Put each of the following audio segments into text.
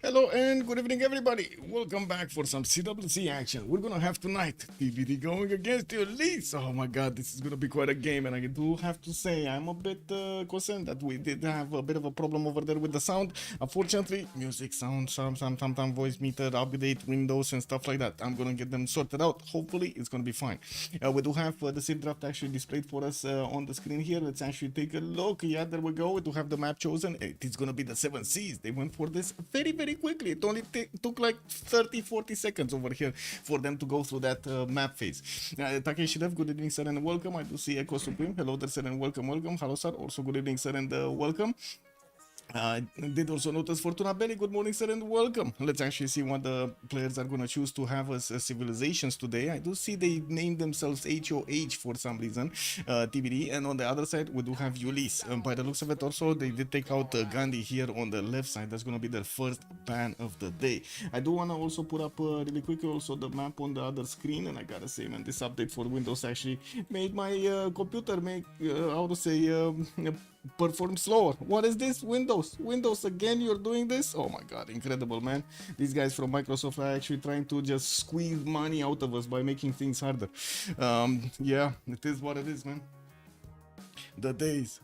Hello and good evening, everybody. Welcome back for some CWC action. We're gonna have tonight TBD going against Ulyss. Oh my god, this is gonna be quite a game, and I do have to say I'm a bit concerned that we did have a bit of a problem over there with the sound. Unfortunately, music, sound, some voice meter, update, windows, and stuff like that. I'm gonna get them sorted out. Hopefully, it's gonna be fine. We do have the Civ draft actually displayed for us on the screen here. Let's actually take a look. Yeah, there we go. We do have the map chosen. It is gonna be the 7 Seas. They went for this very quickly. It only took like 30-40 seconds over here for them to go through that map phase. Takeshi Dev, good evening, sir, and welcome. I do see Echo Supreme. Hello there, sir, and welcome. Hello, sir. Also, good evening, sir, and welcome. Did also notice Fortuna Belly. Good morning, sir, and welcome. Let's actually see what the players are going to choose to have as civilizations today. I do see they named themselves HOH for some reason, TBD, and on the other side we do have Ulyss. By the looks of it, also they did take out Gandhi here on the left side. That's going to be their first ban of the day. I do want to also put up really quickly also the map on the other screen, and I gotta say, man, this update for Windows actually made my computer make how to say perform slower. What is this? Windows again, you're doing this? Oh my god, incredible, man. These guys from Microsoft are actually trying to just squeeze money out of us by making things harder. Yeah, it is what it is, man. The days.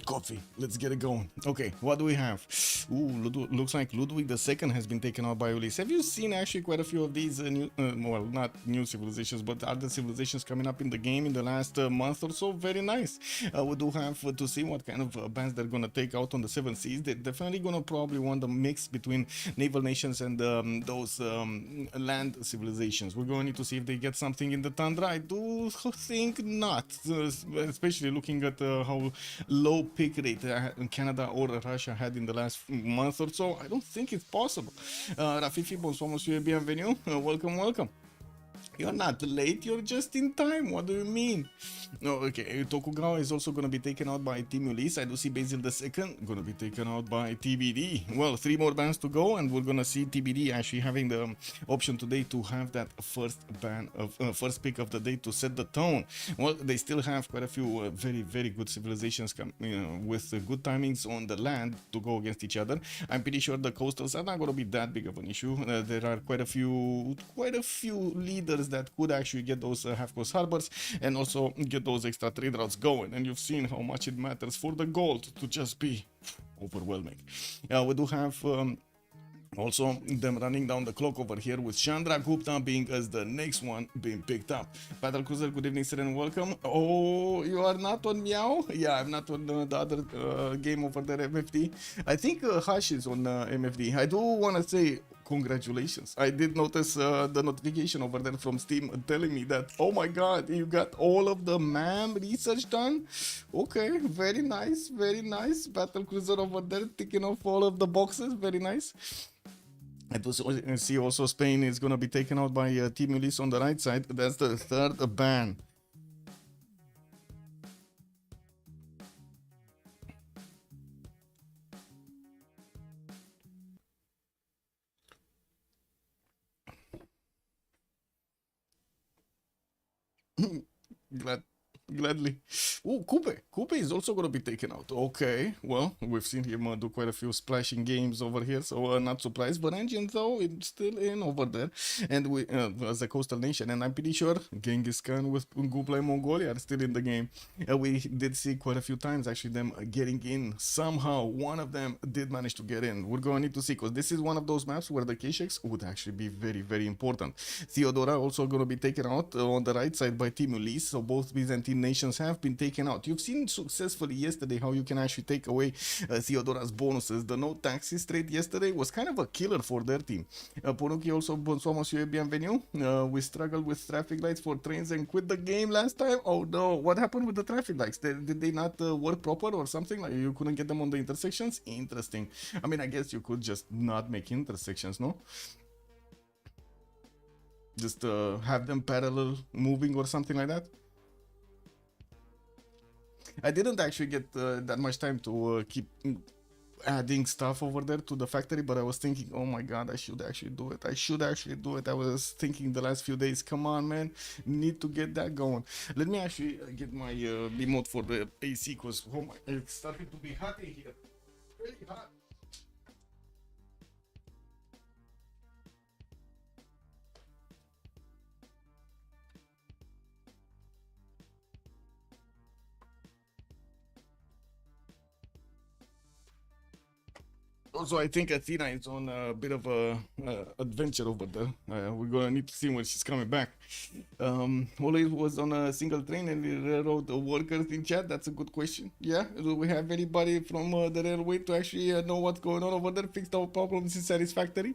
Coffee. Let's get it going. Okay, what do we have? Ooh, looks like Ludwig II has been taken out by Ulyss. Have you seen actually quite a few of these new, well, not new civilizations, but other civilizations coming up in the game in the last month or so? Very nice. We do have to see what kind of bands they're gonna take out on the 7 Seas. They're definitely gonna probably want a mix between naval nations and those land civilizations. We're going to need to see if they get something in the Tundra. I do think not, especially looking at how low pick rate Canada or Russia had in the last month or so. I don't think it's possible. Rafifi, bonsoir, monsieur, bienvenue. Welcome. You're not late, you're just in time. What do you mean? No, okay. Tokugawa is also going to be taken out by Team Ulyss. I do see Basil II going to be taken out by TBD. Well, 3 more bans to go, and we're going to see TBD actually having the option today to have that first ban of first pick of the day to set the tone. Well, they still have quite a few very good civilizations with good timings on the land to go against each other. I'm pretty sure the coastals are not going to be that big of an issue. There are quite a few leaders that could actually get those half coast harbors and also get those extra trade routes going, and you've seen how much it matters for the gold to just be overwhelming. We do have also them running down the clock over here with Chandra Gupta being as the next one being picked up. Battle Cruiser, good evening, sir, and welcome. Oh, you are not on Meow? Yeah, I'm not on the other game over there, MFD. I think Hush is on MFD. I do want to say congratulations. I did notice the notification over there from Steam telling me that, oh my god, you got all of the MAM research done. Okay, very nice. Battle Cruiser over there ticking off all of the boxes. Very nice. I do see also Spain is going to be taken out by Team Ulyss on the right side. That's the third ban. Gladly. Oh, Coupe is also going to be taken out. Okay, well, we've seen him do quite a few splashing games over here, so not surprised. But Engine, though, it's still in over there, and we, as a coastal nation, and I'm pretty sure Genghis Khan with Kublai Mongolia are still in the game. We did see quite a few times, actually, them getting in. Somehow, one of them did manage to get in. We're going to need to see, because this is one of those maps where the K-Shakes would actually be very important. Theodora also going to be taken out on the right side by Team Ulyss, so both Byzantine nations have been taken out. You've seen successfully yesterday how you can actually take away Theodora's bonuses. The no taxes trade yesterday was kind of a killer for their team. Poruki also, bonsoir monsieur, bienvenue. We struggled with traffic lights for trains and quit the game last time. Oh no, what happened with the traffic lights? Did they not work proper or something? Like you couldn't get them on the intersections? Interesting. I mean, I guess you could just not make intersections, no? Just have them parallel moving or something like that. I didn't actually get that much time to keep adding stuff over there to the factory, but I was thinking, oh my god, I should actually do it. I should actually do it. I was thinking the last few days, come on, man, need to get that going. Let me actually get my remote for the AC, because oh my, it's starting to be hot in here. Really hot. Also, I think Athena is on a bit of a adventure over there. We're gonna need to see when she's coming back. Ulyss was on a single train and he wrote the workers in chat. That's a good question. Yeah, do we have anybody from the railway to actually know what's going on over there? Fixed our problems in satisfactory.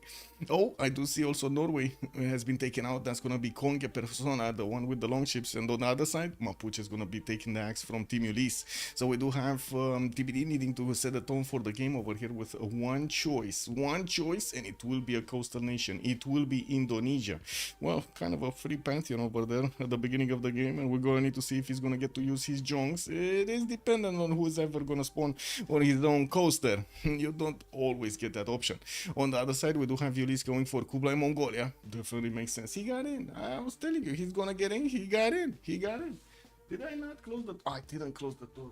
Oh, I do see also Norway has been taken out. That's gonna be Conge Persona, the one with the long ships, and on the other side, Mapuche is gonna be taking the axe from Team Ulyss. So we do have TBD needing to set a tone for the game over here with one choice, and it will be a coastal nation. It will be Indonesia. Well, kind of a free pantheon over there at the beginning of the game, and we're gonna need to see if he's gonna get to use his jongs. It is dependent on who's ever gonna spawn on his own coaster. You don't always get that option. On the other side, we do have Ulyss going for Kublai Mongolia. Definitely makes sense. He got in. I was telling you, he's gonna get in. He got in. He got in. Did I not close the? Oh, I didn't close the door.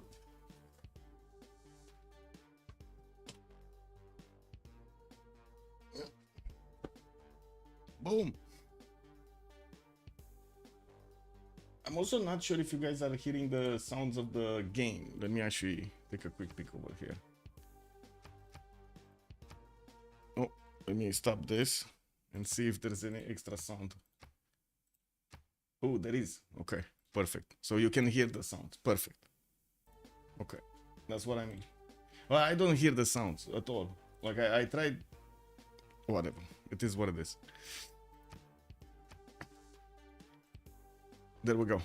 Boom. I'm also not sure if you guys are hearing the sounds of the game. Let me actually take a quick peek over here. Oh, let me stop this and see if there's any extra sound. Oh, there is. Okay, perfect. So you can hear the sounds. Perfect. Okay, that's what I mean. Well, I don't hear the sounds at all. Like I tried. Whatever. It is what it is. There we go.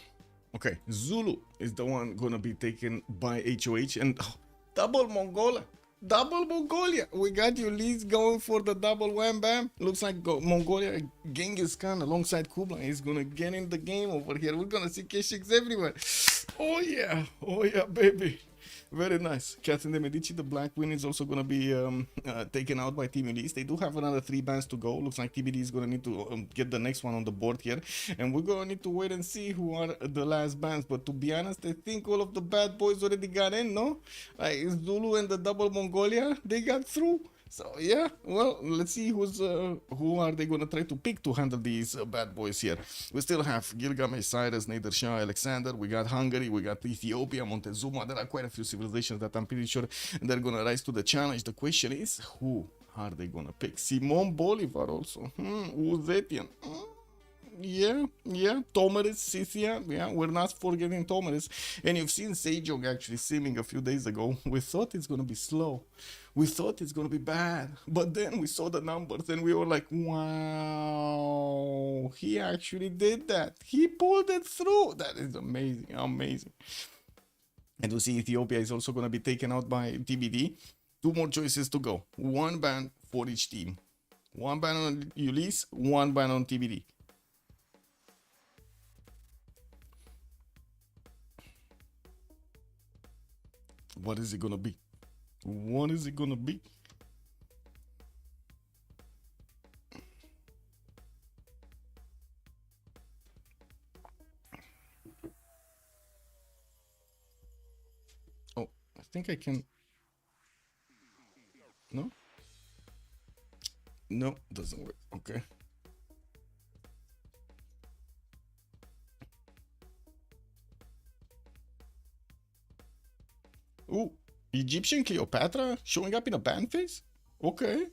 Okay, Zulu is the one gonna be taken by HOH, and double Mongolia. Double Mongolia. We got Ulyss going for the double wham bam. Looks like Mongolia, Genghis Khan alongside Kublai is gonna get in the game over here. We're gonna see K6 everywhere. Oh yeah, baby. Very nice. Catherine de Medici, the Black Queen, is also going to be taken out by Team Ulyss. They do have another 3 bands to go. Looks like TBD is going to need to get the next one on the board here. And we're going to need to wait and see who are the last bands. But to be honest, I think all of the bad boys already got in, no? Like Zulu and the Double Mongolia, they got through. So yeah, well, let's see who are they gonna try to pick to handle these bad boys here. We still have Gilgamesh, Cyrus, Nader Shah, Alexander. We got Hungary, we got Ethiopia, Montezuma. There are quite a few civilizations that I'm pretty sure they're gonna rise to the challenge. The question is, who are they gonna pick? Simon Bolivar also. Uzetian. Yeah, Tomaris, Scythia, yeah, we're not forgetting Tomaris. And you've seen Sejong actually simming a few days ago. We thought it's gonna be slow. We thought it's gonna be bad. But then we saw the numbers and we were like, wow, he actually did that. He pulled it through. That is amazing, amazing. And we see Ethiopia is also gonna be taken out by TBD. 2 more choices to go. 1 ban for each team. 1 ban on Ulyss, 1 ban on TBD. What is it gonna be? What is it gonna be? Oh, I think I can. No? No, doesn't work. Okay. Ooh, Egyptian Cleopatra showing up in a band phase? Okay.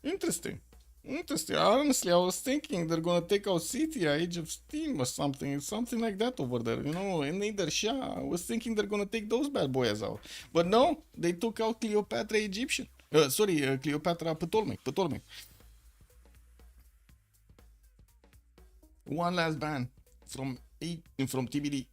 Interesting. Interesting. Honestly, I was thinking they're gonna take out Scythia, Age of Steam or something. Something like that over there, you know, and neither Shah. I was thinking they're gonna take those bad boys out. But no, they took out Cleopatra Egyptian. Cleopatra Ptolemy. One last ban from TBD.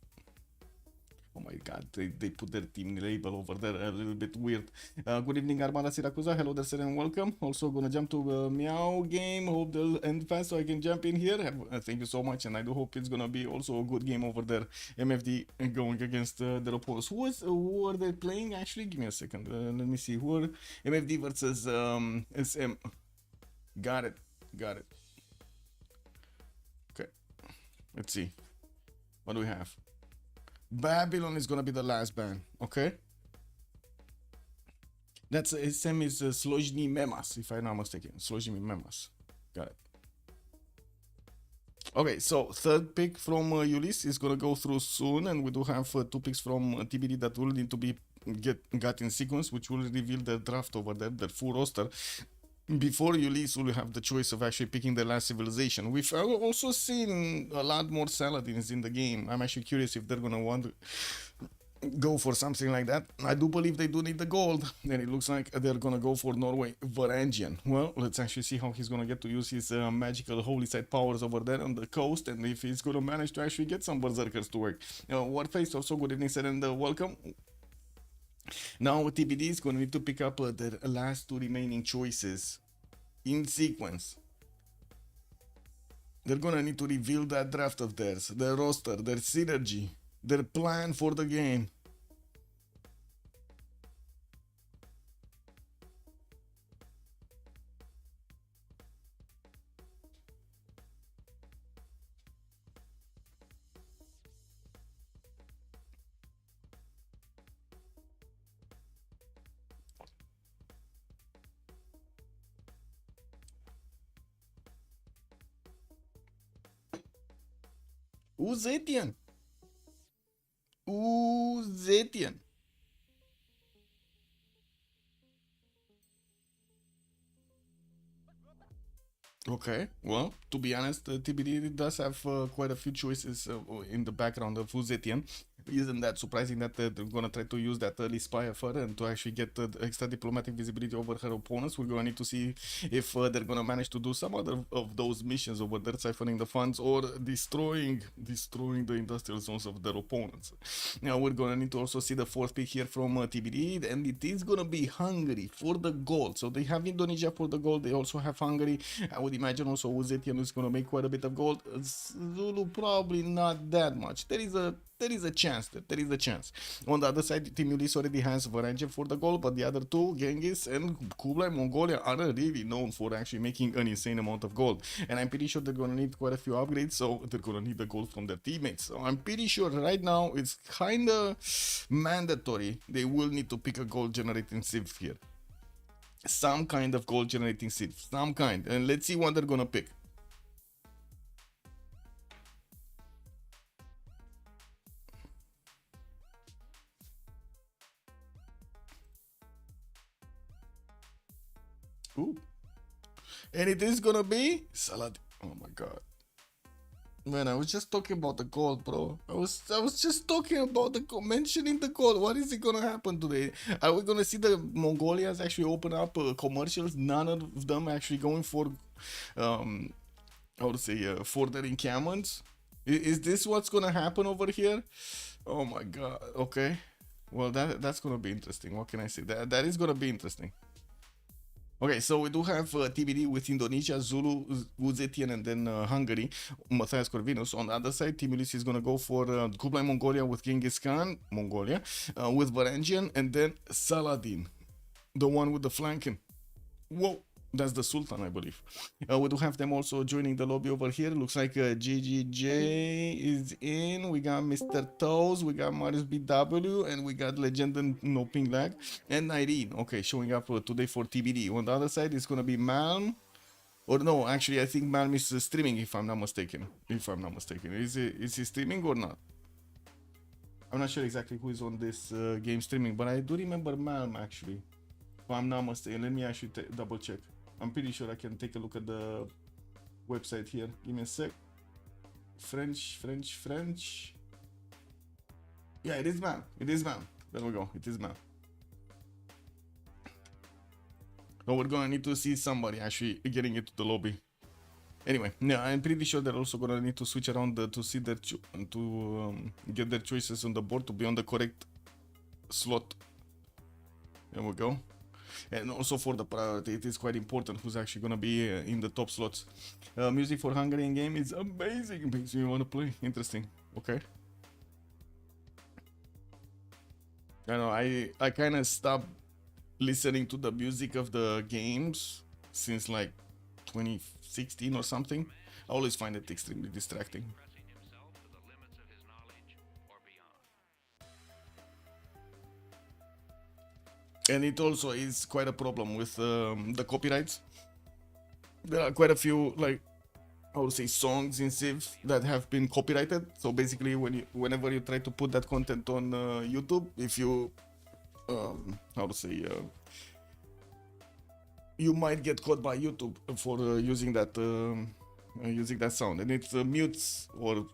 Oh my god, they put their team label over there a little bit weird. Good evening, Armada Siracusa. Hello there, sir, and welcome. Also, gonna jump to Meow game. Hope they'll end fast so I can jump in here. Thank you so much, and I do hope it's gonna be also a good game over there. MFD going against their opponents. Who are they playing? Actually, give me a second. Let me see. Who are MFD versus SM? Got it. Got it. Okay. Let's see. What do we have? Babylon is gonna be the last ban, okay? That's SM is Slojny Memas, if I'm not mistaken. Slojny Memas. Got it. Okay, so third pick from Ulyss is gonna go through soon, and we do have two picks from TBD that will need to be got in sequence, which will reveal the draft over there, the full roster. Before Ulyss will have the choice of actually picking the last civilization. We've also seen a lot more Saladins in the game. I'm actually curious if they're gonna want to go for something like that. I do believe they do need the gold, and it looks like they're gonna go for Norway Varangian. Well, let's actually see how he's gonna get to use his magical holy side powers over there on the coast, and if he's gonna manage to actually get some berserkers to work. Warface, also good evening, sir, and welcome. Now TBD is gonna need to pick up the last two remaining choices in sequence. They're gonna need to reveal that draft of theirs, their roster, their synergy, their plan for the game. Uzetian. Uzetian. Okay, well, to be honest, TBD does have quite a few choices in the background of Uzetian. Isn't that surprising that they're gonna try to use that early spy of her and to actually get extra diplomatic visibility over her opponents? We're gonna need to see if they're gonna manage to do some other of those missions over there, siphoning the funds or destroying the industrial zones of their opponents. Now we're gonna need to also see the fourth pick here from TBD, and it is gonna be Hungary for the gold. So they have Indonesia for the gold. They also have Hungary. I would imagine also Uzetian is gonna make quite a bit of gold. Zulu probably not that much. There is a chance. There is a chance. On the other side, Team Ulyss already has Varangian for the gold, but the other two, Genghis and Kublai Mongolia, are really known for actually making an insane amount of gold. And I'm pretty sure they're gonna need quite a few upgrades, so they're gonna need the gold from their teammates. So I'm pretty sure right now it's kinda mandatory. They will need to pick a gold generating Civ here. Some kind of gold generating Civ. Some kind. And let's see what they're gonna pick. Ooh. And it is gonna be Salad. Oh my god. Man, I was just talking about the gold, bro. I was just talking about mentioning the gold. What is it gonna happen today? Are we gonna see the Mongolians actually open up commercials? None of them actually going for, how to say, for their encampments. Is this what's gonna happen over here? Oh my god. Okay. Well, that's gonna be interesting. What can I say? That is gonna be interesting. Okay, so we do have TBD with Indonesia, Zulu, Uzetian, and then Hungary, Matthias Corvinus. On the other side, Team Ulyss is going to go for Kublai Mongolia with Genghis Khan, Mongolia, with Varangian, and then Saladin, the one with the flanking. Whoa, that's the Sultan, I believe. We do have them also joining the lobby over here. Looks like GGJ is in. We got Mr. Toes, we got Marius BW, and we got Legend and No Ping Lag, and Irene. Okay, showing up today for TBD. On the other side, it's gonna be Malm. Or no, actually, I think Malm is streaming, if I'm not mistaken. Is he streaming or not? I'm not sure exactly who is on this game streaming, but I do remember Malm, actually. If I'm not mistaken. Let me actually double check. I'm pretty sure I can take a look at the website here. Give me a sec. French. Yeah, it is man. There we go. It is man. So we're gonna need to see somebody actually getting into the lobby. Anyway, yeah, I'm pretty sure they're also gonna need to switch around to see their get their choices on the board to be on the correct slot. There we go. And also for the priority, it is quite important who's actually gonna be in the top slots. Music for Hungarian game is amazing. It makes me want to play. Interesting. Okay. I know. I kind of stopped listening to the music of the games since like 2016 or something. I always find it extremely distracting. And it also is quite a problem with the copyrights. There are quite a few, like, I would say, songs in Civ that have been copyrighted. So basically, whenever you try to put that content on YouTube, if you, how to say, you might get caught by YouTube for using that sound, and it mutes or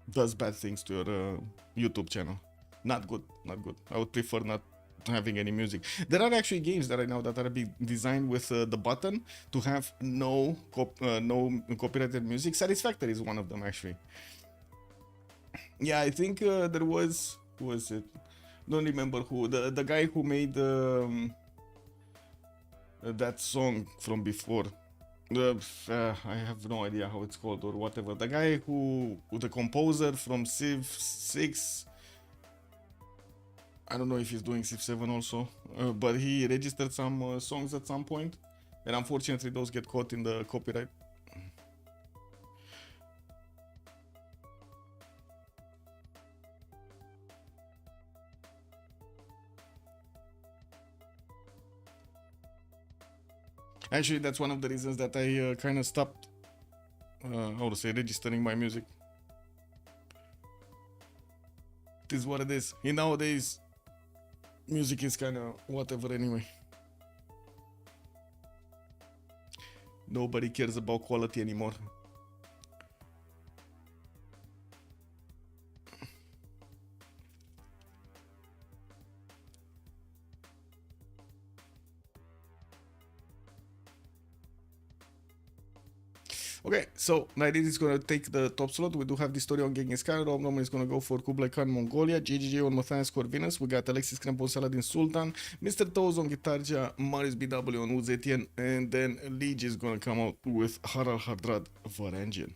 does bad things to your YouTube channel. Not good, not good. I would prefer not having any music. There are actually games that I know that are being designed with the button to have no copyrighted music. Satisfactory is one of them, actually. Yeah, I think there was, who was it? Don't remember who. The guy who made that song from before. I have no idea how it's called or whatever. The guy the composer from Civ6. I don't know if he's doing Civ7 also, but he registered some songs at some point, and unfortunately those get caught in the copyright. Actually, that's one of the reasons that I kind of stopped, how to say, registering my music. It is what it is. Nowadays, music is kind of whatever anyway. Nobody cares about quality anymore. Okay, so Naidid is gonna take the top slot. We do have the story on Genghis Khan. Rob Norman is gonna go for Kublai Khan, Mongolia. JGJ on Matthias Corvinus. We got Alexis Crampon Saladin Sultan. Mr. Toes on Guitarja. Marius BW on Uzetian. And then Liege is gonna come out with Harald Hardrad Varangian.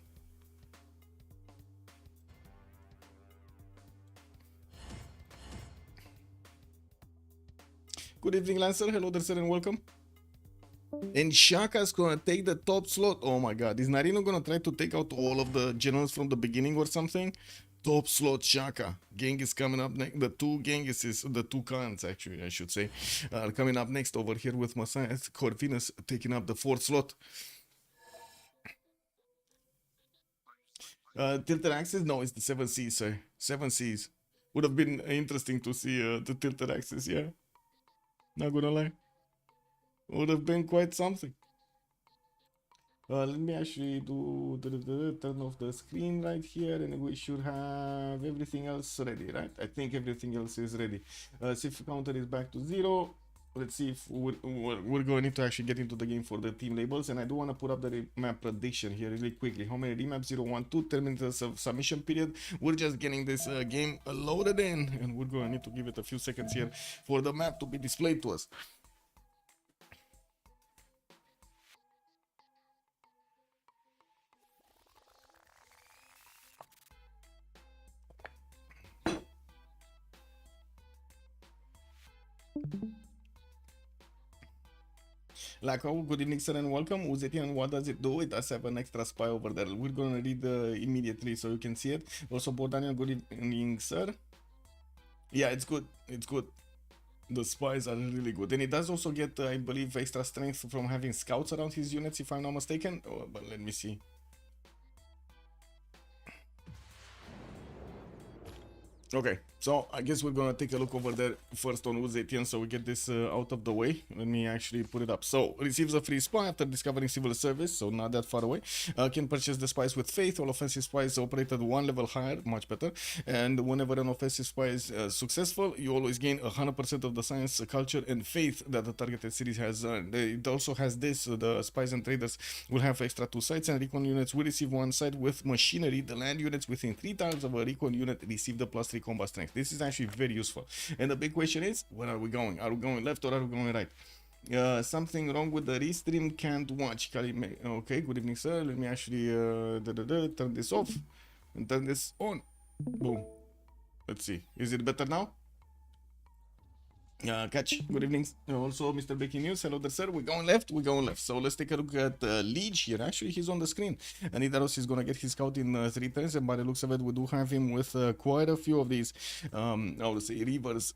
Good evening, Lancer. Hello there, sir, and welcome. And Shaka's gonna take the top slot. Oh my god, is Narino gonna try to take out all of the generals from the beginning or something? Top slot Shaka. Genghis coming up next. The two Genghises, the two Khans actually, I should say, are coming up next over here with Matthias Corvinus taking up the fourth slot. Tilted Axis? No, it's the 7 Seas, sir. 7 Seas. Would have been interesting to see the Tilted Axis, yeah. Not gonna lie. Would have been quite something. Let me actually do turn off the screen right here, and we should have everything else ready, right? I think everything else is ready. See if counter is back to 0. Let's see if we're going to need to actually get into the game for the team labels, and I do want to put up the map prediction here really quickly. How many remaps? 0, 1, 2, 10 minutes of submission period. We're just getting this game loaded in, and we're going to need to give it a few seconds here for the map to be displayed to us. Lako, good evening, sir, and welcome. Uzetian, what does it do? It does have an extra spy over there. We're gonna read immediately so you can see it. Also, Bordanian, good evening, sir. Yeah, it's good. It's good. The spies are really good. And it does also get, I believe, extra strength from having scouts around his units, if I'm not mistaken. Oh, but let me see. Okay, So I guess we're gonna take a look over there first on Ulyss, so we get this out of the way. Let me actually put it up. So receives a free spy after discovering civil service, so not that far away. Can purchase the spies with faith. All offensive spies operated one level higher, much better. And whenever an offensive spy is successful, you always gain 100% of the science, culture, and faith that the targeted series has earned. It also has this: the spies and traders will have extra 2 sites, and recon units will receive 1 site with machinery. The land units within 3 tiles of a recon unit receive the +3 combat strength. This is actually very useful. And the big question is, where are we going? Are we going left or are we going right? Something wrong with the restream, can't watch. Okay, good evening, sir. Let me actually turn this off and turn this on. Boom. Let's see. Is it better now? Catch. Good evening. Also, Mr. Breaking News. Hello there, sir. We're going left. We're going left. So let's take a look at Liege here. Actually, he's on the screen. And Nidaros is going to get his scout in 3 turns. And by the looks of it, we do have him with quite a few of these, I would say, rivers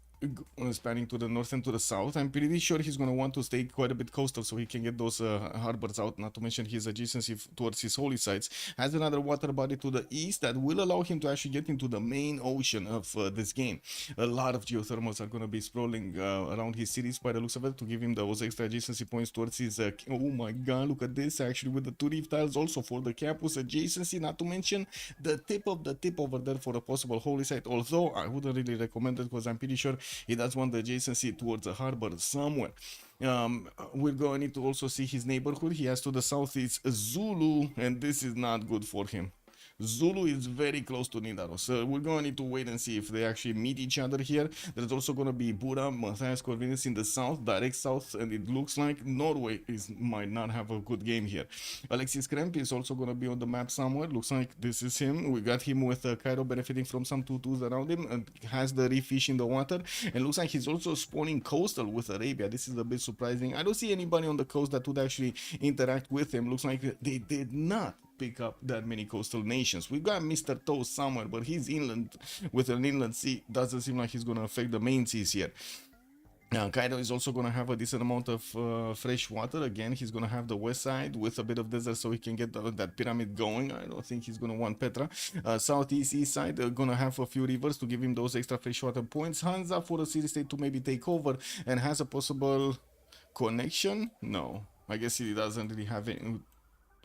spanning to the north and to the south. I'm pretty sure he's going to want to stay quite a bit coastal so he can get those harbors out, not to mention his adjacency towards his holy sites. Has another water body to the east that will allow him to actually get into the main ocean of this game. A lot of geothermals are going to be sprawling around his cities by the looks of it to give him those extra adjacency points towards his oh my god, look at this, actually, with the 2 reef tiles also for the campus adjacency, not to mention the tip of the tip over there for a possible holy site, although I wouldn't really recommend it because I'm pretty sure he does want the adjacency towards a harbor somewhere. We're going to need to also see his neighborhood. He has to the south is Zulu, and this is not good for him. Zulu is very close to Nidaros, so we're going to need to wait and see if they actually meet each other here. There's also going to be Bura, Matthias Corvinus in the south, direct south, and it looks like Norway might not have a good game here. Alexis Kremp is also going to be on the map somewhere. Looks like this is him. We got him with Cairo benefiting from some 2-2s around him and has the reef fish in the water. And looks like he's also spawning coastal with Arabia. This is a bit surprising. I don't see anybody on the coast that would actually interact with him. Looks like they did not pick up that many coastal nations. We've got Mr. Toast somewhere, but he's inland with an inland sea. Doesn't seem like he's going to affect the main seas here. Kaido is also going to have a decent amount of fresh water. Again, he's going to have the west side with a bit of desert so he can get that pyramid going. I don't think he's going to want Petra. Southeast, east side, going to have a few rivers to give him those extra fresh water points. Hands up for the city state to maybe take over and has a possible connection. No, I guess he doesn't really have any.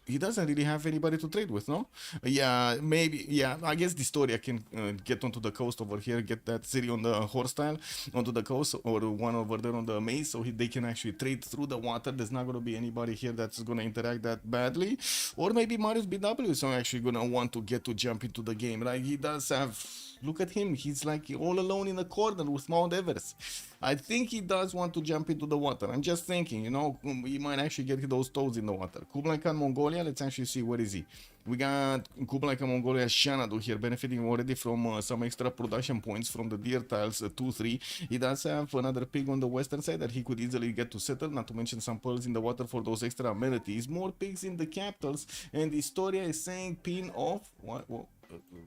He doesn't really have anybody to trade with, no? Yeah, maybe. Yeah, I guess Distoria can get onto the coast over here, get that city on the horse tile onto the coast, or one over there on the maze, so they can actually trade through the water. There's not going to be anybody here that's going to interact that badly. Or maybe Marius BW is actually going to want to get to jump into the game. Like, he does have... Look at him. He's like all alone in the corner with Mount Everest. I think he does want to jump into the water. I'm just thinking, you know, he might actually get those toes in the water. Kublai Khan Mongolia, let's actually see where is he. We got Kublai Khan Mongolia Shanadu here, benefiting already from some extra production points from the deer tiles 2-3. He does have another pig on the western side that he could easily get to settle, not to mention some pearls in the water for those extra amenities. More pigs in the capitals, and Historia is saying pin off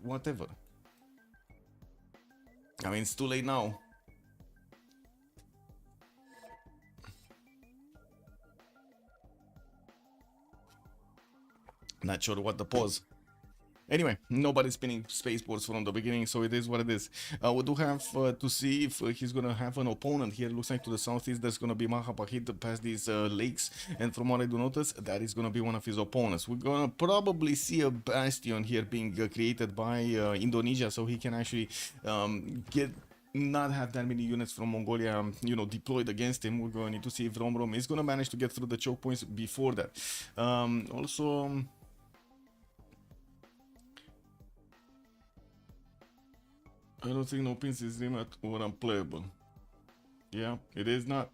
whatever. I mean, it's too late now. Not sure what the pause. Anyway, nobody's spinning spaceports from the beginning, so it is what it is. We do have to see if he's going to have an opponent here. Looks like to the southeast there's going to be Mahapahit past these lakes, and from what I do notice, that is going to be one of his opponents. We're going to probably see a bastion here being created by Indonesia, so he can actually not have that many units from Mongolia, you know, deployed against him. We're going to need to see if Rom is going to manage to get through the choke points before that. Also, I don't think no pins is remote or unplayable. Yeah, it is not.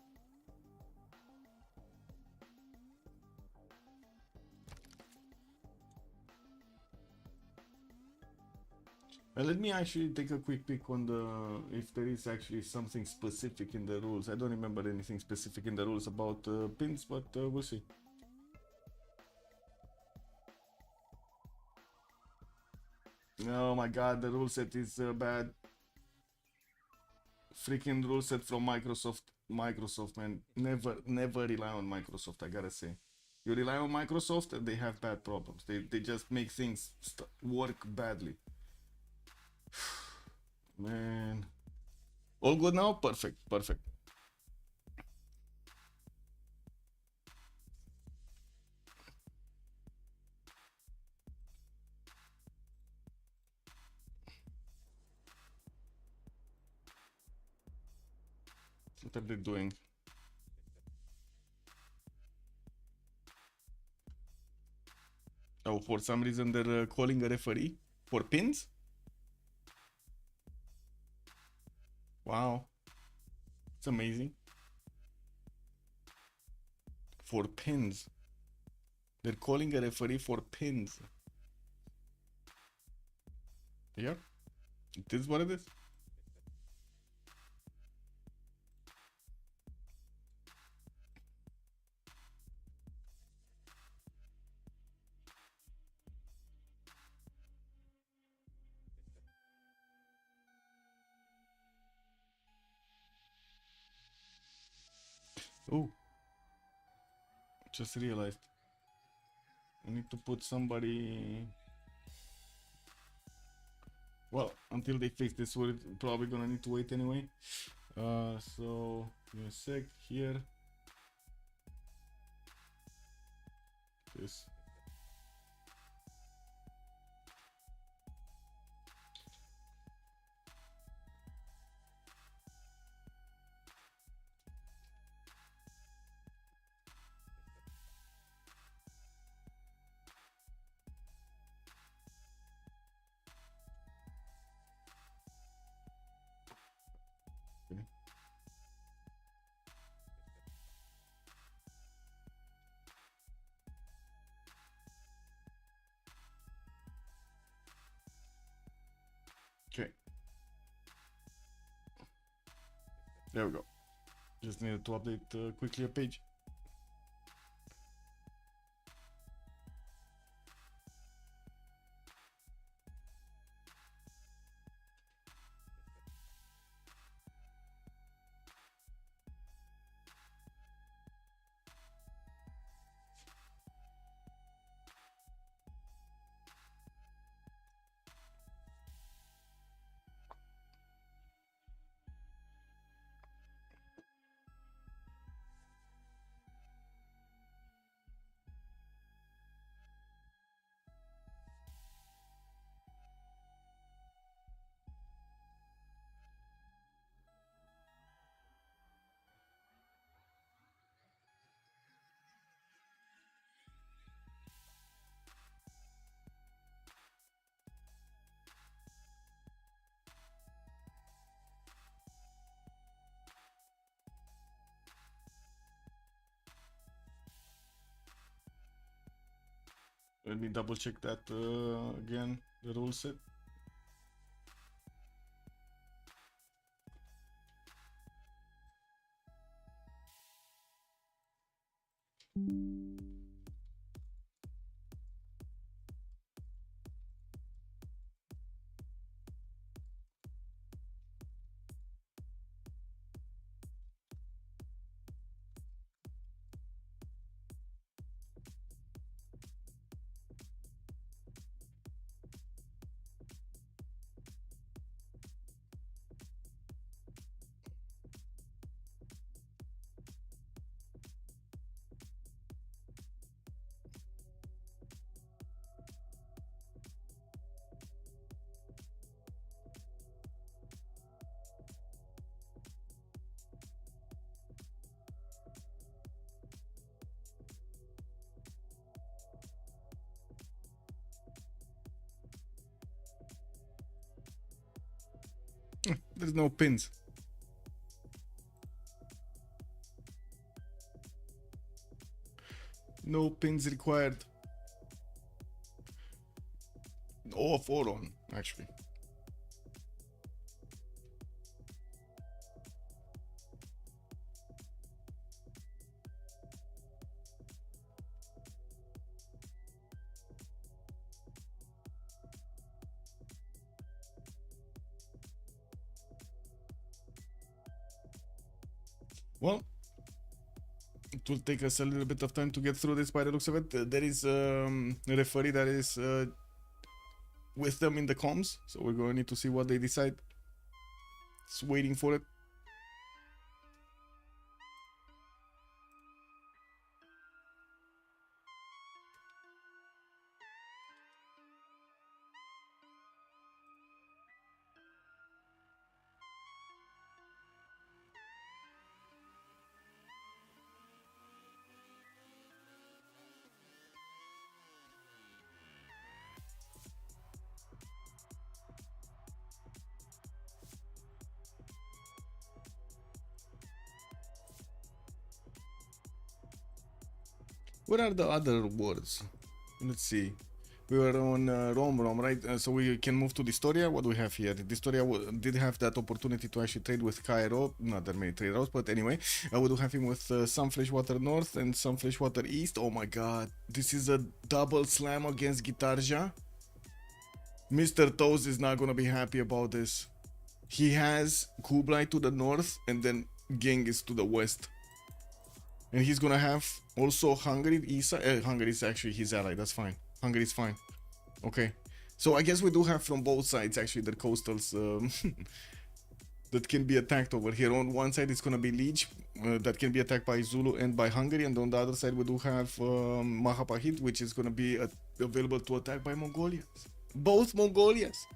Let me actually take a quick peek on the if there is actually something specific in the rules. I don't remember anything specific in the rules about pins, but we'll see. Oh my god, the rule set is bad. Freaking rule set from Microsoft, man. Never rely on Microsoft, I gotta say. You rely on Microsoft, they have bad problems. They just make things work badly. Man. All good now? Perfect, perfect. What are they doing? Oh, for some reason they're calling a referee for pins? Wow. It's amazing. For pins. They're calling a referee for pins. Yeah. It is what it is. Oh. Just realized. I need to put somebody... Well, until they fix this, we're probably gonna need to wait anyway. So, give me a sec here. This. Okay. Okay. There we go. Just needed to update quickly a page. Let me double check that again, the rule set. There's no pins. No pins required. Off or on, actually. Well, it will take us a little bit of time to get through this by the looks of it. There is a referee that is with them in the comms, so we're going to need to see what they decide. Just waiting for it. What are the other words? Let's see. We were on Rom, right? So we can move to Distoria. What do we have here? Distoria did have that opportunity to actually trade with Cairo. Not that many trade routes, but anyway. We do have him with some Freshwater North and some Freshwater East. Oh my god. This is a double slam against Gitarja. Mr. Toes is not gonna be happy about this. He has Kublai to the north and then Genghis to the west. And he's gonna have also Hungary. Hungary is actually his ally. That's fine. Hungary is fine. Okay. So I guess we do have from both sides actually the coastals that can be attacked over here. On one side it's gonna be Liege that can be attacked by Zulu and by Hungary, and on the other side we do have Mahapahit, which is gonna be available to attack by Mongolians. Both Mongolians.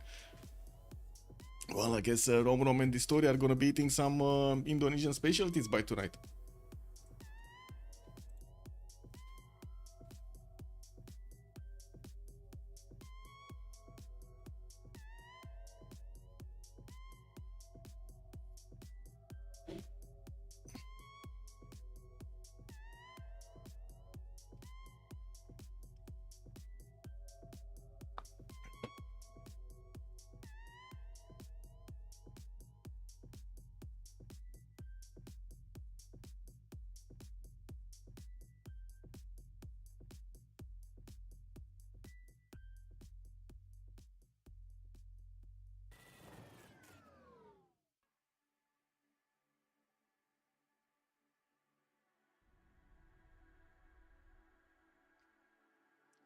Well, I guess Rom and Distoria are gonna be eating some Indonesian specialties by tonight.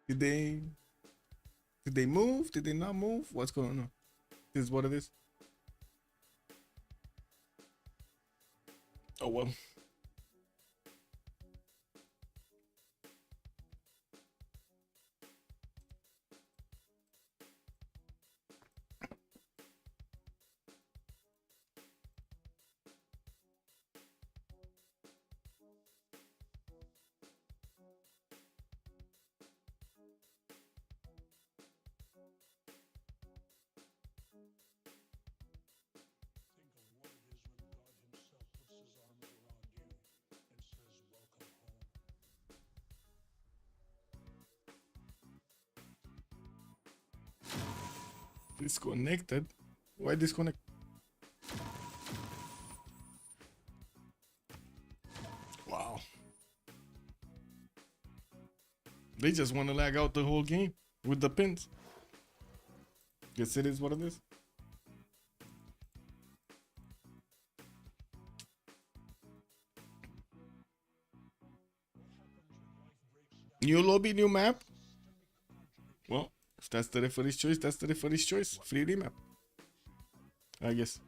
Did they move? Did they not move? What's going on? This is what it is. Oh well. Disconnected? Why disconnect? Wow. They just want to lag out the whole game with the pins. Guess it is what it is. New lobby, new map? Well, if that's the referee's choice, that's the referee's choice. Free remap, I guess.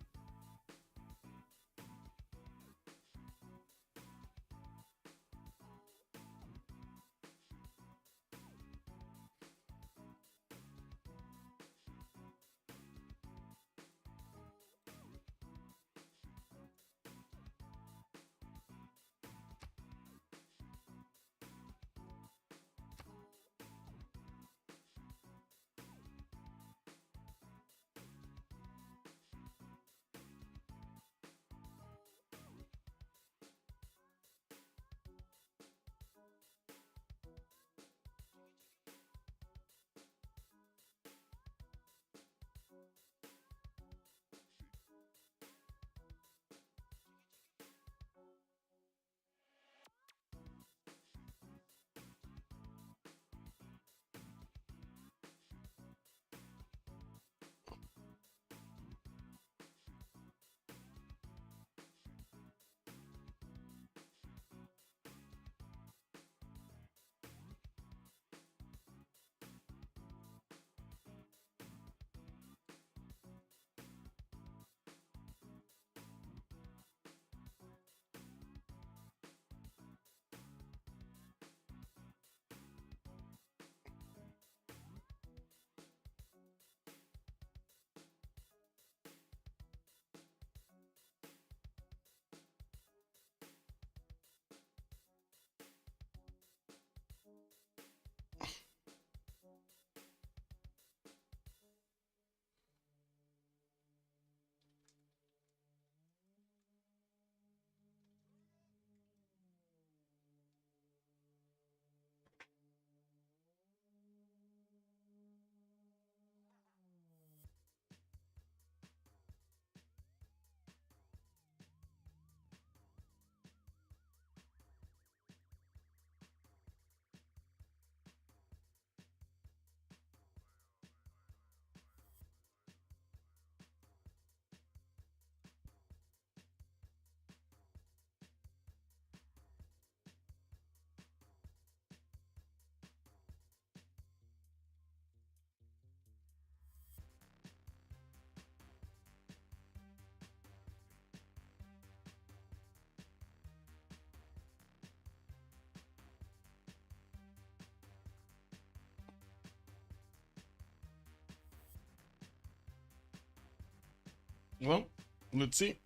Well, let's see.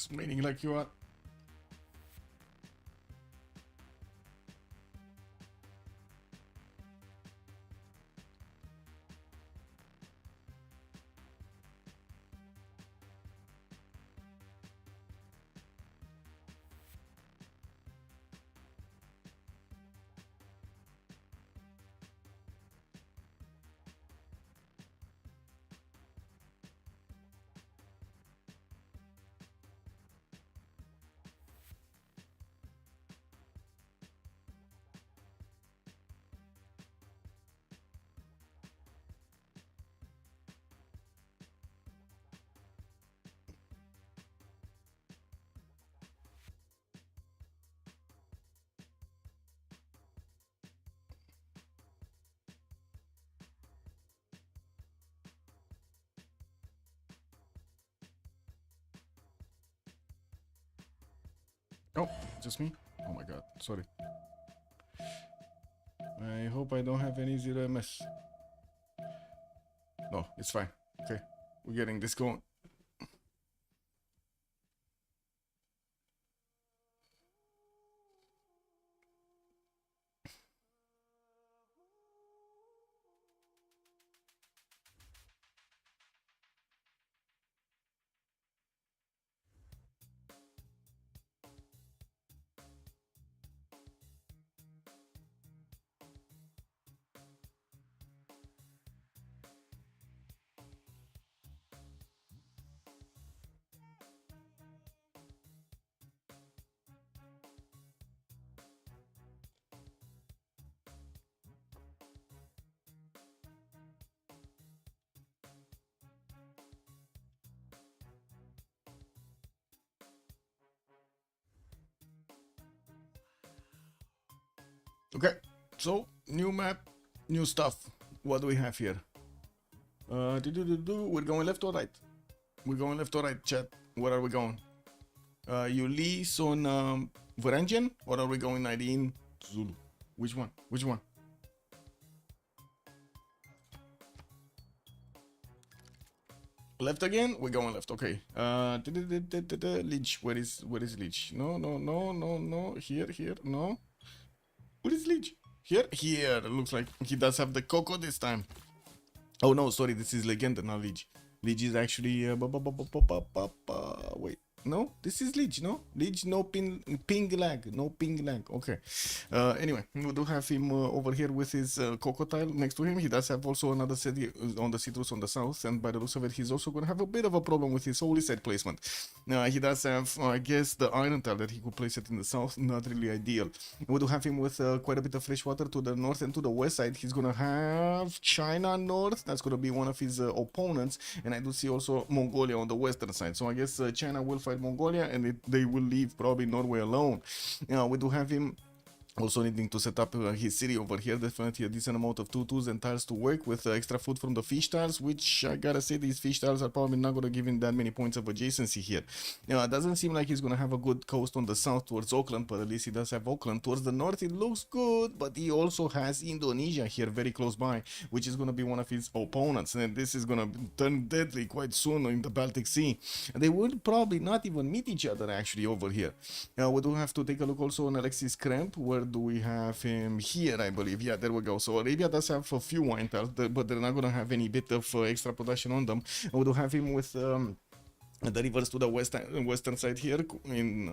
It's meaning like you are. Oh, just me? Oh my god, sorry. I hope I don't have any 0ms. No, it's fine. Okay, we're getting this going. Okay, so new map, new stuff. What do we have here? We're going left or right? We're going left or right, chat. Where are we going? Ulyss on Varangian, or are we going 19 Zulu? Which one? Which one? Left again? We're going left. Okay. Leech. Where is Leech? No. Here. No. Where is Leech? Here. Looks like he does have the Coco this time. Oh no, sorry. This is Legend, not Leech. Leech is actually wait. No, this is Leech, no? Leech, no ping lag. Okay. Anyway, we do have him over here with his Coco tile next to him. He does have also another city on the citrus on the south, and by the looks of it, he's also going to have a bit of a problem with his holy set placement. He does have, I guess, the iron tile that he could place it in the south. Not really ideal. We do have him with quite a bit of fresh water to the north and to the west side. He's going to have China north. That's going to be one of his opponents. And I do see also Mongolia on the western side. So I guess China will fight Mongolia, and they will leave probably Norway alone. We do have him Also needing to set up his city over here. Definitely a decent amount of tutus and tiles to work with. Extra food from the fish tiles, which I gotta say these fish tiles are probably not gonna give him that many points of adjacency here. It doesn't seem like he's gonna have a good coast on the south towards Auckland, but at least he does have Auckland. Towards the north it looks good, but he also has Indonesia here very close by, which is gonna be one of his opponents, and this is gonna turn deadly quite soon in the Baltic Sea. They will probably not even meet each other actually over here. We do have to take a look also on Alexis Kremp. Where do we have him? Here, I believe. Yeah, there we go. So Arabia does have a few wine tiles, but they're not gonna have any bit of extra production on them. We do have him with the rivers to the western side here in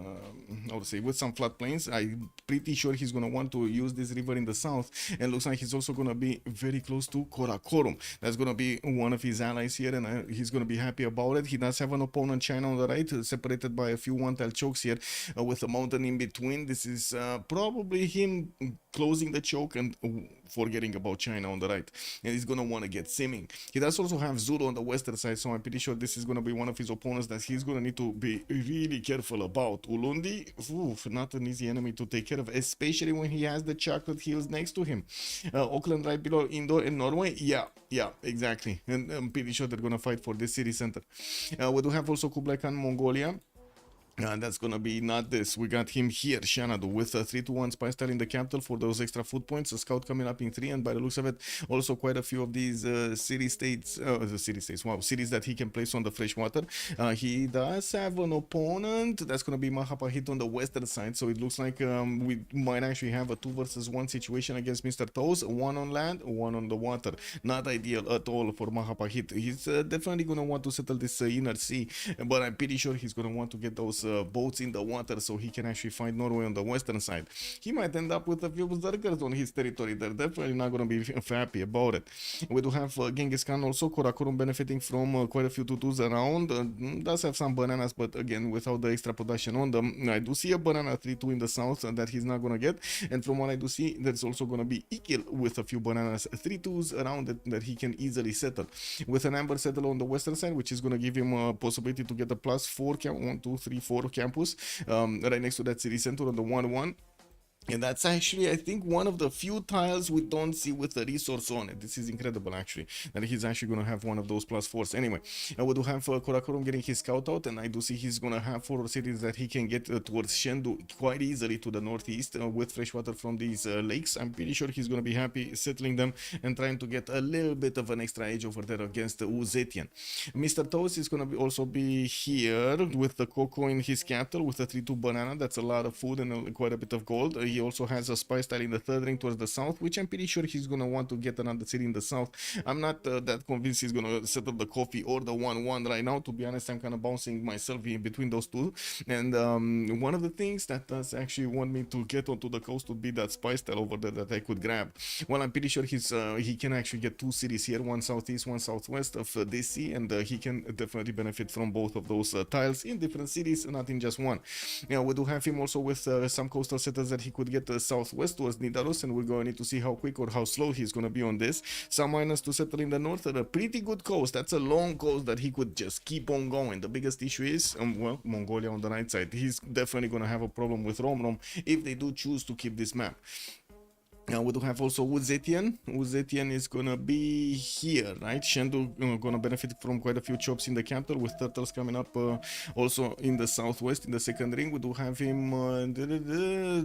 I would say with some floodplains. I'm pretty sure he's gonna want to use this river in the south, and looks like he's also gonna be very close to Karakorum. That's gonna be one of his allies here, and he's gonna be happy about it. He does have an opponent, China, on the right, separated by a few one-tile chokes here with a mountain in between. This is probably him closing the choke and forgetting about China on the right, and he's gonna want to get simming. He does also have Zulu on the western side, so I'm pretty sure this is gonna be one of his opponents that he's gonna need to be really careful about. Ulundi, not an easy enemy to take care of, especially when he has the chocolate hills next to him. Auckland right below Indo and Norway. Yeah, exactly, and I'm pretty sure they're gonna fight for this city center. We do have also Kublai Khan, Mongolia. That's gonna be not this. We got him here, Shanadu, with a 3-1 spy style in the capital for those extra food points. A scout coming up in 3, and by the looks of it, also quite a few of these cities that he can place on the fresh water. He does have an opponent. That's gonna be Mahapahit on the western side, so it looks like we might actually have a 2 versus 1 situation against Mr. Toes. 1 on land, 1 on the water. Not ideal at all for Mahapahit. He's definitely gonna want to settle this inner sea, but I'm pretty sure he's gonna want to get those boats in the water so he can actually find Norway on the western side. He might end up with a few berserkers on his territory. They're definitely not going to be happy about it. We do have Genghis Khan also, Karakorum benefiting from quite a few tutus around. Does have some bananas, but again, without the extra production on them. I do see a banana 3-2 in the south that he's not going to get, and from what I do see, there's also going to be Ikil with a few bananas 3-2s around it that he can easily settle. With an amber settle on the western side, which is going to give him a possibility to get a +4 count, 1, 2, 3, 4 campus right next to that city center on the 1-1. And that's actually, I think, one of the few tiles we don't see with a resource on it. This is incredible, actually, that he's actually going to have one of those +4s. Anyway, we do have Karakorum getting his scout out, and I do see he's going to have 4 cities that he can get towards Shendu quite easily to the northeast with fresh water from these lakes. I'm pretty sure he's going to be happy settling them and trying to get a little bit of an extra edge over there against Uzetian. Mr. Toast is going to also be here with the cocoa in his capital with a 3-2 banana. That's a lot of food and quite a bit of gold. He also has a spy style in the 3rd ring towards the south, which I'm pretty sure he's going to want to get another city in the south. I'm not that convinced he's going to set up the coffee or the 1-1 right now. To be honest, I'm kind of bouncing myself in between those two. And one of the things that does actually want me to get onto the coast would be that spy style over there that I could grab. Well, I'm pretty sure he can actually get 2 cities here, one southeast, one southwest of this sea, and he can definitely benefit from both of those tiles in different cities, not in just one. Yeah, we do have him also with some coastal settles that he could get southwest towards Nidaros, and we're going to need to see how quick or how slow he's going to be on this. Some miners to settle in the north at a pretty good coast. That's a long coast that he could just keep on going. The biggest issue is, well, Mongolia on the right side. He's definitely going to have a problem with Romrom if they do choose to keep this map. Now we do have also Uzetian. Uzetian is gonna be here, right? Shendu gonna benefit from quite a few chops in the capital with turtles coming up also in the southwest in the 2nd ring. We do have him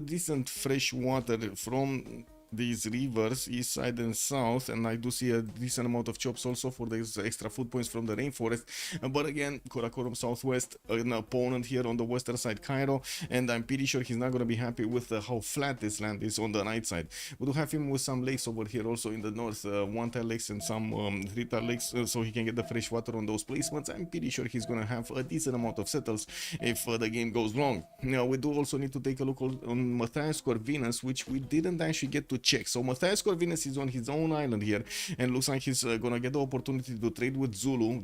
decent fresh water from these rivers, east side and south, and I do see a decent amount of chops also for these extra food points from the rainforest. But again, Karakorum southwest, an opponent here on the western side, Cairo, and I'm pretty sure he's not going to be happy with how flat this land is on the right side. We do have him with some lakes over here also in the north, 1-tile lakes and some 3-tile lakes, so he can get the fresh water on those placements. I'm pretty sure he's going to have a decent amount of settles if the game goes long. Now we do also need to take a look on Matthias Corvinus, which we didn't actually get to check. So Matthias Corvinus is on his own island here, and looks like he's gonna get the opportunity to trade with Zulu.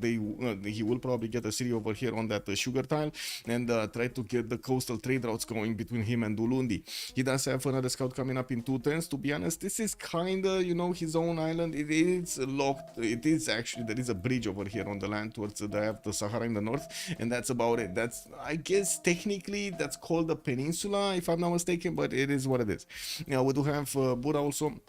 He will probably get a city over here on that sugar tile, and try to get the coastal trade routes going between him and Ulundi. He does have another scout coming up in 2 turns. To be honest, this is kinda, you know, his own island. It is locked. It is actually, there is a bridge over here on the land towards the Sahara in the north, and that's about it. That's, I guess, technically that's called a peninsula, if I'm not mistaken, but it is what it is. Now we do have Buddha also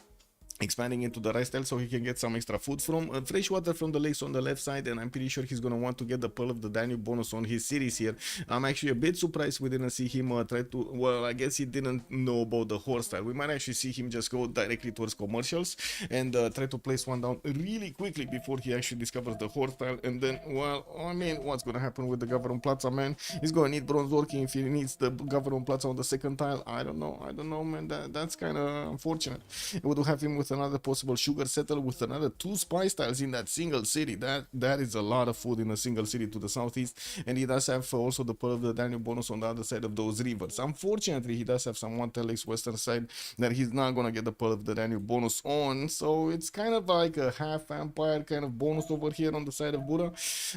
expanding into the rice tile so he can get some extra food from fresh water from the lakes on the left side, and I'm pretty sure he's gonna want to get the Pearl of the Danube bonus on his cities here. I'm actually a bit surprised we didn't see him try to, well, I guess he didn't know about the horse tile. We might actually see him just go directly towards commercials and try to place one down really quickly before he actually discovers the horse tile, and then, well, I mean, what's gonna happen with the Government Plaza, man? He's gonna need bronze working if he needs the Government Plaza on the second tile. I don't know, man. That's kind of unfortunate. We do have him with another possible sugar settle with another 2 spice tiles in that single city. That is a lot of food in a single city to the southeast, and he does have also the Pearl of the Danube bonus on the other side of those rivers. Unfortunately, he does have some 1 telex western side that he's not gonna get the Pearl of the Danube bonus on, so it's kind of like a half vampire kind of bonus over here on the side of Buddha.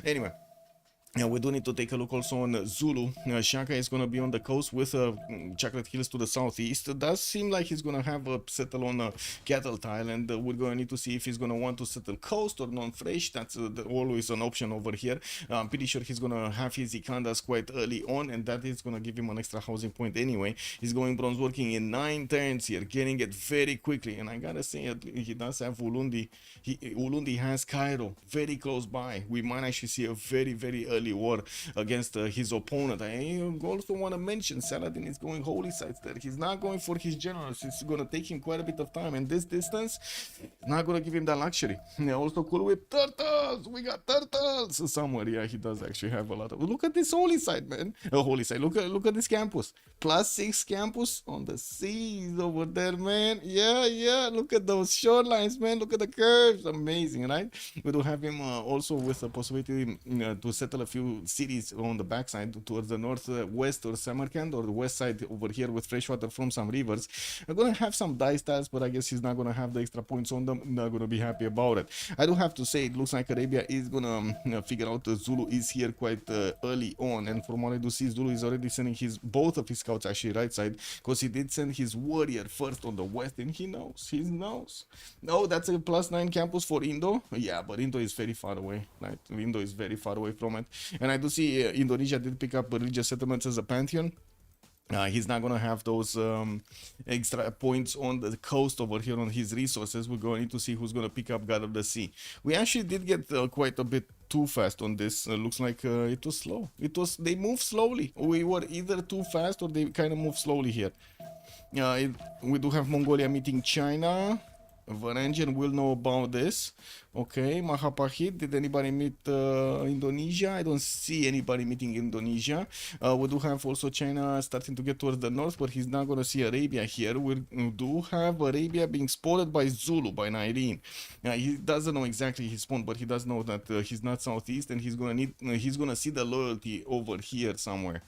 Anyway, yeah, we do need to take a look also on Zulu. Shaka is going to be on the coast with Chocolate Hills to the southeast. It does seem like he's going to have a settle on a cattle tile, and we're going to need to see if he's going to want to settle coast or non-fresh. That's always an option over here. I'm pretty sure he's going to have his Ikandas quite early on, and that is going to give him an extra housing point anyway. He's going bronze working in 9 turns here, getting it very quickly, and I gotta say, he does have Ulundi. Ulundi has Cairo very close by. We might actually see a very early war against his opponent. I also want to mention Saladin is going holy sites there. He's not going for his generals. It's going to take him quite a bit of time, and this distance not going to give him that luxury. Yeah, also cool with turtles. We got turtles somewhere. Yeah, he does actually have a lot of. Look at this holy site, man. Holy site. Look at this campus. +6 campus on the seas over there, man. Yeah. Look at those shorelines, man. Look at the curves. Amazing, right? We do have him also with the possibility to settle a few cities on the backside towards the northwest or Samarkand, or the west side over here with fresh water from some rivers. I'm gonna have some dice tiles, but I guess he's not gonna have the extra points on them. Not gonna be happy about it. I do have to say, it looks like Arabia is gonna figure out Zulu is here quite early on, and from what I do see, Zulu is already sending both of his scouts actually right side, because he did send his warrior first on the west, and he knows. No, that's a +9 campus for Indo. Yeah, but Indo is very far away. Right? Indo is very far away from it. And I do see Indonesia did pick up religious settlements as a pantheon. He's not going to have those extra points on the coast over here on his resources. We're going to see who's going to pick up God of the Sea. We actually did get quite a bit too fast on this. Looks like it was slow. They moved slowly. We were either too fast or they kind of moved slowly here. We do have Mongolia meeting China. Varangian will know about this. Okay, Mahapahit. Did anybody meet Indonesia? I don't see anybody meeting Indonesia. We do have also China starting to get towards the north, but he's not going to see Arabia here. We do have Arabia being spotted by Zulu, by Nairin. He doesn't know exactly his spawn, but he does know that he's not southeast, and he's gonna see the loyalty over here somewhere.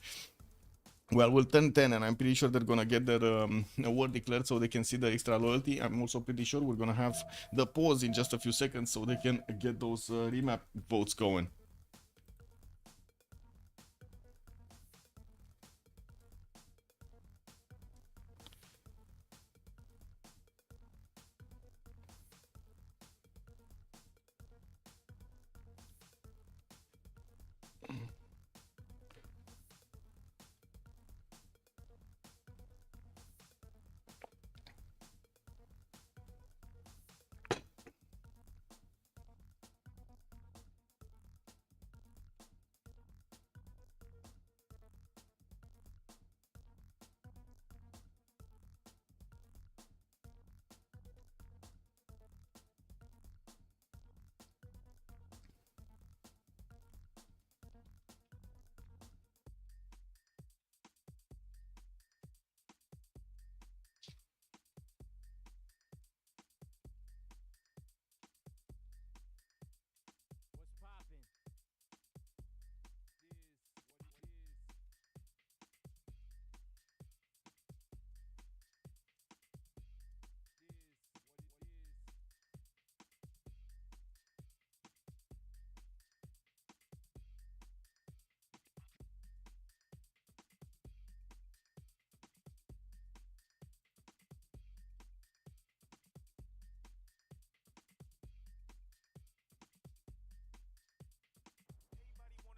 Well, we'll turn 10, and I'm pretty sure they're gonna get their award declared so they can see the extra loyalty. I'm also pretty sure we're gonna have the pause in just a few seconds so they can get those remap votes going.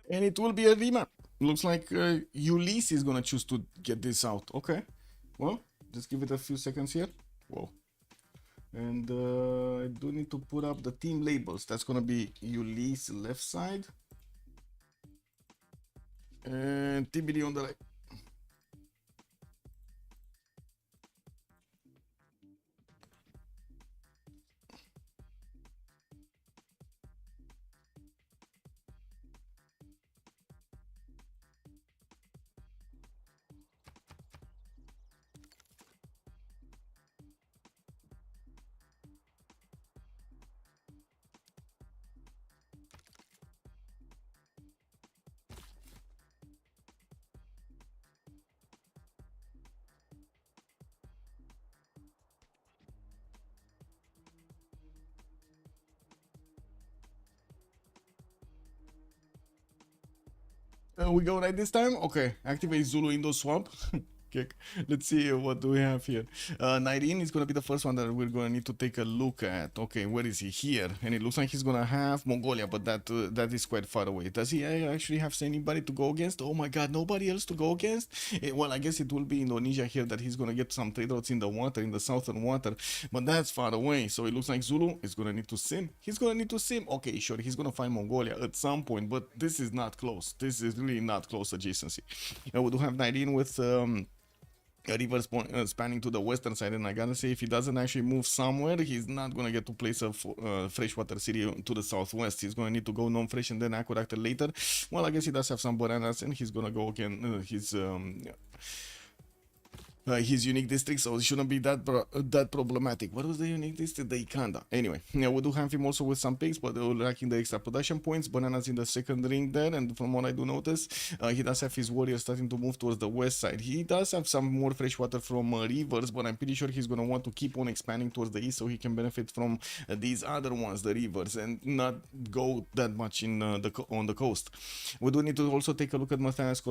And it will be a remap. Looks like Ulyss is gonna choose to get this out. Okay, well, just give it a few seconds here. Whoa. And I do need to put up the team labels. That's gonna be Ulyss left side and TBD on the right. We go right this time. Okay, activate Zulu Indo swap. Okay, let's see what do we have here. 19 is gonna be the first one that we're gonna need to take a look at. Okay, where is he? Here, and it looks like he's gonna have Mongolia, but that is quite far away. Does he actually have anybody to go against? Oh my God, nobody else to go against. Well, I guess it will be Indonesia here that he's gonna get some trade routes in the water, in the southern water, but that's far away. So it looks like Zulu is gonna need to sim. He's gonna need to sim. Okay, sure, he's gonna find Mongolia at some point, but this is not close. This is really not close adjacency. We do have 19 with a river spanning to the western side, and I gotta say, if he doesn't actually move somewhere, he's not gonna get to place a freshwater city to the southwest. He's gonna need to go non-fresh and then aqueduct later. Well, I guess he does have some bananas, and he's gonna go again his unique district, so it shouldn't be that problematic. What was the unique district? The Ikanda. Anyway, yeah, we do have him also with some pigs, but they're lacking the extra production points. Bananas in the second ring there, and from what I do notice, he does have his warriors starting to move towards the west side. He does have some more fresh water from rivers, but I'm pretty sure he's gonna want to keep on expanding towards the east so he can benefit from these other ones, the rivers, and not go that much in on the coast. We do need to also take a look at Matthias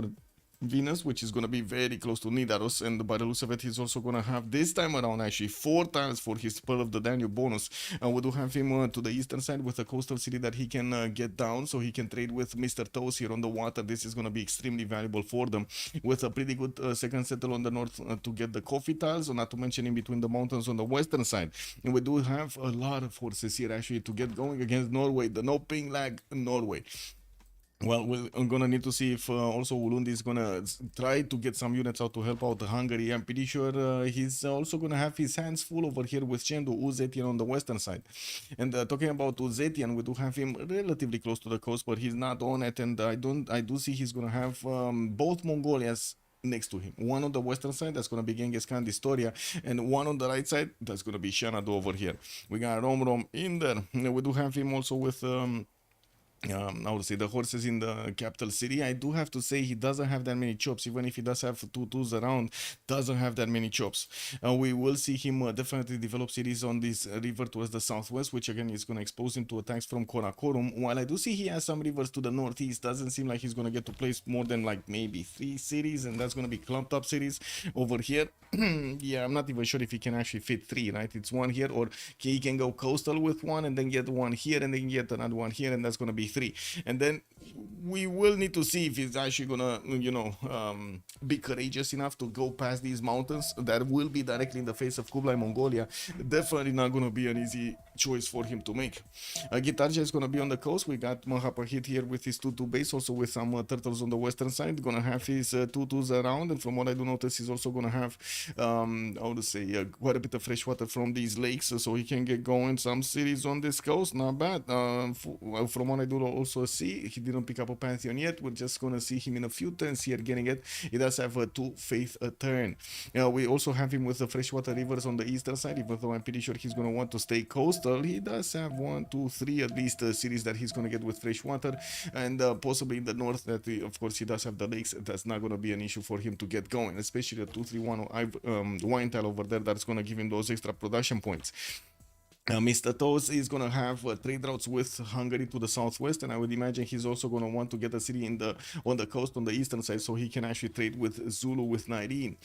Venus, which is going to be very close to Nidaros, and by the looks of it, he's also going to have this time around actually 4 times for his Pearl of the Danube bonus. We do have him to the eastern side with a coastal city that he can get down, so he can trade with Mr. Toes here on the water. This is going to be extremely valuable for them, with a pretty good second settle on the north to get the coffee tiles, not to mention in between the mountains on the western side. And we do have a lot of forces here actually to get going against Norway, the no ping lag Norway. Well, we're gonna need to see if also Ulundi is gonna try to get some units out to help out Hungary. I'm pretty sure he's also gonna have his hands full over here with Chengdu, Uzetian on the western side. And talking about Uzetian, we do have him relatively close to the coast, but he's not on it. And I do see he's gonna have both Mongolias next to him. One on the western side, that's going to be Genghis Khan Distoria, and one on the right side, that's going to be Shanadu over here. We got Rom in there. We do have him also with I would say the horses in the capital city. I do have to say he doesn't have that many chops, even if he does have 2-2s around, doesn't have that many chops. We will see him definitely develop cities on this river towards the southwest, which again is going to expose him to attacks from Karakorum. While I do see he has some rivers to the northeast, doesn't seem like he's going to get to place more than like maybe 3 cities, and that's going to be clumped up cities over here. Yeah, I'm not even sure if he can actually fit 3, right? It's 1 here, or he can go coastal with 1 and then get 1 here and then get another 1 here, and that's going to be 3. And then we will need to see if he's actually gonna, be courageous enough to go past these mountains that will be directly in the face of Kublai Mongolia. Definitely not gonna be an easy choice for him to make. Gitarja is gonna be on the coast. We got Mahapahit here with his 2-2 base, also with some turtles on the western side. Gonna have his 2-2s around, and from what I do notice, he's also gonna have, I would say, quite a bit of fresh water from these lakes, so he can get going. Some cities on this coast, not bad. From what I do also see, he didn't pick up a Pantheon yet. We're just gonna see him in a few turns here getting it. He does have a 2 faith a turn. We also have him with the freshwater rivers on the eastern side, even though I'm pretty sure he's gonna want to stay coastal. He does have 1, 2, 3 at least cities that he's gonna get with fresh water, and possibly in the north that of course he does have the lakes. That's not gonna be an issue for him to get going, especially a 2-3-1 wine tile over there that's gonna give him those extra production points. Mr. Toes is gonna have trade routes with Hungary to the southwest, and I would imagine he's also gonna want to get a city in the on the coast on the eastern side, so he can actually trade with Zulu with 19.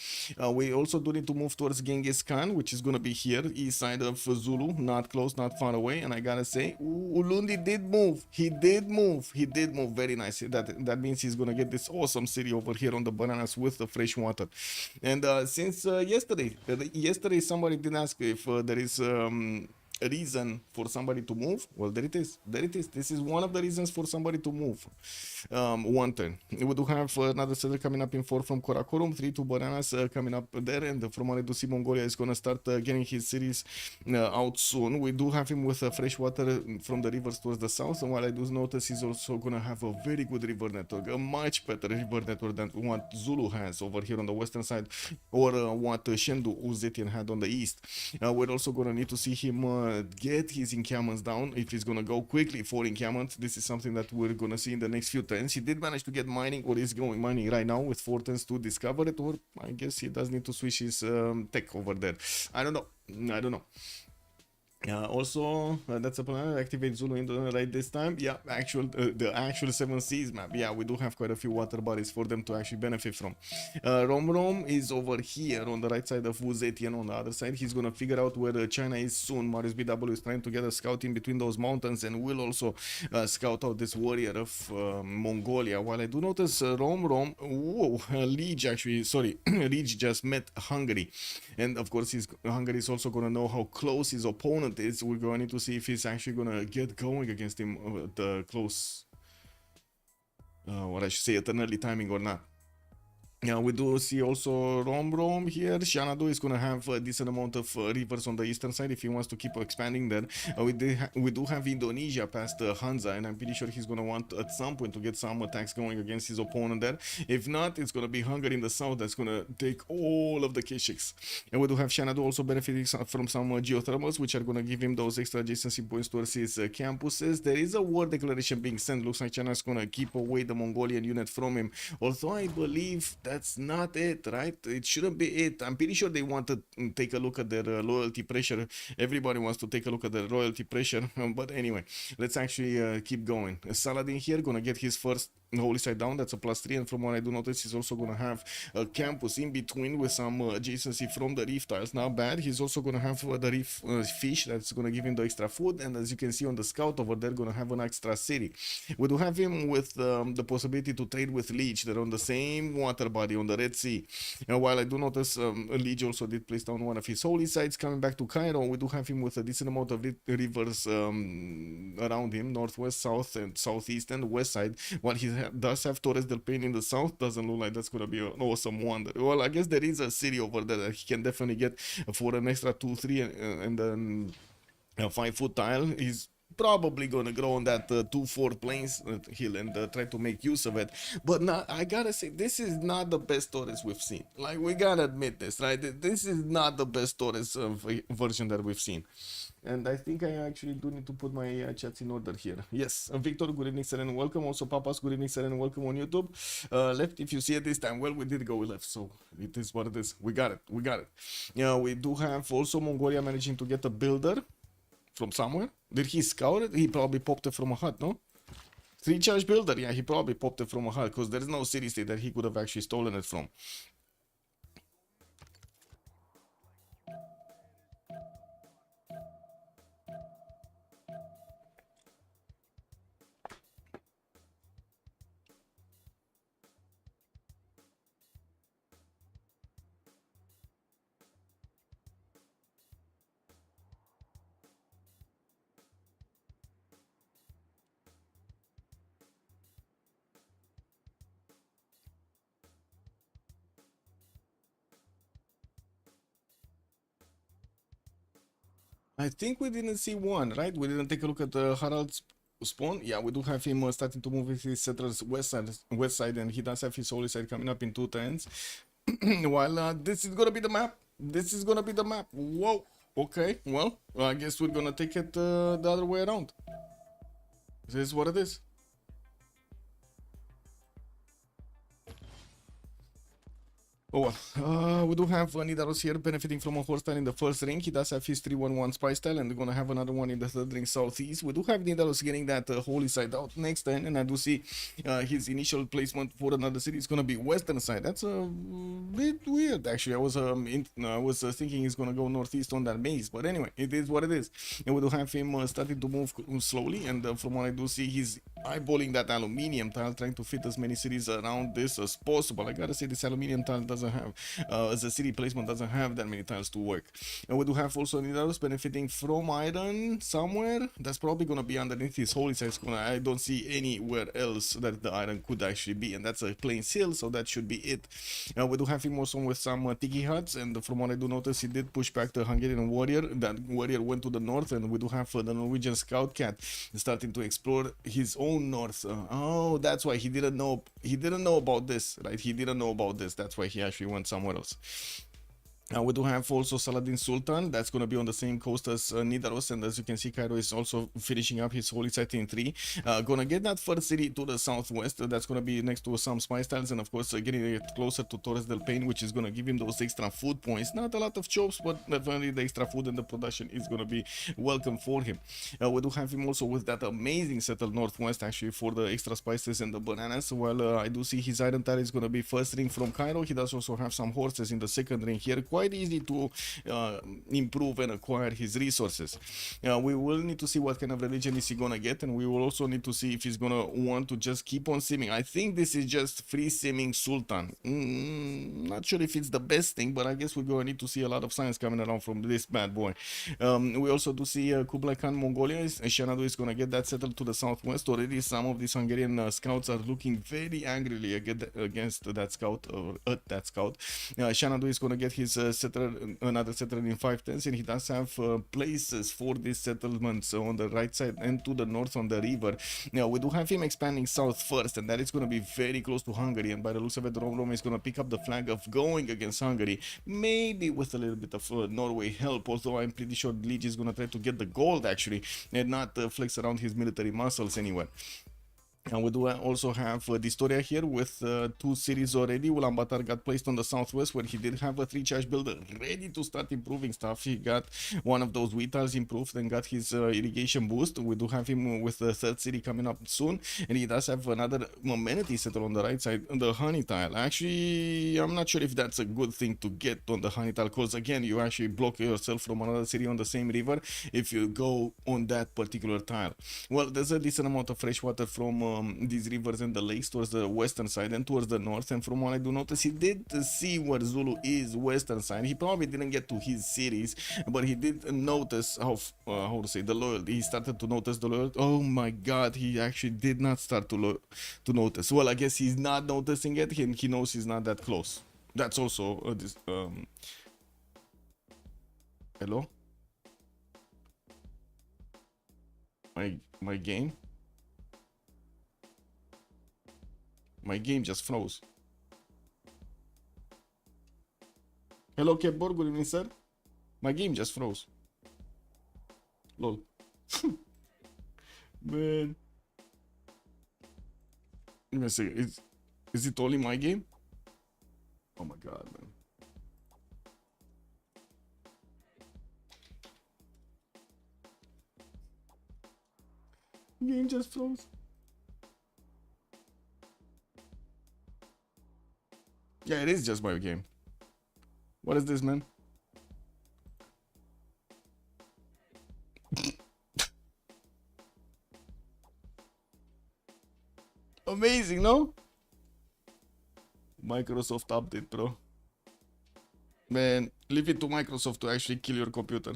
We also do need to move towards Genghis Khan, which is gonna be here, east side of Zulu, not close, not far away. And I gotta say, Ulundi did move. He did move. He did move very nice. That means he's gonna get this awesome city over here on the bananas with the fresh water. And since yesterday somebody did ask if there is a reason for somebody to move. Well, there it is. There it is. This is one of the reasons for somebody to move. One turn. We do have another settler coming up in 4 from Karakorum, 3 to Bananas coming up there, and from what I do see, Mongolia is going to start getting his cities out soon. We do have him with fresh water from the rivers towards the south, and what I do notice, he's also going to have a very good river network, a much better river network than what Zulu has over here on the western side, or what Shendu Uzetian had on the east. We're also going to need to see him get his encampments down if he's going to go quickly for encampments. This is something that we're going to see in the next few turns. He did manage to get mining, or is going mining right now with 4 turns to discover it, or I guess he does need to switch his tech over there. I don't know. I don't know. Also, that's a plan. Activate Zulu in the right this time. Yeah, the actual 7 Seas map. Yeah, we do have quite a few water bodies for them to actually benefit from. Rom is over here on the right side of Uzetian. On the other side, he's gonna figure out where China is soon. Marius BW is trying to get a scout in between those mountains, and will also scout out this warrior of Mongolia. While I do notice Rom, whoa, Liege actually, sorry, Liege just met Hungary, and of course Hungary is also gonna know how close his opponent is. We're going to see if he's actually gonna get going against him at the close, what I should say, at an early timing or not. We do see also Rom here. Xanadu is going to have a decent amount of rivers on the eastern side if he wants to keep expanding there. We do have Indonesia past Hansa, and I'm pretty sure he's going to want at some point to get some attacks going against his opponent there. If not, it's going to be Hungary in the south that's going to take all of the Keshiks. And we do have Xanadu also benefiting from some geothermals, which are going to give him those extra adjacency points towards his campuses. There is a war declaration being sent. Looks like China is going to keep away the Mongolian unit from him. Although I believe that's not it, right? It shouldn't be it. I'm pretty sure they want to take a look at their loyalty pressure. Everybody wants to take a look at their loyalty pressure. But anyway, let's actually keep going. Saladin here gonna get his first holy side down. That's a +3, and from what I do notice, he's also gonna have a campus in between with some adjacency from the reef tiles. Not bad. He's also gonna have the reef fish that's gonna give him the extra food, and as you can see on the scout over there, gonna have an extra city. We do have him with the possibility to trade with Liege. They're on the same water body on the Red Sea. And while I do notice Liege also did place down one of his holy sites coming back to Cairo, we do have him with a decent amount of rivers around him, northwest, south, and southeast, and west side. While he does have Torres del Paine in the south, doesn't look like that's gonna be an awesome wonder. Well, I guess there is a city over there that he can definitely get for an extra 2-3 and then a 5-foot tile. He's probably gonna grow on that 2-4 plains hill and try to make use of it. But I gotta say, this is not the best Torres we've seen. Like, we gotta admit this, right? This is not the best Torres version that we've seen. And I think I actually do need to put my chats in order here. Yes, Victor, good evening, sir, and welcome. Also, Papas, good evening, sir, and welcome on YouTube. Left, if you see it this time, well, we did go left, so it is what it is. We got it, we got it. Yeah, we do have also Mongolia managing to get a builder from somewhere. Did he scout it? He probably popped it from a hut, no? 3 charge builder, yeah, he probably popped it from a hut, because there's no city state that he could have actually stolen it from. I think we didn't see one, right? We didn't take a look at Harald's spawn. Yeah, we do have him starting to move with his settlers west side, and he does have his holy side coming up in 2 turns. While this is gonna be the map. This is gonna be the map. Whoa. Okay. Well, I guess we're gonna take it the other way around. This is what it is. Oh, well. We do have Nidaros here benefiting from a horse style in the first ring. He does have his 3-1-1 spy style, and we're gonna have another one in the third ring southeast. We do have Nidaros getting that holy side out next turn, and I do see his initial placement for another city is gonna be western side. That's a bit weird, actually. I was thinking he's gonna go northeast on that maze, but anyway, it is what it is. And we do have him starting to move slowly, and from what I do see, he's eyeballing that aluminium tile, trying to fit as many cities around this as possible. I gotta say, this aluminium tile doesn't have, as a city placement, doesn't have that many tiles to work. And we do have also Nidaros benefiting from iron somewhere. That's probably gonna be underneath his holy side. I don't see anywhere else that the iron could actually be, and that's a plain seal, so that should be it. We do have him also with some tiki huts, and from what I do notice, he did push back the Hungarian warrior. That warrior went to the north, and we do have the Norwegian scout cat starting to explore his own north. Oh, that's why he didn't know. He didn't know about this, right? He didn't know about this. That's why he actually went somewhere else. We do have also Saladin Sultan. That's going to be on the same coast as Nidaros, and as you can see, Cairo is also finishing up his holy site in 3. Gonna get that first city to the southwest. That's going to be next to some spy styles, and of course getting it closer to Torres del Paine, which is going to give him those extra food points. Not a lot of chops, but definitely the extra food and the production is going to be welcome for him. We do have him also with that amazing settle northwest, actually, for the extra spices and the bananas. While I do see his iron tile is going to be first ring from Cairo. He does also have some horses in the second ring here. Quite easy to improve and acquire his resources. We will need to see what kind of religion is he gonna get, and we will also need to see if he's gonna want to just keep on simming. I think this is just free simming Sultan. Not sure if it's the best thing, but I guess we're gonna need to see a lot of signs coming around from this bad boy. We also do see Kublai Khan Mongolia. Shanadu is gonna get that settled to the southwest. Already some of these Hungarian scouts are looking very angrily against that scout, or at that scout. Shanadu is gonna get his another settler in 510s, and he does have places for these settlements on the right side and to the north on the river. Now we do have him expanding south first, and that is going to be very close to Hungary, and by the looks of it, Rome is going to pick up the flag of going against Hungary, maybe with a little bit of Norway help, although I'm pretty sure Liege is going to try to get the gold actually, and not flex around his military muscles anywhere. And we do also have Distoria here with 2 cities already. Ulaanbaatar got placed on the southwest, where he did have a 3-charge builder ready to start improving stuff. He got one of those wheat tiles improved and got his irrigation boost. We do have him with the 3rd city coming up soon, and he does have another amenity setter on the right side, the honey tile. Actually, I'm not sure if that's a good thing to get on the honey tile, because again, you actually block yourself from another city on the same river if you go on that particular tile. Well, there's a decent amount of fresh water from these rivers and the lakes towards the western side and towards the north, and from what I do notice, he did see where Zulu is western side. He probably didn't get to his cities, but he did notice how to say, the loyalty. He started to notice the loyalty. Oh my god, he actually did not start to notice. Well, I guess he's not noticing it, and he knows he's not that close. That's also hello, my game. My game just froze. Hello, Keyboard. Good evening, sir. My game just froze. Lol. Man. Give me a second. Is it only my game? Oh my god, man. Game just froze. Yeah, it is just my game. What is this, man? Amazing, no? Microsoft update, bro. Man, leave it to Microsoft to actually kill your computer.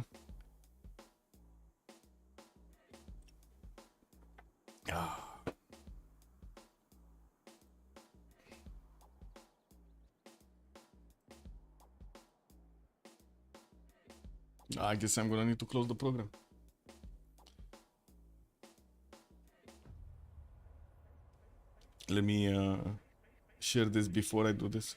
I guess I'm gonna need to close the program. Let me share this before I do this.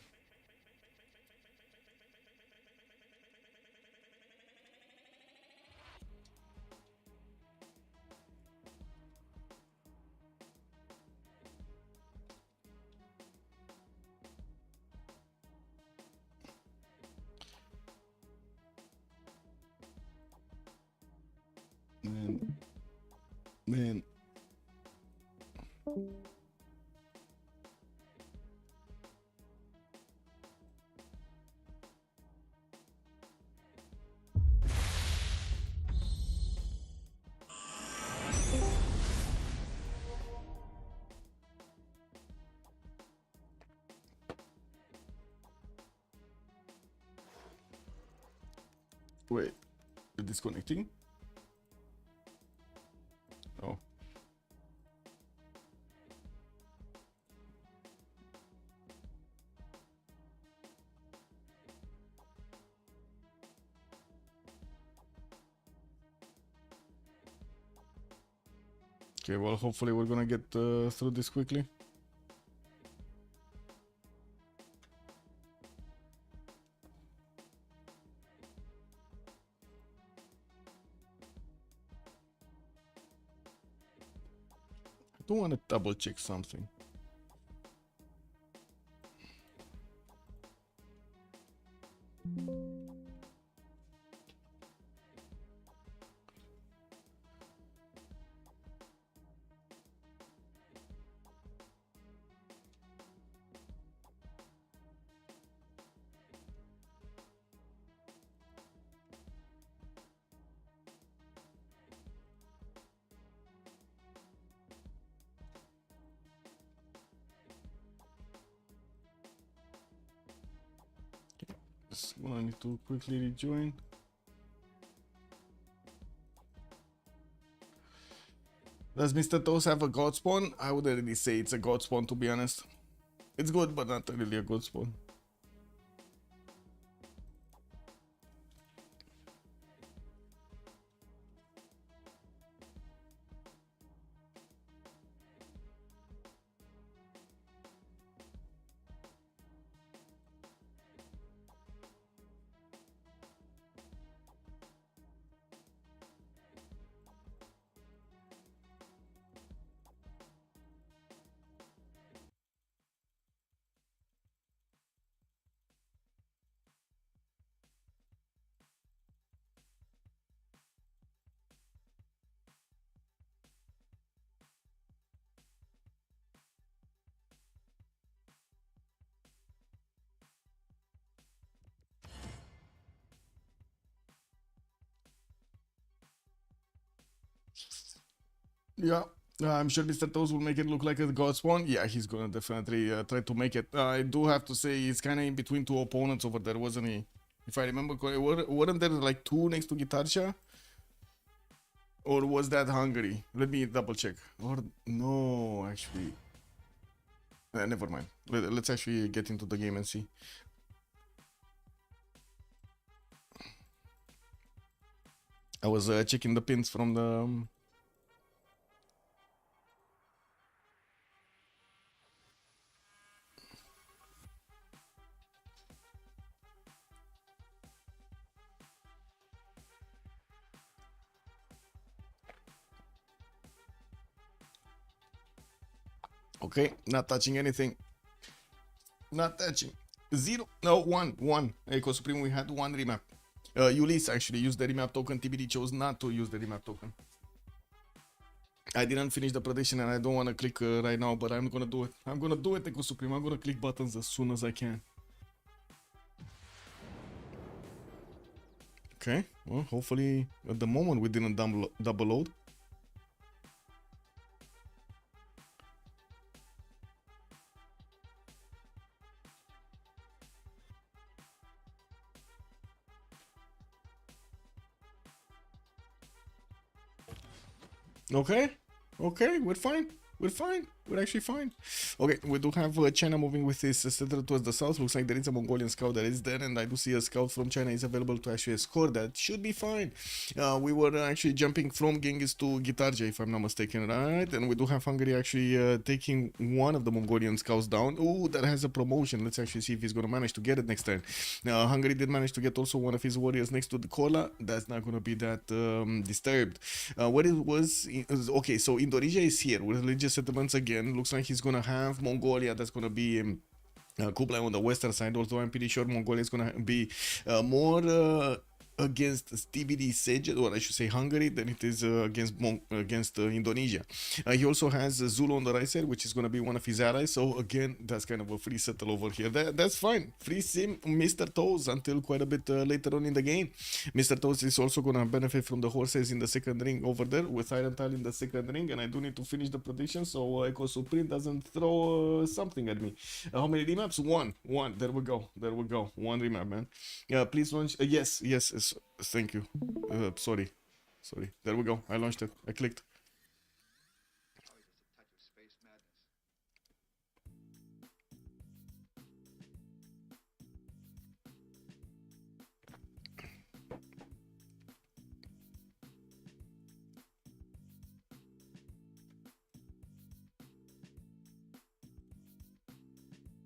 Man. Wait, is disconnecting? Oh. Okay, well, hopefully we're gonna get through this quickly. I don't want to double check something. Just gonna need to quickly rejoin. Does Mr. Toast have a god spawn? I wouldn't really say it's a god spawn, to be honest. It's good, but not really a god spawn. Yeah, I'm sure Mr. Toast will make it look like a god spawn. Yeah, he's gonna definitely try to make it. I do have to say he's kind of in between two opponents over there, wasn't he? If I remember correctly, weren't there like two next to Guitarcha? Or was that Hungary? Let me double check. Or no, actually. Never mind. Let's actually get into the game and see. I was checking the pins from the... Okay, not touching anything. Not touching. 0, no, 1. Echo Supreme, we had 1 remap. Ulyss actually used the remap token. TBD chose not to use the remap token. I didn't finish the prediction and I don't want to click right now, but I'm gonna do it. I'm gonna do it, Echo Supreme. I'm gonna click buttons as soon as I can. Okay, well, hopefully at the moment we didn't double load. Okay, we're fine. We're actually fine. Okay, we do have China moving with his center towards the south. Looks like there is a Mongolian scout that is there, and I do see a scout from China is available to actually escort that. Should be fine. We were actually jumping from Genghis to Gitarja, if I'm not mistaken, right? And we do have Hungary actually taking one of the Mongolian scouts down. Oh, that has a promotion. Let's actually see if he's going to manage to get it next turn. Hungary did manage to get also one of his warriors next to the Kola. That's not going to be that disturbed. What it was... Okay, so Indonesia is here with religious settlements again. Looks like he's gonna have Mongolia. That's gonna be Kublai on the western side, although I'm pretty sure Mongolia is gonna be more against TBD Szeged, or I should say Hungary, than it is against Indonesia. He also has Zulu on the right side, which is going to be one of his allies. So again, that's kind of a free settle over here. That's fine. Free sim Mr. Toes until quite a bit later on in the game. Mr. Toes is also going to benefit from the horses in the second ring over there with Iron Tile in the second ring, and I do need to finish the prediction so Echo Supreme doesn't throw something at me. How many remaps? One. There we go. One remap, man. Please launch. Yes. Thank you. Sorry. There we go. I launched it. I clicked.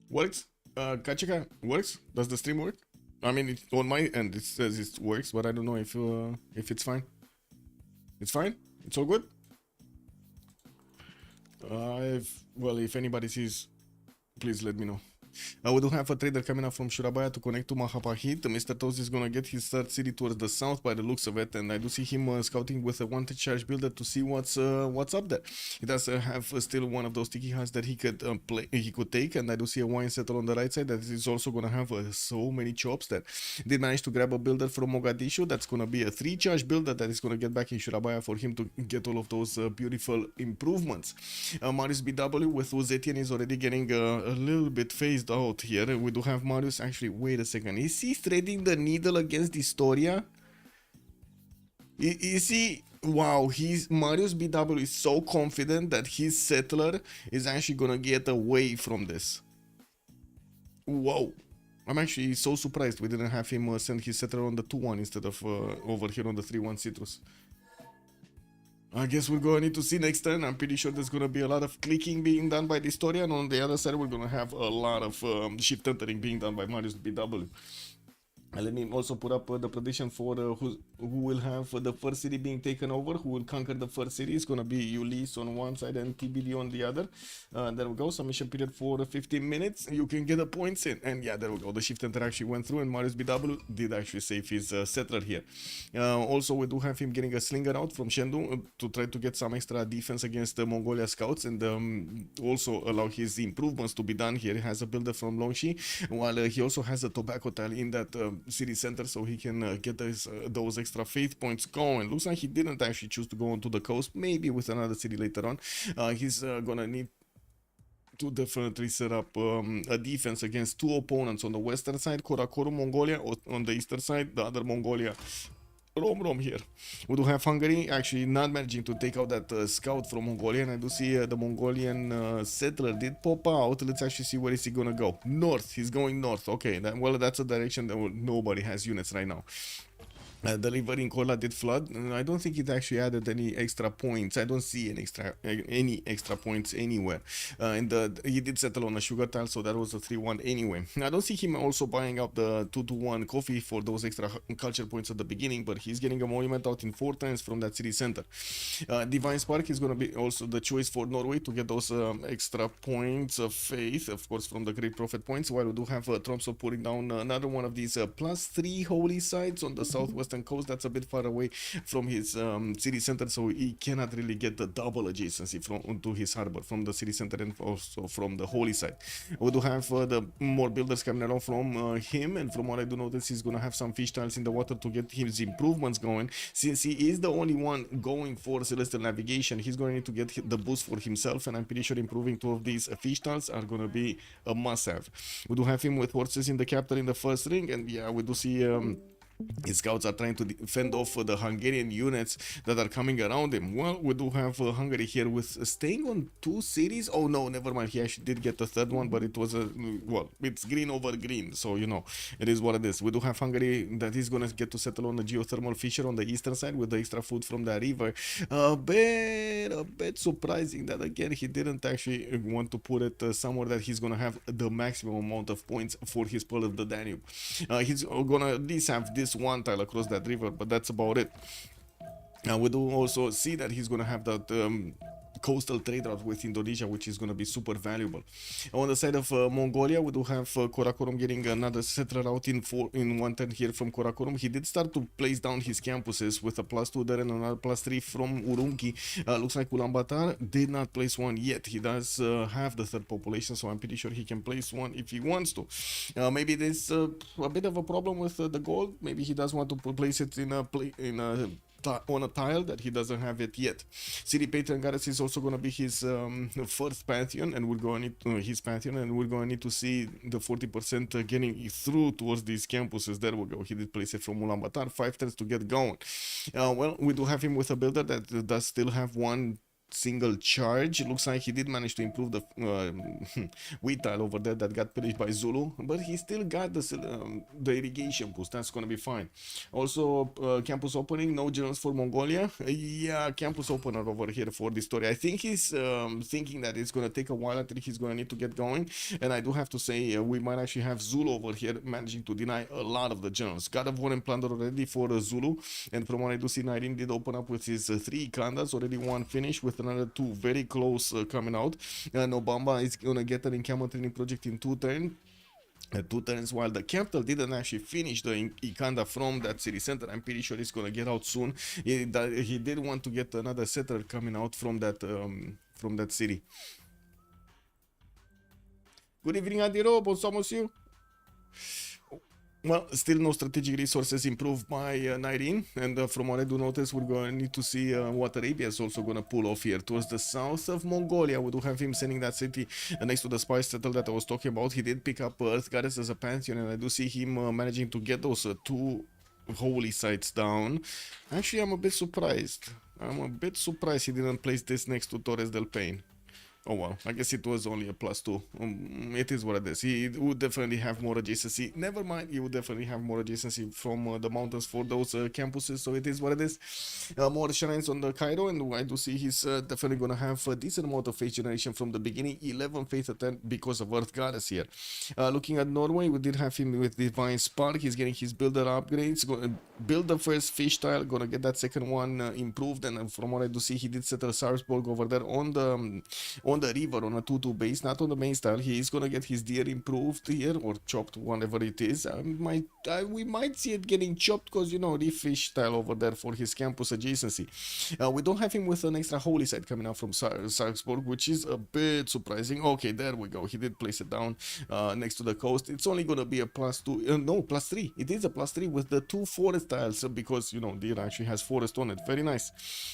Works? Kachika, works? Does the stream work? I mean, on my end it says it works, but I don't know if it's fine. It's fine? It's all good? If anybody sees, please let me know. We do have a trader coming up from Surabaya to connect to Mahapahit. Mr. Toes is gonna get his third city towards the south by the looks of it, and I do see him scouting with a wanted charge builder to see what's up there. He does have still one of those sticky huts that he could take, and I do see a wine settle on the right side that is also gonna have so many chops that did manage to grab a builder from Mogadishu. That's gonna be a 3 charge builder that is gonna get back in Surabaya for him to get all of those beautiful improvements. Marius BW with Uzetian is already getting a little bit phased out here. We do have Marius. Actually, wait a second. Is he threading the needle against Historia? Is he? Wow, Marius BW is so confident that his settler is actually gonna get away from this. Whoa. I'm actually so surprised we didn't have him send his settler on the 2-1 instead of over here on the 3-1 Citrus. I guess we're going to need to see next turn. I'm pretty sure there's going to be a lot of clicking being done by the Historia, and on the other side we're going to have a lot of shift entering being done by Marius BW. And let me also put up the prediction for who will have the first city being taken over, who will conquer the first city. It's going to be Ulyss on one side and TBD on the other. There we go. Submission period for 15 minutes. You can get the points in. And yeah, there we go. The shift enter actually went through, and Marius BW did actually save his settler here. Also, we do have him getting a slinger out from Chengdu to try to get some extra defense against the Mongolia scouts, and also allow his improvements to be done here. He has a builder from Longxi, while he also has a tobacco tile in that city center, so he can get those extra faith points going. Looks like he didn't actually choose to go onto the coast, maybe with another city later on. He's gonna need to definitely set up a defense against 2 opponents on the western side, Karakorum Mongolia, or on the eastern side, the other Mongolia. Rom here. We do have Hungary actually not managing to take out that scout from Mongolia, and I do see the Mongolian settler did pop out. Let's actually see where is he gonna go. North. He's going north. Okay, that's a direction that nobody has units right now. The river in Kola did flood. I don't think it actually added any extra points. I don't see any extra points anywhere. And he did settle on a sugar tile, so that was a 3-1 anyway. I don't see him also buying up the 2-1 coffee for those extra culture points at the beginning, but he's getting a monument out in 4 times from that city center. Divine Spark is going to be also the choice for Norway to get those extra points of faith, of course, from the Great Prophet points, while we do have Tromsø putting down another one of these +3 holy sites on the southwest coast. That's a bit far away from his city center, so he cannot really get the double adjacency to his harbor from the city center and also from the holy site. We do have the more builders coming along from him, and from what I do notice, he's gonna have some fish tiles in the water to get his improvements going. Since he is the only one going for celestial navigation, he's going to need to get the boost for himself, and I'm pretty sure improving 2 of these fish tiles are gonna be a must-have. We do have him with horses in the capital in the first ring, and yeah, we do see his scouts are trying to fend off the Hungarian units that are coming around him. Well, we do have Hungary here with staying on 2 cities. Oh no, never mind. He actually did get the third one, but it was it's green over green, so you know, it is what it is. We do have Hungary that is gonna get to settle on the geothermal fissure on the eastern side with the extra food from the river. A bit surprising that again he didn't actually want to put it somewhere that he's gonna have the maximum amount of points for his Pearl of the Danube. He's gonna at least have this 1 tile across that river, but that's about it. We do also see that he's going to have that coastal trade route with Indonesia, which is going to be super valuable. On the side of Mongolia, we do have Karakorum getting another settler out in 110 here from Karakorum. He did start to place down his campuses with a +2 there and another +3 from Urumqi. Looks like Ulaanbaatar did not place one yet. He does have the third population, so I'm pretty sure he can place one if he wants to. Maybe there's a bit of a problem with the gold. Maybe he does want to place it in a on a tile that he doesn't have it yet. City Patron Goddess is also going to be his first pantheon, and we're going to need his pantheon, and we're going to need to see the 40% getting through towards these campuses. There we go. He did place it from Ulaanbaatar, 5 turns to get going. Well, we do have him with a builder that does still have one single charge. It looks like he did manage to improve the wheat tile over there that got pillaged by Zulu, but he still got the irrigation boost. That's gonna be fine. Also, campus opening, no generals for Mongolia. Yeah, campus opener over here for this story. I think he's thinking that it's gonna take a while until he's gonna need to get going, and I do have to say we might actually have Zulu over here managing to deny a lot of the generals. God of War and Plunder already for Zulu, and from what I do see, Nairin did open up with his 3 Kandas, already one finished with another 2 very close coming out. Nobamba is gonna get an encampment training project in 2 turns, while the capital didn't actually finish the Ikanda from that city center. I'm pretty sure it's gonna get out soon. He did want to get another settler coming out from that city. Good evening, Adiro. Bonsoir, monsieur. Well, still no strategic resources improved by Nairin, and from what I do notice, we're going to need to see what Arabia is also going to pull off here. Towards the south of Mongolia, we do have him sending that city next to the spice settle that I was talking about. He did pick up Earth Goddess as a pantheon, and I do see him managing to get those 2 holy sites down. Actually, I'm a bit surprised. He didn't place this next to Torres del Paine. Oh well, I guess it was only a +2. It is what it is. He would definitely have more adjacency. Never mind, he would definitely have more adjacency from the mountains for those campuses, so it is what it is. More shrines on the Cairo, and I do see he's definitely going to have a decent amount of faith generation from the beginning. 11 faith attempt because of Earth Goddess here. Looking at Norway, we did have him with Divine Spark. He's getting his builder upgrades. Going to build the first fish tile, going to get that second one improved, and from what I do see, he did set a Sarsborg over there on the river on a 2-2 base, not on the main style. He is gonna get his deer improved here, or chopped, whatever it is. We might see it getting chopped because, you know, the fish style over there for his campus adjacency. We don't have him with an extra holy site coming out from Sarpsborg, which is a bit surprising. Okay, there we go. He did place it down next to the coast. It's only gonna be a +2, no, +3. It is a +3 with the 2 forest tiles because, you know, deer actually has forest on it. Very nice.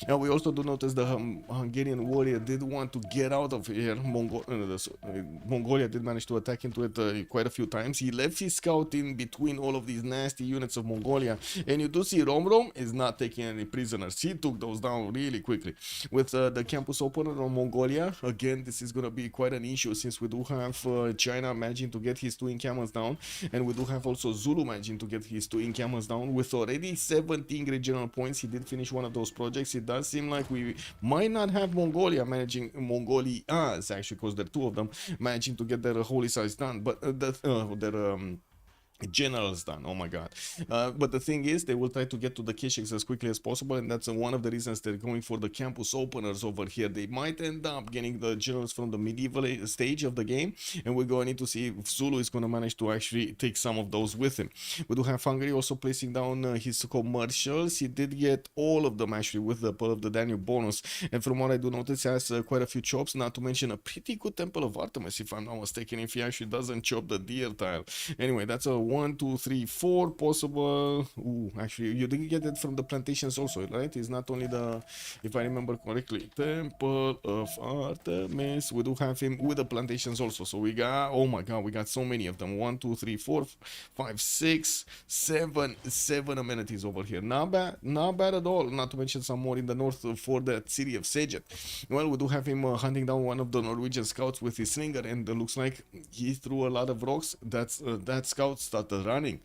We also do notice the Hungarian warrior did want to get out of here. Mongolia did manage to attack into it quite a few times. He left his scout in between all of these nasty units of Mongolia, and you do see Romrom is not taking any prisoners. He took those down really quickly. With the campus opener on Mongolia, again, this is going to be quite an issue since we do have China managing to get his 2 encampments down, and we do have also Zulu managing to get his 2 encampments down with already 17 great general points. He did finish one of those projects. It does seem like we might not have Mongolia actually, because there are 2 of them managing to get their holy sites done, but their generals done. Oh my god. But the thing is, they will try to get to the Kesheks as quickly as possible, and that's one of the reasons they're going for the campus openers over here. They might end up getting the generals from the medieval stage of the game, and we're going to need to see if Zulu is going to manage to actually take some of those with him. We do have Hungary also placing down his commercials. He did get all of them actually with the Pearl of the Danube bonus, and from what I do notice, he has quite a few chops, not to mention a pretty good Temple of Artemis, if I'm not mistaken, if he actually doesn't chop the deer tile. Anyway, that's a 1, 2, 3, 4 possible. Actually, you didn't get it from the plantations also, right? It's not only the, if I remember correctly, Temple of Artemis. We do have him with the plantations also. So we got, oh my god, we got so many of them. 1, 2, 3, 4, 5, 6, 7 amenities over here. Not bad at all. Not to mention some more in the north for the city of Sejet. Well, we do have him hunting down one of the Norwegian scouts with his slinger, and it looks like he threw a lot of rocks. That scout started running.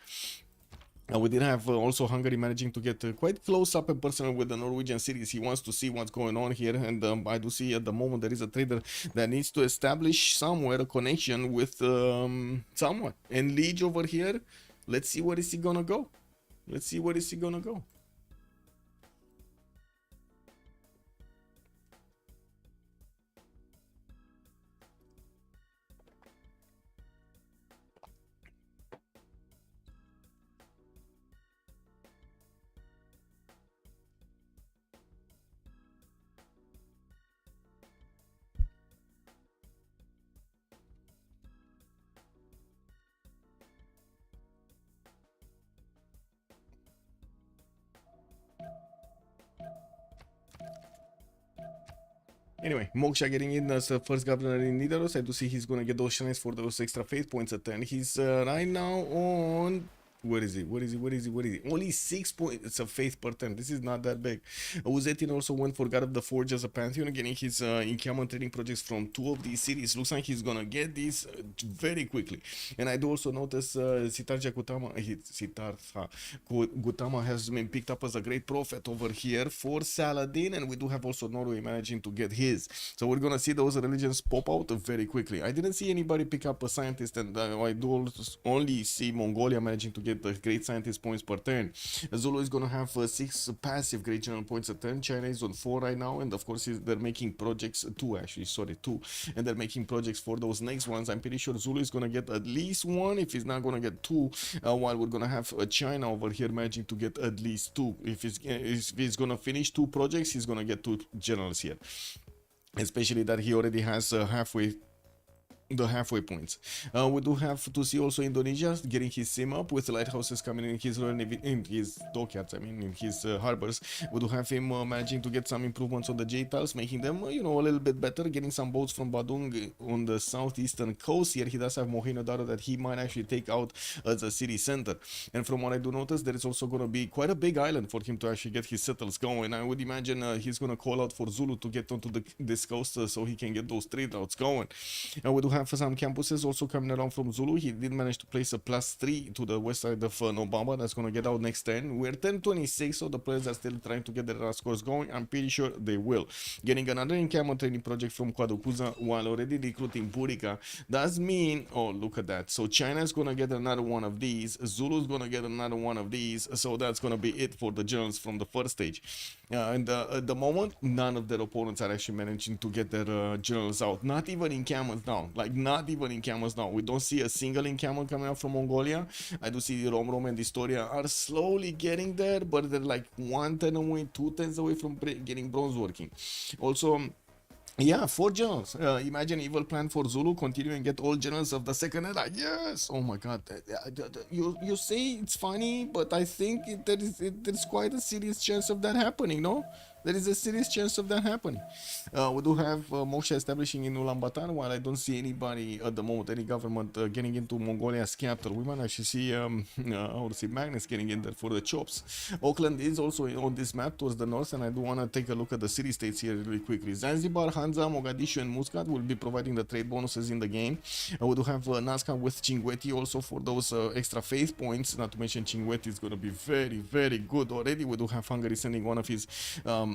We did have also Hungary managing to get quite close up and personal with the Norwegian cities. He wants to see what's going on here, and I do see at the moment there is a trader that needs to establish somewhere a connection with someone. And Liege over here, let's see where is he gonna go. Anyway, Moksha getting in as the first governor in Nidaros. I do see he's gonna get those shines for those extra faith points at 10. He's right now on. Where is he? Where is he? Where is he? Where is he? Only 6 points of faith per turn. This is not that big. Uzetin also went for God of the Forge as a Pantheon, getting his encampment trading projects from 2 of these cities. Looks like he's gonna get these very quickly. And I do also notice Sitarja Gutama has been picked up as a great prophet over here for Saladin, and we do have also Norway managing to get his. So we're gonna see those religions pop out very quickly. I didn't see anybody pick up a scientist, and I do only see Mongolia managing to get the great scientist points per turn. Zulu is gonna have 6 passive great general points a turn. China is on 4 right now, and of course they're making projects 2 actually, sorry 2, and they're making projects for those next ones. I'm pretty sure Zulu is gonna get at least 1 if he's not gonna get 2, while we're gonna have China over here managing to get at least 2. If he's gonna finish 2 projects, he's gonna get 2 generals here, especially that he already has the halfway points. We do have to see also Indonesia getting his sim up with lighthouses coming in his dockyards, I mean in his harbors. We do have him managing to get some improvements on the J tiles, making them a little bit better, getting some boats from Badung on the southeastern coast. Here he does have Mohenjo-daro that he might actually take out as a city center, and from what I do notice, there is also going to be quite a big island for him to actually get his settles going. I would imagine he's going to call out for Zulu to get onto this coast so he can get those trade routes going. And we do have some campuses also coming around from Zulu. He did manage to place a +3 to the west side of Nobamba. That's going to get out next turn. We're 10-26, so the players are still trying to get their scores going. I'm pretty sure they will. Getting another encampment training project from Quaducuza while already recruiting Burica does mean, oh, look at that. So China's going to get another one of these. Zulu's going to get another one of these. So that's going to be it for the generals from the first stage. And at the moment, none of their opponents are actually managing to get their generals out. Not even encampments down. Like, not even encampments down. We don't see a single encampment coming out from Mongolia. I do see Rom and Distoria are slowly getting there, but they're like 1 turn away, 2 turns away from getting bronze working. Also, yeah, 4 generals. Imagine evil plan for Zulu, continue and get all generals of the second era. Yes! Oh my god. You say it's funny, but I think there's quite a serious chance of that happening, no? There is a serious chance of that happening. We do have Moksha establishing in Ulaanbaatar, while I don't see anybody at the moment, any government getting into Mongolia's capital. We might actually see, Magnus getting in there for the chops. Auckland is also on this map towards the north, and I do want to take a look at the city-states here really quickly. Zanzibar, Hanza, Mogadishu, and Muscat will be providing the trade bonuses in the game. We do have Nazca with Chinguetti also for those extra faith points. Not to mention Chinguetti is going to be very, very good already. We do have Hungary sending one of his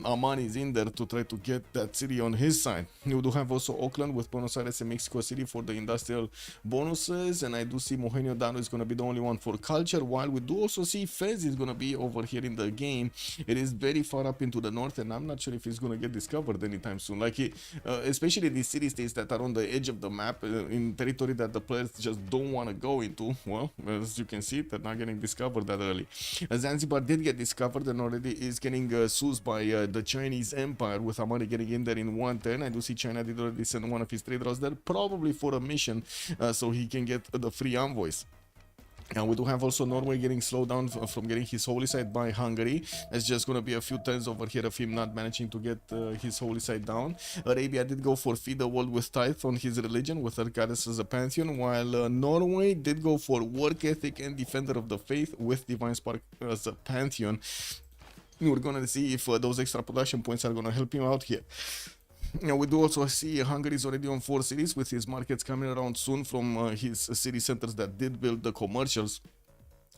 Amani is in there to try to get that city on his side. You do have also Auckland with Buenos Aires and Mexico City for the industrial bonuses, and I do see Mohenjo-daro is going to be the only one for culture, while we do also see Fez is going to be over here in the game. It is very far up into the north, and I'm not sure if he's going to get discovered anytime soon. Like, especially these city-states that are on the edge of the map, in territory that the players just don't want to go into. Well, as you can see, they're not getting discovered that early. Zanzibar did get discovered and already is getting seized by the Chinese Empire, with Amani getting in there in 1 turn. I do see China did already send one of his trade routes there, probably for a mission, so he can get the free envoys. And we do have also Norway getting slowed down from getting his holy site by Hungary. It's just going to be a few turns over here of him not managing to get his holy site down. Arabia did go for feed the world with tithe on his religion with her goddess as a pantheon, while Norway did go for work ethic and defender of the faith with divine spark as a pantheon. We're going to see if those extra production points are going to help him out here. Now, we do also see Hungary is already on 4 cities with his markets coming around soon from his city centers that did build the commercials.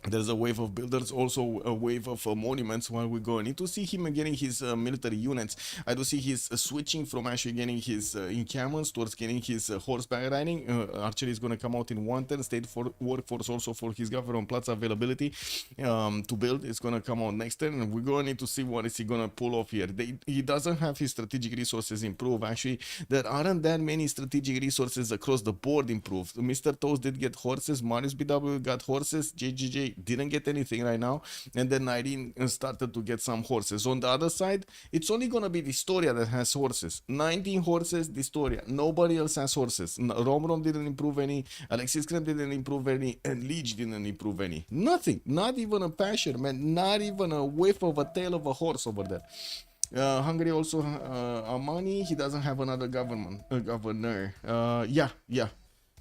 There's a wave of builders, also a wave of monuments while we go. I need to see him getting his military units. I do see he's switching from actually getting his encampments towards getting his horseback riding. Archery is going to come out in 1 turn. State workforce also for his government plaza availability to build is going to come out next turn. And we're going to need to see what is he going to pull off here. He doesn't have his strategic resources improved. Actually, there aren't that many strategic resources across the board improved. Mr. Toast did get horses. Marius BW got horses. JGJ didn't get anything right now, and then Irene started to get some horses. On the other side, it's only gonna be Distoria that has horses. 19 horses, Distoria. Nobody else has horses. Rom didn't improve any, Alexis Krem didn't improve any, and Leech didn't improve any. Nothing. Not even a pasture, man. Not even a whiff of a tail of a horse over there. Hungary also Armani. He doesn't have another governor. Yeah,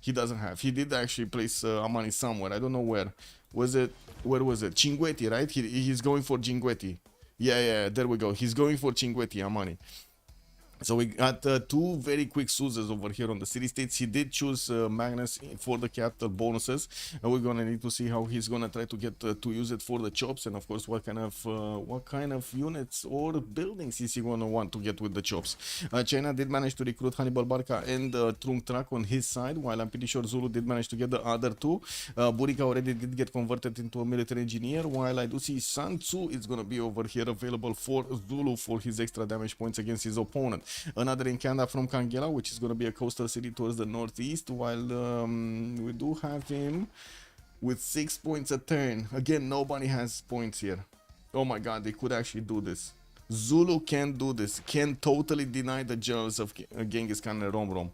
he doesn't have. He did actually place Armani somewhere. I don't know where. Was it? Where was it? Cinguetti, right? He's going for Cinguetti. Yeah, there we go. He's going for Cinguetti Armani. So we got two very quick chooses over here on the city states. He did choose Magnus for the capital bonuses, and we're gonna need to see how he's gonna try to get to use it for the chops, and of course what kind of units or buildings is he gonna want to get with the chops. China did manage to recruit Hannibal Barca and Trung Trac on his side, while I'm pretty sure Zulu did manage to get the other two. Burica already did get converted into a military engineer, while I do see Sun Tzu is gonna be over here available for Zulu for his extra damage points against his opponent. Another in Canada from Kangela, which is going to be a coastal city towards the northeast, while we do have him with 6 points a turn. Again, nobody has points here. Oh my god, they could actually do this. Zulu can do this, can totally deny the generals of Genghis Khan and Rom.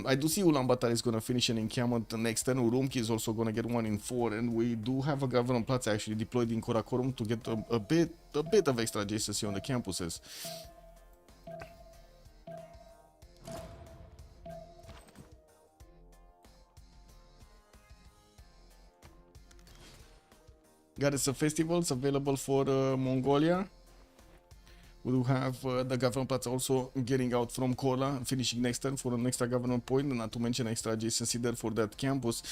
I do see Ulaanbaatar is going to finish an encampment the next turn. Urumqi is also going to get one in 4, and we do have a government plaza actually deployed in Karakorum to get a bit of extra adjacency on the campuses. Got some festivals available for Mongolia. We do have the government plaza also getting out from Korla, finishing next turn for an extra government point, not to mention extra adjacency there for that campus.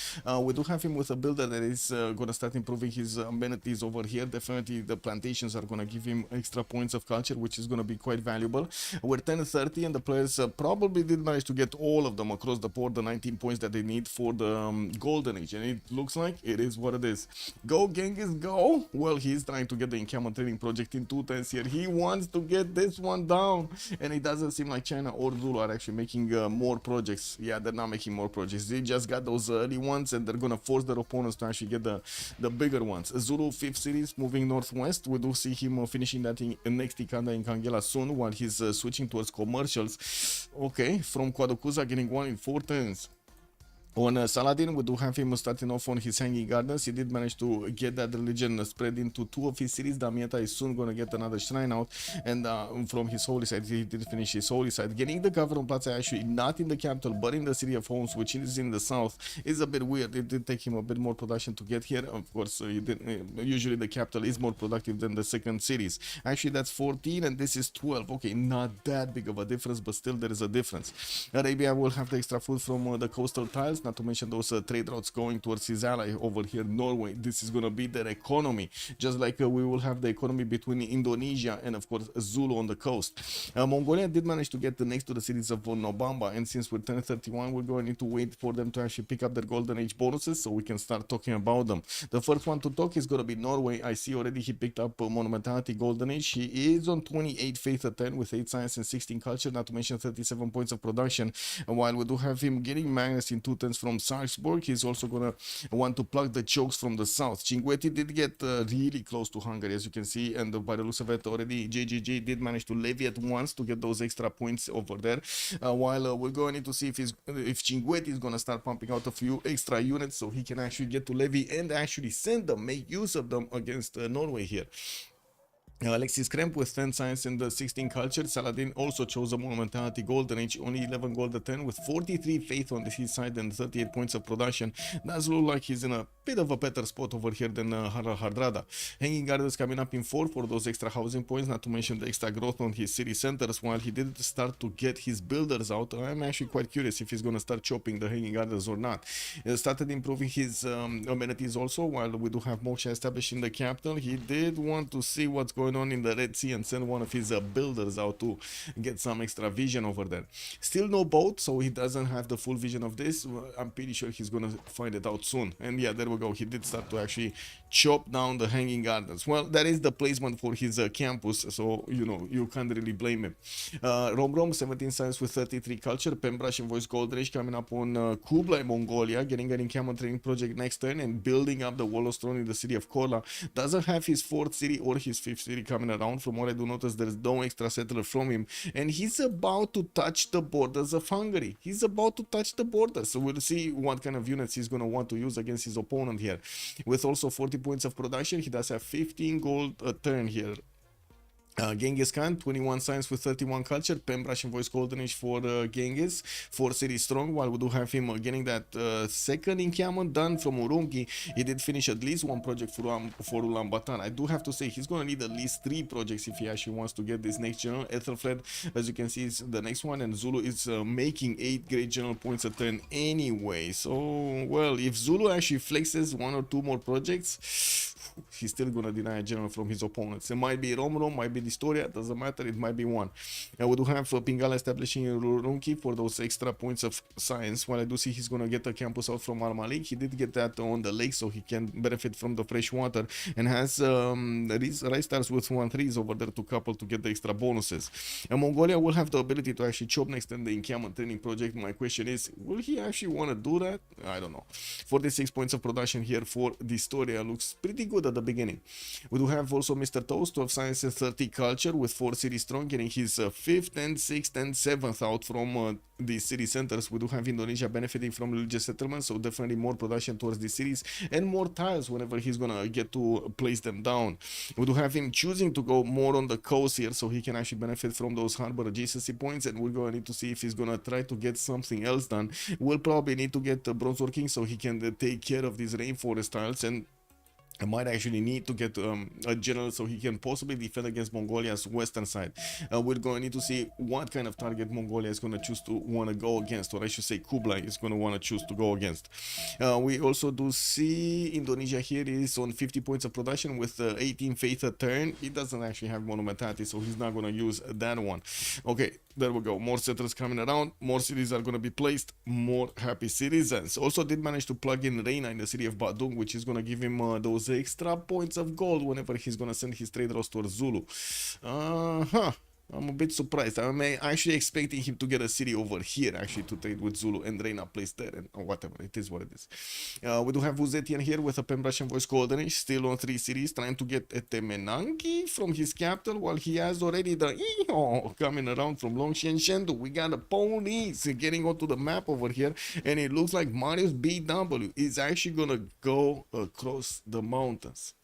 We do have him with a builder that is going to start improving his amenities over here. Definitely the plantations are going to give him extra points of culture, which is going to be quite valuable. We're 10-30 and the players probably did manage to get all of them across the board, the 19 points that they need for the Golden Age. And it looks like it is what it is. Go Genghis, go! Well, he's trying to get the encampment training project in 2 turns here. He wants to get this one down, and it doesn't seem like China or Zulu are actually making more projects. Yeah, they're not making more projects. They just got those early ones, and they're gonna force their opponents to actually get the bigger ones. Zulu 5th series moving northwest. We do see him finishing that in next Ikanda in Kangela soon, while he's switching towards commercials. Okay, from Kwadokuza getting one in 4 turns. On Saladin, we do have him starting off on his Hanging Gardens. He did manage to get that religion spread into 2 of his cities. Damietta is soon going to get another shrine out. And from his holy side, he did finish his holy side. Getting the government plaza actually not in the capital, but in the city of Homs, which is in the south, is a bit weird. It did take him a bit more production to get here. Of course, usually the capital is more productive than the second cities. Actually, that's 14 and this is 12. Okay, not that big of a difference, but still there is a difference. Arabia will have the extra food from the coastal tiles, not to mention those trade routes going towards his ally over here, Norway. This is going to be their economy, just like we will have the economy between Indonesia and of course Zulu on the coast. Mongolia did manage to get next to the cities of Nobamba, and since we're 1031, we're going to need to wait for them to actually pick up their Golden Age bonuses so we can start talking about them. The first one to talk is going to be Norway. I see already he picked up Monumentality Golden Age. He is on 28 faith at 10 with 8 science and 16 culture, not to mention 37 points of production. And while we do have him getting Magnus in 2 turns from Salzburg, he's also gonna want to plug the chokes from the south. Cinguetti did get really close to Hungary, as you can see, and by the looks of it already JGG did manage to levy at once to get those extra points over there. While we're going to need to see if Cinguetti is gonna start pumping out a few extra units so he can actually get to levy and actually send them, make use of them against Norway here. Alexis Kremp with 10 science and 16 culture. Saladin also chose a Monumentality Golden Age, only 11 gold at 10 with 43 faith on his side and 38 points of production. Does look like he's in a bit of a better spot over here than Harald Hardrada. Hanging Gardens coming up in 4 for those extra housing points, not to mention the extra growth on his city centers. While he did start to get his builders out, I'm actually quite curious if he's going to start chopping the Hanging Gardens or not. He started improving his amenities also, while we do have Moksha established in the capital. He did want to see what's going on in the Red Sea and send one of his builders out to get some extra vision over there. Still no boat, so he doesn't have the full vision of this. I'm pretty sure he's gonna find it out soon. And yeah, there we go. He did start to actually chop down the Hanging Gardens. Well, that is the placement for his campus, so you know, you can't really blame him. Rom 17 science with 33 culture. Pembrash and Voice Gold Rage coming up on Kublai, Mongolia, getting an encampment training project next turn and building up the wall of stone in the city of Korla. Doesn't have his 4th city or his 5th city coming around. From what I do notice, there's no extra settler from him, and he's about to touch the borders of Hungary. He's about to touch the borders, so we'll see what kind of units he's going to want to use against his opponent here. With also 40 points of production, he does have 15 gold a turn here. Genghis Khan, 21 science with 31 culture, Pembrash and voice coordination for Genghis, 4 city strong, while we do have him getting that second encampment done from Urumqi. He did finish at least one project for Ulaanbaatar. I do have to say, he's going to need at least 3 projects if he actually wants to get this next general. Ethelflaed, as you can see, is the next one, and Zulu is making 8 great general points a turn anyway. So, well, if Zulu actually flexes 1 or 2 more projects, he's still gonna deny a general from his opponents. It might be Romrom, might be Distoria, doesn't matter, it might be one. And we do have Pingala establishing Urumqi for those extra points of science. While I do see he's gonna get a campus out from Al-Malik, he did get that on the lake so he can benefit from the fresh water, and has these rice stars with 1-3s over there to couple to get the extra bonuses. And Mongolia will have the ability to actually chop next in the encampment training project. My question is, will he actually want to do that? I don't know. 46 points of production here for Distoria looks pretty good at the beginning. We do have also Mr. Toast, 12 science and 30 culture with 4 city strong, getting his 5th and 6th and 7th out from the city centers. We do have Indonesia benefiting from religious settlements, so definitely more production towards the cities and more tiles whenever he's gonna get to place them down. We do have him choosing to go more on the coast here so he can actually benefit from those harbor adjacency points, and we're gonna need to see if he's gonna try to get something else done. We'll probably need to get bronze working so he can take care of these rainforest tiles, and I might actually need to get a general so he can possibly defend against Mongolia's western side. We're going to need to see what kind of target Mongolia is going to choose to want to go against, or I should say Kublai is going to want to choose to go against. We also do see Indonesia here is on 50 points of production with 18 faith a turn. He doesn't actually have monumentality, so he's not going to use that one. Okay, there we go. More settlers coming around, more cities are going to be placed, more happy citizens. Also did manage to plug in Reina in the city of Badung, which is going to give him those extra points of gold whenever he's gonna send his trade routes towards Zulu. I'm a bit surprised. I'm actually expecting him to get a city over here actually to trade with Zulu and Reina placed there, and whatever, it is what it is. We do have Uzetian here with a Pembrasian voice coordination, still on 3 cities, trying to get a Temenanki from his capital, while he has already the coming around from Longshan Shendu. We got the ponies getting onto the map over here, and it looks like Marius BW is actually gonna go across the mountains.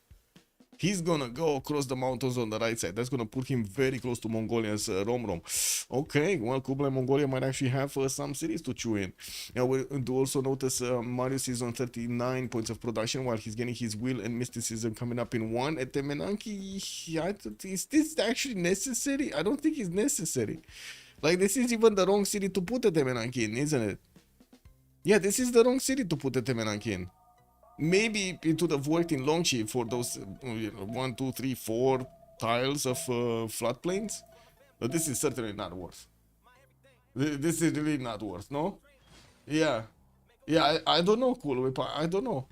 He's gonna go across the mountains on the right side. That's gonna put him very close to Mongolia's Romrom. Okay, well, Kublai Mongolia might actually have some cities to chew in. We do also notice Marius is on 39 points of production, while he's getting his will and mysticism coming up in 1. At Temenanki, is this actually necessary? I don't think it's necessary. Like, this is even the wrong city to put a Temenanki in, isn't it? Yeah, this is the wrong city to put a Temenanki in. Maybe it would have worked in Longchi for those 1, 2, 3, 4 tiles of floodplains, but this is certainly not worth. This is really not worth, no? Yeah, yeah, I don't know, Cool Whip, I don't know.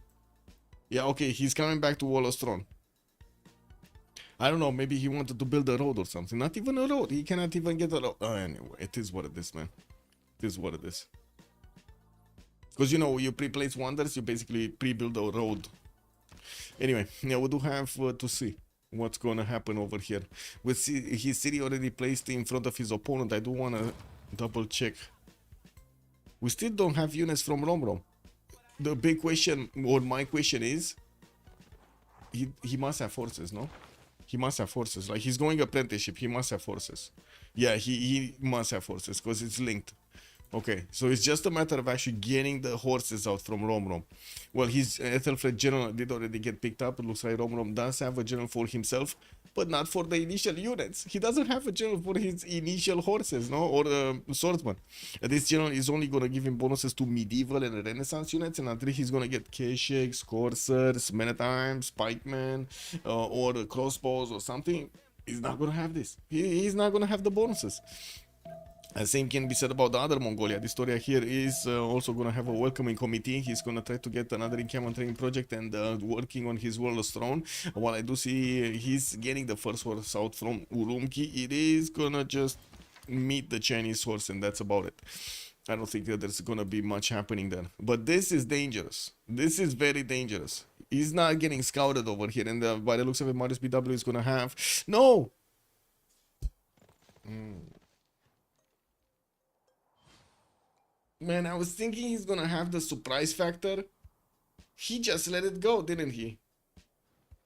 Yeah, okay, he's coming back to Wolostron. I don't know, maybe he wanted to build a road or something. Not even a road, he cannot even get a road. Anyway, it is what it is, man. It is what it is. Because, you know, you pre-place wonders, you basically pre-build a road. Anyway, yeah, we do have to see what's going to happen over here. With his city already placed in front of his opponent, I do want to double check. We still don't have units from Romrom. The big question, or my question is, he must have forces, no? He must have forces. Like, he's going apprenticeship, he must have forces. Yeah, he must have forces, because it's linked. Okay, so it's just a matter of actually getting the horses out from Romrom. Well, his Ethelflaed general did already get picked up. It looks like Romrom does have a general for himself, but not for the initial units. He doesn't have a general for his initial horses, no? Or swordsman. This general is only going to give him bonuses to medieval and renaissance units, and until he's going to get Kesheks, coursers, men-at-arms, pikemen, or crossbows or something, he's not going to have this. He's not going to have the bonuses. Same can be said about the other Mongolia. Distoria here is also going to have a welcoming committee. He's going to try to get another encampment training project and working on his world's throne. While I do see he's getting the first horse out from Urumqi, it is going to just meet the Chinese horse, and that's about it. I don't think that there's going to be much happening there. But this is dangerous. This is very dangerous. He's not getting scouted over here, and by the looks of it, Marius BW is going to have... No! Man, I was thinking he's gonna have the surprise factor. He just let it go, didn't he?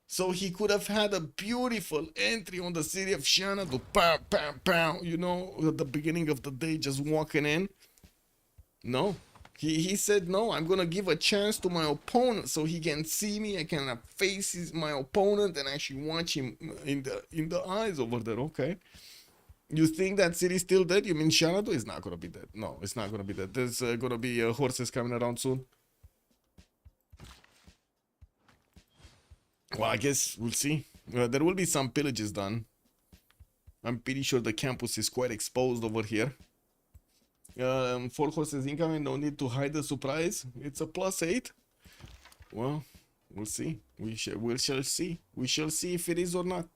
So he could have had a beautiful entry on the city of Xanadu. Pow, pow, pow. You know, at the beginning of the day, just walking in. No. He said, no, I'm going to give a chance to my opponent so he can see me. I can face my opponent and actually watch him in the eyes over there. Okay. You think that city's still dead? You mean Xanadu is not going to be dead? No, it's not going to be dead. There's going to be horses coming around soon. Well, I guess we'll see. There will be some pillages done. I'm pretty sure the campus is quite exposed over here. 4 horses incoming, no need to hide the surprise. It's a +8. Well, we'll see. We shall see. We shall see if it is or not.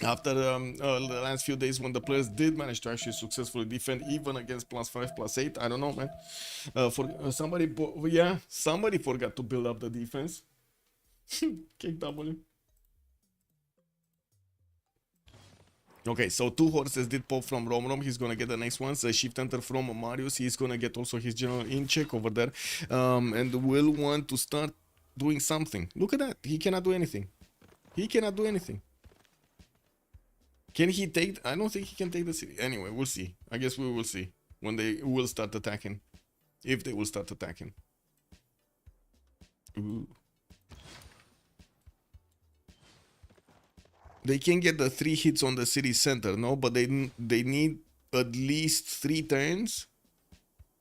After the last few days when the players did manage to actually successfully defend even against +5, +8, I don't know, man. Somebody forgot to build up the defense. Kick W. Okay, so 2 horses did pop from Rom. He's gonna get the next ones. A shift enter from Marius. He's gonna get also his general in check over there. And will want to start doing something. Look at that. He cannot do anything. He cannot do anything. Can he take... I don't think he can take the city. Anyway, we'll see. I guess we will see when they will start attacking. If they will start attacking. Ooh. They can get the 3 hits on the city center, no? But they need at least 3 turns.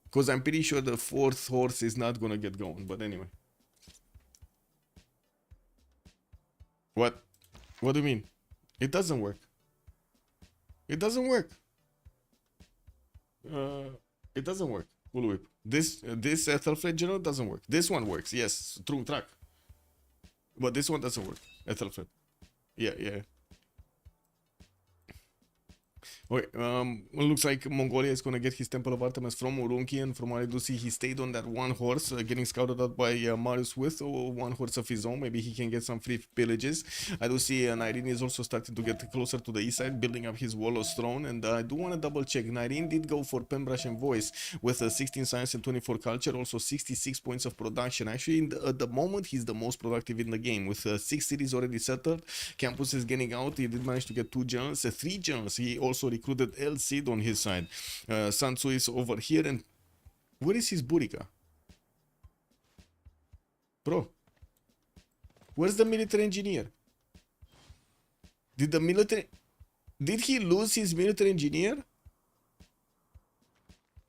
Because I'm pretty sure the 4th horse is not gonna get going. But anyway. What? What do you mean? It doesn't work. It doesn't work. It doesn't work. Bull whip. This Ethelflaed general doesn't work. This one works, yes. True track. But this one doesn't work. Ethelflaed. Yeah. Okay, looks like Mongolia is gonna get his Temple of Artemis from Urunki, and from what I do see, he stayed on that 1 horse, getting scouted out by Marius with 1 horse of his own. Maybe he can get some free pillages. I do see Nyreen is also starting to get closer to the east side, building up his wall of throne, and I do want to double check. Nyreen did go for Pembrush and Voice with 16 science and 24 culture, also 66 points of production. Actually, at the moment, he's the most productive in the game, with 6 cities already settled. Campus is getting out. He did manage to get 2 generals, 3 generals. He also recruited El Cid on his side. Sansu is over here, and where is his Burica? Bro, where's the military engineer? Did he lose his military engineer?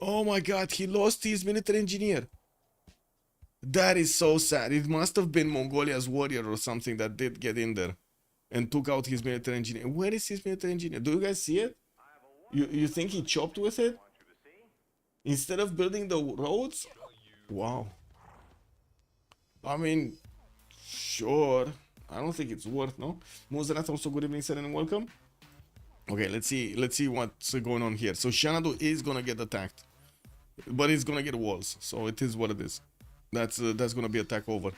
Oh my god, he lost his military engineer. That is so sad. It must have been Mongolia's warrior or something that did get in there and took out his military engineer. Where is his military engineer? Do you guys see it? You think he chopped with it? Instead of building the roads? Wow. I mean, sure. I don't think it's worth, no? Muzrat, also good evening, sir, and welcome. Okay, let's see what's going on here. So Xanadu is gonna get attacked, but it's gonna get walls, so it is what it is. That's gonna be attack over.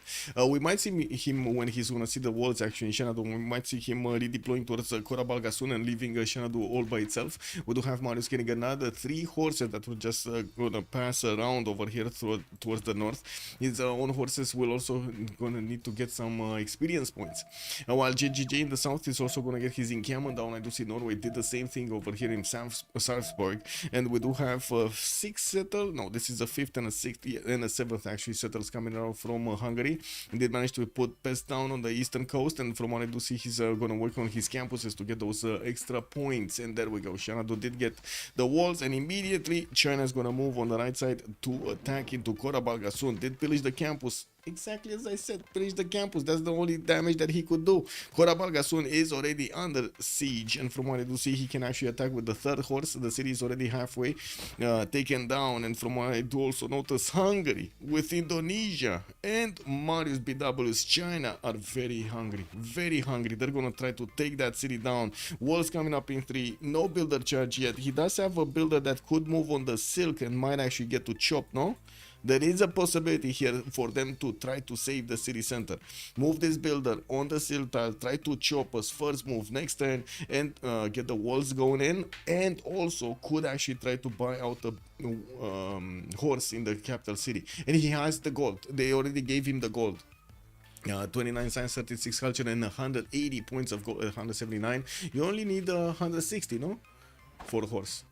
We might see him when he's gonna see the walls actually in Xanadu. We might see him redeploying towards Korabal soon and leaving Xanadu all by itself. We do have Marius getting another 3 horses that will just gonna pass around over here towards the north. His own horses will also gonna need to get some experience points. While JGJ in the south is also gonna get his encampment down. I do see Norway did the same thing over here in Sarpsborg, and we do have 6 settled. No, this is a 5th and a 6th and a 7th actually settles coming around from Hungary, and they managed to put pests down on the eastern coast, and from what I do see, he's gonna work on his campuses to get those extra points. And there we go, Xanadu did get the walls, and immediately China's gonna move on the right side to attack into Korabalgasun. Did pillage the campus, exactly as I said, pillage the campus. That's the only damage that he could do. Korabalgasun is already under siege, and from what I do see, he can actually attack with the 3rd horse. The city is already halfway taken down, and from what I do also notice, Hungary with Indonesia and Marius BW's China are very hungry, very hungry. They're gonna try to take that city down. Walls coming up in 3, no builder charge yet. He does have a builder that could move on the silk and might actually get to chop, no? There is a possibility here for them to try to save the city center. Move this builder on the sill tile, try to chop us first move next turn, and get the walls going in, and also could actually try to buy out the horse in the capital city. And he has the gold. They already gave him the gold. 29 science, 36 culture, and 180 points of gold. 179. You only need 160, no, for a horse.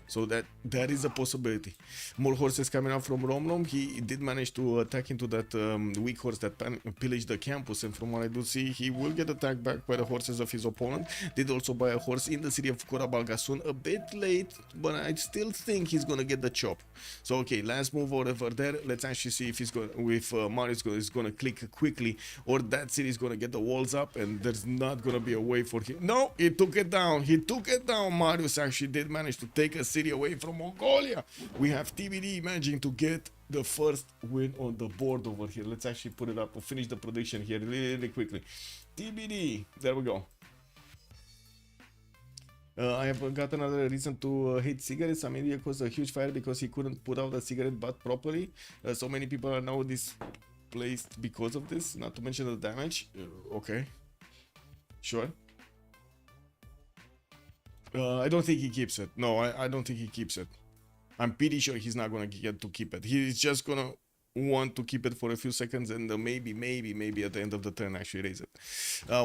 So that is a possibility. More horses coming out from Romrom. He did manage to attack into that weak horse that pillaged the campus, and from what I do see, he will get attacked back by the horses of his opponent. Did also buy a horse in the city of Korabalgasun, a bit late, but I still think he's gonna get the chop. So okay, let's move over there. Let's actually see if he's going, if Marius is gonna click quickly, or that city is gonna get the walls up, and there's not gonna be a way for him. No, he took it down. He took it down. Marius actually did manage to take a city away from Mongolia. We have TBD managing to get the first win on the board over here. Let's actually put it up or finish the prediction here really quickly. TBD, there we go. I have got another reason to hate cigarettes. Amelia caused a huge fire because he couldn't put out the cigarette butt properly. So many people are now displaced because of this, not to mention the damage. Okay, sure. I don't think he keeps it. No, I don't think he keeps it. I'm pretty sure he's not gonna get to keep it. He's just gonna want to keep it for a few seconds, and maybe at the end of the turn actually raise it.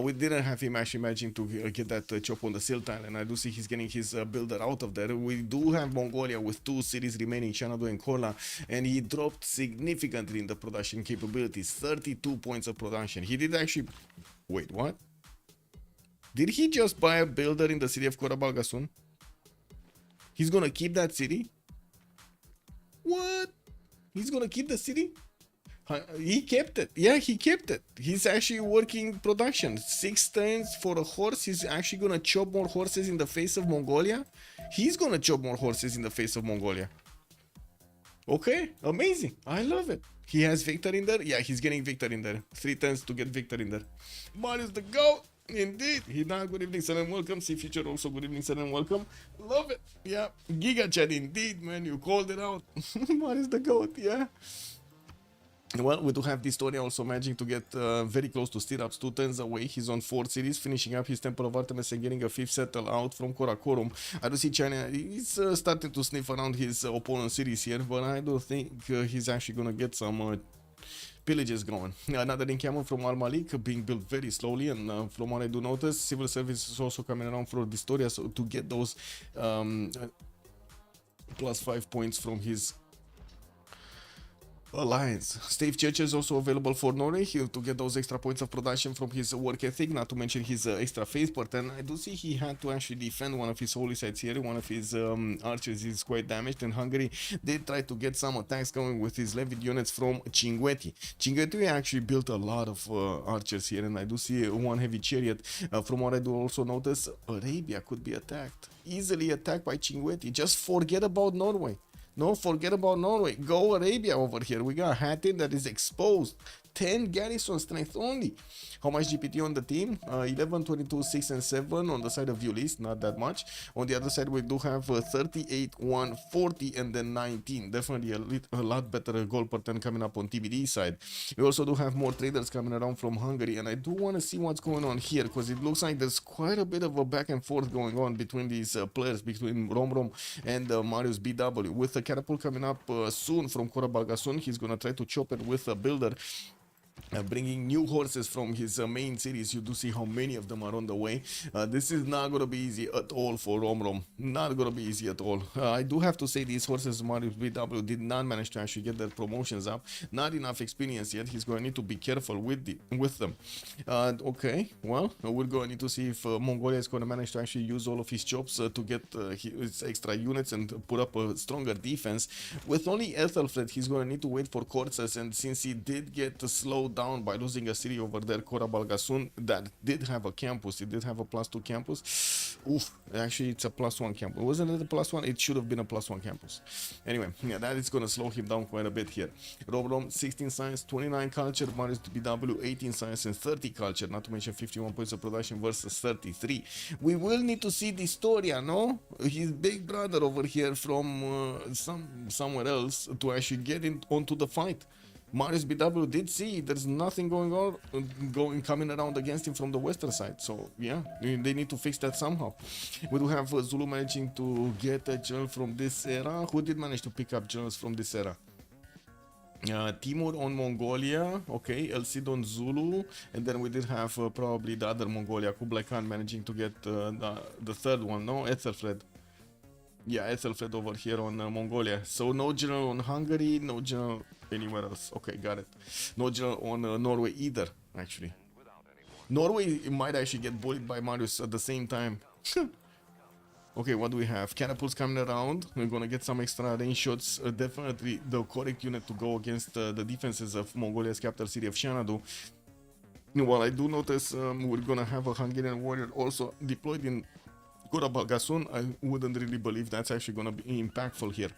We didn't have him actually managing to get that chop on the Sill tile, and I do see he's getting his builder out of there. We do have Mongolia with 2 cities remaining, Xanadu and Korla, and he dropped significantly in the production capabilities. 32 points of production. He did actually... Wait, what? Did he just buy a builder in the city of Korabalgasun? He's gonna keep that city? What? He's gonna keep the city? He kept it. Yeah, he kept it. He's actually working production. 6 turns for a horse. He's actually gonna chop more horses in the face of Mongolia. He's gonna chop more horses in the face of Mongolia. Okay, amazing. I love it. He has Victor in there. Yeah, he's getting Victor in there. 3 turns to get Victor in there. Marius the GOAT. Indeed. Hina, good evening, sir, and welcome. See Future also, good evening, sir, and welcome. Love it. Yeah. Giga Chat, indeed, man. You called it out. Marius the GOAT, yeah. Well, we do have this story also managing to get very close to Stirrups, 2 turns away. He's on 4 cities, finishing up his Temple of Artemis and getting a 5th settle out from Karakorum. I do see China, he's starting to sniff around his opponent's cities here, but I don't think he's actually going to get some pillages going. Another encampment from Al Malik being built very slowly, and from what I do notice, civil service is also coming around for Distoria, so to get those +5 points from his alliance. Stave Church is also available for Norway to get those extra points of production from his work ethic, not to mention his extra faith, but then I do see he had to actually defend one of his holy sites here. One of his archers is quite damaged, and Hungary did try to get some attacks going with his levied units from Cinguetti. Cinguetti actually built a lot of archers here, and I do see 1 heavy chariot. From what I do also notice, Arabia could be attacked, easily attacked by Cinguetti. Just forget about Norway. No, forget about Norway. Go Arabia over here. We got Hattin that is exposed. 10 garrison strength only. How much GPT on the team? 11, 22, 6 and 7 on the side of Ulyss, not that much. On the other side we do have 38, 1, 40 and then 19. Definitely a lot better goal per turn coming up on TBD side. We also do have more traders coming around from Hungary, and I do want to see what's going on here, because it looks like there's quite a bit of a back and forth going on between these players, between Romrom and Marius BW. With the catapult coming up soon from Korabalgasun, he's gonna try to chop it with a builder. Bringing new horses from his main cities. You do see how many of them are on the way. This is not gonna be easy at all for Romrom. Not gonna be easy at all. I do have to say these horses, Marius BW did not manage to actually get their promotions up. Not enough experience yet. He's going to need to be careful with them. Okay, well, we're going to need to see if Mongolia is going to manage to actually use all of his chops to get his extra units and put up a stronger defense. With only Ethelfred, he's going to need to wait for Kortsas, and since he did get slowed down by losing a city over there, Korabalgasun, that did have a campus. It did have a +2 campus. Oof, actually it's a +1 campus. Wasn't it a +1? It should have been a +1 campus. Anyway, yeah, that is going to slow him down quite a bit here. Romrom, 16 science, 29 culture, Marius BW, 18 science and 30 culture, not to mention 51 points of production versus 33. We will need to see Distoria, no? His big brother over here from somewhere else to actually get onto the fight. Marius BW did see there's nothing coming around against him from the western side, so yeah, they need to fix that somehow. We do have Zulu managing to get a general from this era. Who did manage to pick up generals from this era? Timur on Mongolia, okay, Elcid on Zulu, and then we did have probably the other Mongolia, Kublai Khan managing to get the third one, no? Ethelfred. Yeah, Ethelfred over here on Mongolia. So no general on Hungary, no general anywhere else. Okay, got it. No general on Norway either, actually. Norway might actually get bullied by Marius at the same time. Okay, what do we have? Catapults coming around. We're gonna get some extra range shots. Definitely the correct unit to go against the defenses of Mongolia's capital city of Xanadu. While I do notice we're gonna have a Hungarian warrior also deployed in Gorabagasun, I wouldn't really believe that's actually gonna be impactful here.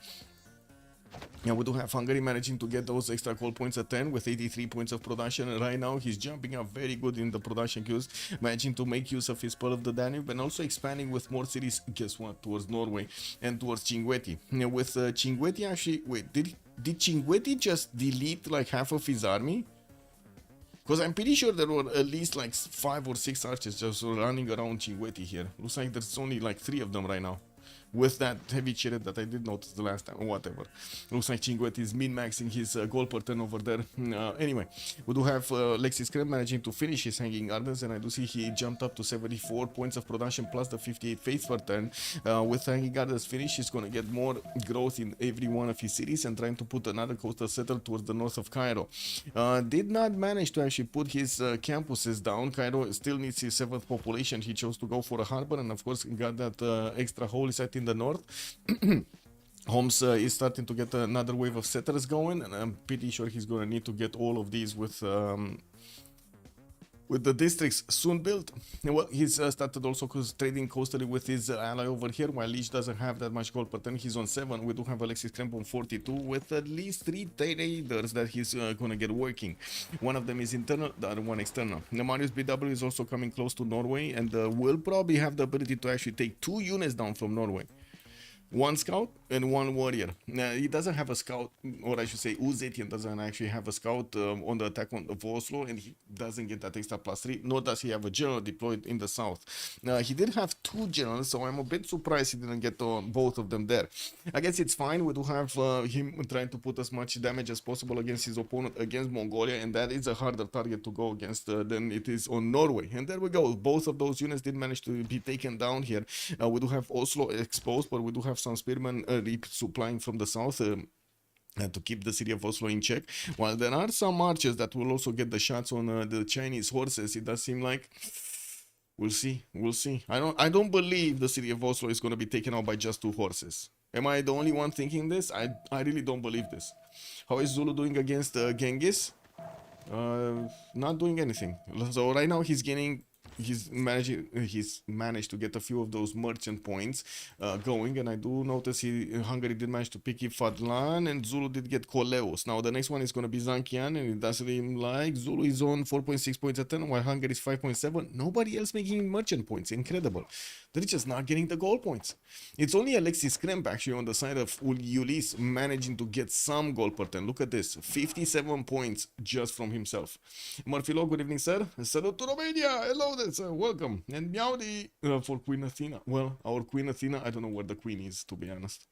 Yeah, we do have Hungary managing to get those extra goal points at 10 with 83 points of production. And right now, he's jumping up very good in the production queues, managing to make use of his Pearl of the Danube and also expanding with more cities, guess what, towards Norway and towards Cinguetti. Now, with Cinguetti actually, wait, did Cinguetti just delete like half of his army? Because I'm pretty sure there were at least like 5 or 6 archers just running around Cinguetti here. Looks like there's only like 3 of them right now. With that heavy chariot that I did notice the last time, or whatever. Looks like Cinguetti is min-maxing his goal per turn over there. Anyway, we do have Lexis Krem managing to finish his Hanging Gardens, and I do see he jumped up to 74 points of production plus the 58 faith per turn. With Hanging Gardens finish, he's going to get more growth in every one of his cities and trying to put another coastal settler towards the north of Cairo. Did not manage to actually put his campuses down. Cairo still needs his 7th population. He chose to go for a harbor, and of course got that extra holy site in the north. Homs is starting to get another wave of settlers going, and I'm pretty sure he's gonna need to get all of these with the districts soon built. Well, he's started also trading coastally with his ally over here, while Leech doesn't have that much gold per turn. He's on 7. We do have Alexis Kremp on 42 with at least 3 traders that he's gonna get working. One of them is internal, the other one external. The Marius BW is also coming close to Norway and will probably have the ability to actually take 2 units down from Norway. 1 scout and 1 warrior. He doesn't have a scout, or I should say Uzetian doesn't actually have a scout on the attack on Oslo, and he doesn't get that extra +3, nor does he have a general deployed in the south. He did have 2 generals, so I'm a bit surprised he didn't get both of them there. I guess it's fine. We do have him trying to put as much damage as possible against his opponent, against Mongolia, and that is a harder target to go against than it is on Norway. And there we go. Both of those units did manage to be taken down here. We do have Oslo exposed, but we do have some spearmen resupplying from the south to keep the city of Oslo in check. While there are some archers that will also get the shots on the Chinese horses, it does seem like we'll see. I don't believe the city of Oslo is going to be taken out by just 2 horses. Am I the only one thinking this? I really don't believe this. How is Zulu doing against Genghis? Not doing anything. So right now he's managed to get a few of those merchant points going, and I do notice Hungary did manage to pick up Fadlan, and Zulu did get Koleos. Now the next one is going to be Zankian, and it does seem like Zulu is on 4.6 points a turn, while Hungary is 5.7. Nobody else making merchant points. Incredible. They're just not getting the goal points. It's only Alexis Kremp actually on the side of Ulyss managing to get some goal per turn. Look at this, 57 points just from himself. Murphy Law, good evening, sir. Salute to Romania. Hello there, sir. Welcome. And Meowdy for Queen Athena. Well, our Queen Athena, I don't know where the Queen is, to be honest.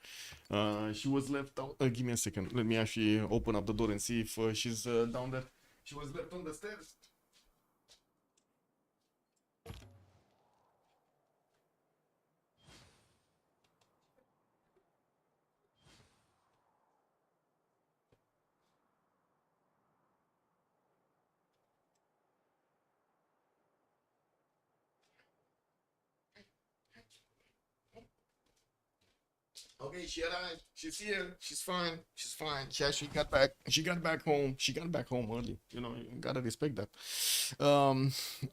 She was left out. Give me a second. Let me actually open up the door and see if she's down there. She was left on the stairs. Okay, she arrived. She's here. She's fine. She's fine. She actually got back. She got back home. She got back home early. You know, you gotta respect that.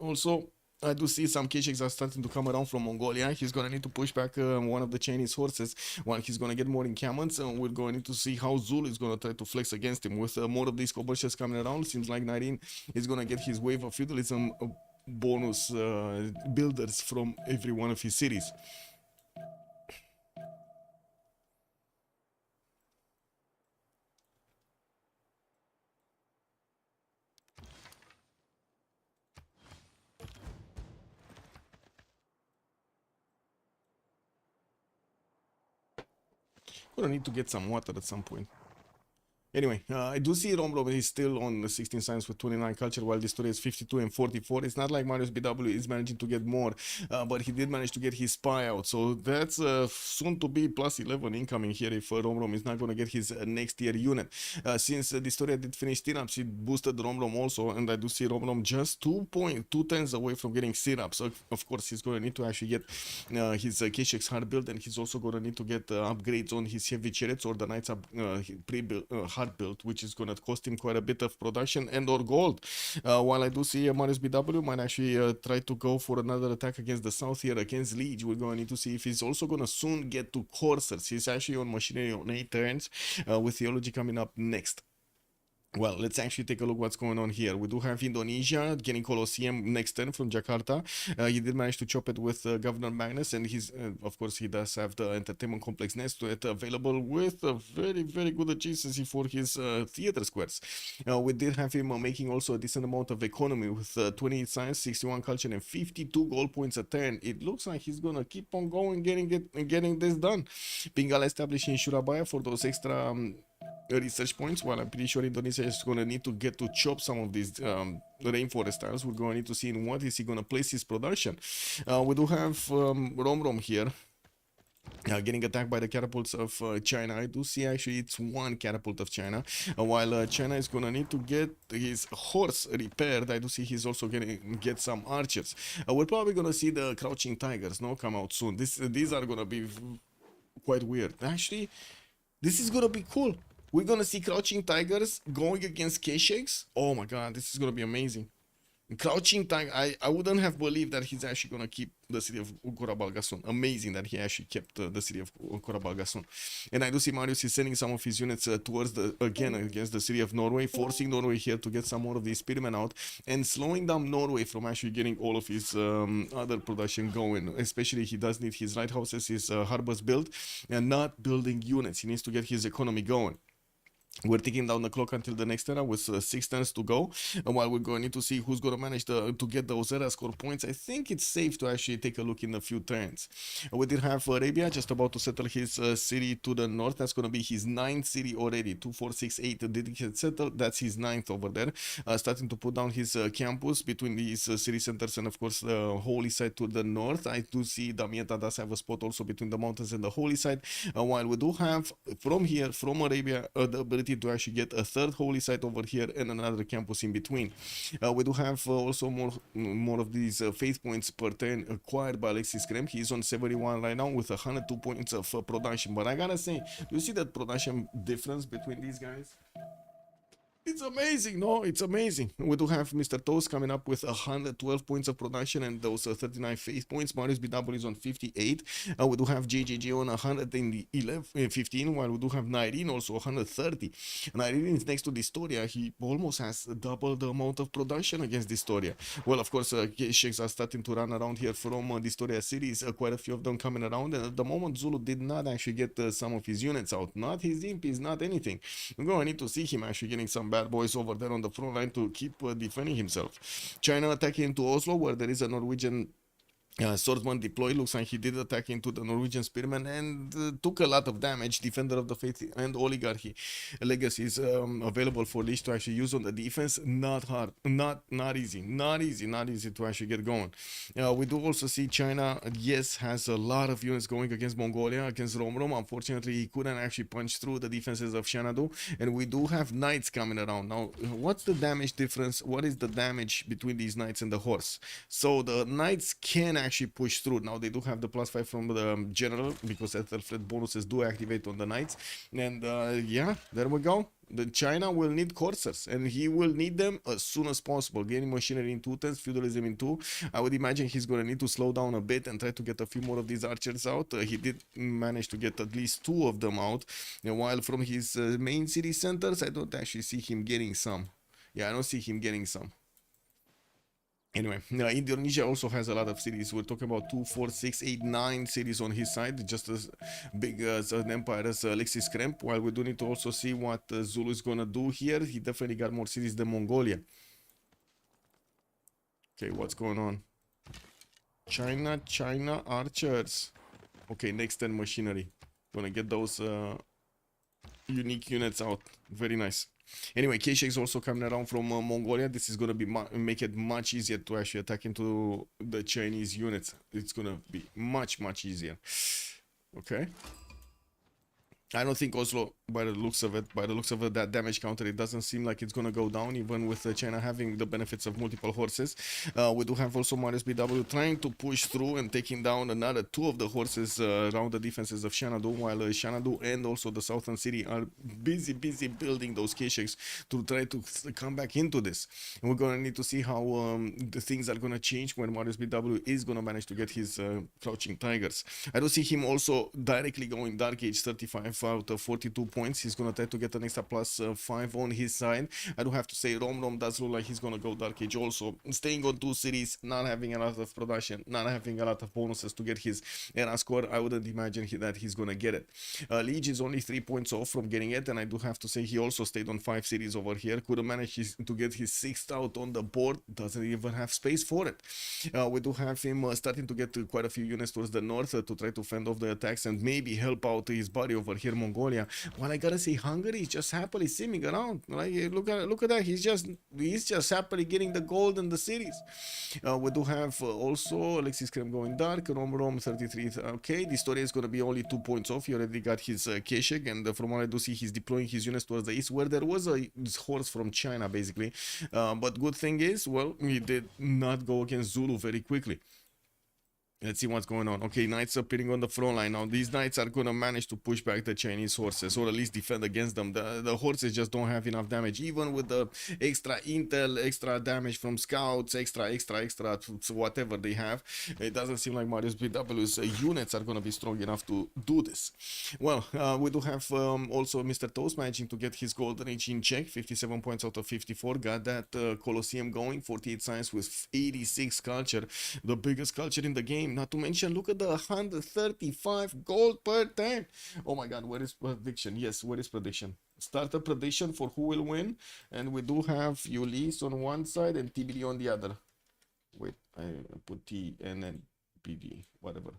Also, I do see some Kesheks are starting to come around from Mongolia. He's gonna need to push back one of the Chinese horses while he's gonna get more encampments, and we're going to see how Zulu is gonna try to flex against him with more of these commercials coming around. Seems like 19 is gonna get his wave of feudalism bonus builders from every one of his cities. Gonna need to get some water at some point. Anyway, I do see Romrom is still on the 16 science with 29 culture, while this story is 52 and 44. It's not like Marius BW is managing to get more, but he did manage to get his spy out. So that's soon to be plus 11 incoming here if Romrom is not going to get his next tier unit. Since the story did finish Syrups, he boosted Romrom also, and I do see Romrom just 2.2 away from getting Syrups. So of course, he's going to need to actually get his K6 hard build, and he's also going to need to get upgrades on his heavy chariots or the knights pre-built hard build, which is going to cost him quite a bit of production and or gold. While I do see Marius BW might actually try to go for another attack against the south here against Liege. We're going to need to see if he's also going to soon get to coursers. He's actually on machinery on 8 turns with theology coming up next. Well, let's actually take a look what's going on here. We do have Indonesia getting Colosseum next turn from Jakarta. He did manage to chop it with Governor Magnus, and he's, of course, he does have the entertainment complex next to it available with a very, very good adjacency for his theater squares. We did have him making also a decent amount of economy with 28 science, 61 culture, and 52 gold points a turn. It looks like he's gonna keep on going, getting this done. Bengal establishing Surabaya for those extra research points, while I'm pretty sure Indonesia is going to need to get to chop some of these rainforest tiles. We're going to need to see in what is he going to place his production. We do have Romrom here. Getting attacked by the catapults of China. I do see actually it's one catapult of China. While China is gonna need to get his horse repaired, I do see he's also gonna get some archers. We're probably gonna see the crouching tigers come out soon. These are gonna be quite weird. Actually, this is gonna be cool. We're gonna see crouching tigers going against K-Shakes. Oh my god, this is gonna be amazing. Crouching Tiger, I wouldn't have believed that he's actually gonna keep the city of Korabalgasun. Amazing that he actually kept the city of Korabalgasun. And I do see Marius is sending some of his units towards against the city of Norway, forcing Norway here to get some more of the spearmen out and slowing down Norway from actually getting all of his other production going. Especially he does need his lighthouses, his harbors built, and not building units. He needs to get his economy going. We're ticking down the clock until the next era with 6 turns to go. And while we're going to need to see who's going to manage to get those era score points, I think it's safe to actually take a look in a few turns. We did have Arabia just about to settle his city to the north. That's going to be his 9th city already. 2, 4, 6, 8 did get settled. That's his 9th over there. Starting to put down his campus between these city centers and of course the holy site to the north. I do see Damietta does have a spot also between the mountains and the holy site. While we do have from here, from Arabia, the ability to actually get a 3rd holy site over here and another campus in between. We do have also more of these faith points per turn acquired by Alexis Kremp. He's on 71 right now with 102 points of production. But I gotta say, do you see that production difference between these guys? It's amazing, no? It's amazing. We do have Mr. Toast coming up with 112 points of production and those 39 faith points. Marius BW is on 58. We do have JJJ on 115, while we do have Nyrene also 130. Nyrene is next to Distoria. He almost has double the amount of production against Distoria. Well, of course, shakes are starting to run around here from Distoria cities. Quite a few of them coming around. And at the moment, Zulu did not actually get some of his units out. Not his imps, not anything. We're going to need to see him actually getting some bad boys over there on the front line to keep defending himself. China attacking into Oslo, where there is a Norwegian swordsman deployed. Looks like he did attack into the Norwegian spearman and took a lot of damage. Defender of the Faith and Oligarchy legacies available for Lich to actually use on the defense. Not hard, not easy to actually get going. We do also see China, yes, has a lot of units going against Mongolia, against Romrom. Unfortunately, he couldn't actually punch through the defenses of Xanadu, and we do have knights coming around. Now, what's the damage difference? What is the damage between these knights and the horse? So the knights can actually push through. Now they do have the +5 from the general because ether threat bonuses do activate on the knights, and yeah, there we go. The China will need coursers, and he will need them as soon as possible. Gaining machinery in 2 turns, feudalism in 2. I would imagine he's going to need to slow down a bit and try to get a few more of these archers out. He did manage to get at least 2 of them out, and while from his main city centers, I don't actually see him getting some. Yeah, I don't see him getting some. Anyway, Indonesia also has a lot of cities. We're talking about 2, 4, 6, 8, 9 cities on his side, just as big as an empire as Alexis Kremp. While we do need to also see what Zulu is gonna do here. He definitely got more cities than Mongolia. Okay, what's going on? China archers. Okay, next turn machinery. Gonna get those unique units out. Very nice. Anyway, K-Shakes also coming around from Mongolia. This is gonna be make it much easier to actually attack into the Chinese units. It's gonna be much easier. Okay. I don't think Oslo, by the looks of it, that damage counter, it doesn't seem like it's gonna go down, even with China having the benefits of multiple horses. We do have also Marius BW trying to push through and taking down another 2 of the horses around the defenses of Xanadu, while Xanadu and also the southern city are busy building those K-Shakes to try to come back into this. And we're gonna need to see how the things are gonna change when Marius BW is gonna manage to get his crouching tigers. I don't see him also directly going Dark Age 35 out of 42 points. He's gonna try to get an extra plus 5 on his side. I do have to say Rom does look like he's gonna go Dark Age also, staying on 2 cities, not having a lot of production, not having a lot of bonuses to get his era score. I wouldn't imagine that he's gonna get it. Liege is only 3 points off from getting it, and I do have to say he also stayed on 5 cities over here. Could have managed to get his 6th out on the board, doesn't even have space for it. We do have him starting to get quite a few units towards the north to try to fend off the attacks and maybe help out his buddy over here, Mongolia. Well, I gotta say, Hungary is just happily simming around. Like, look at that. He's just happily getting the gold in the cities. We do have also Alexis Krem going dark, Rom 33. Okay, the story is gonna be only 2 points off. He already got his Keshek, and from what I do see, he's deploying his units towards the east, where there was a horse from China, basically. But good thing is, well, he did not go against Zulu very quickly. Let's see what's going on. Okay, knights appearing on the front line. Now, these knights are gonna manage to push back the Chinese horses, or at least defend against them. The horses just don't have enough damage. Even with the extra intel, extra damage from scouts, extra, whatever they have, it doesn't seem like Marius BW's units are gonna be strong enough to do this. Well, we do have also Mr. Toast managing to get his golden age in check. 57 points out of 54. Got that Colosseum going. 48 science with 86 culture. The biggest culture in the game. Not to mention, look at the 135 gold per turn. Oh my god, where is prediction? Yes, where is prediction? Start a prediction for who will win. And we do have Ulyss on one side and TBD on the other. Wait, I put T and then PD, whatever.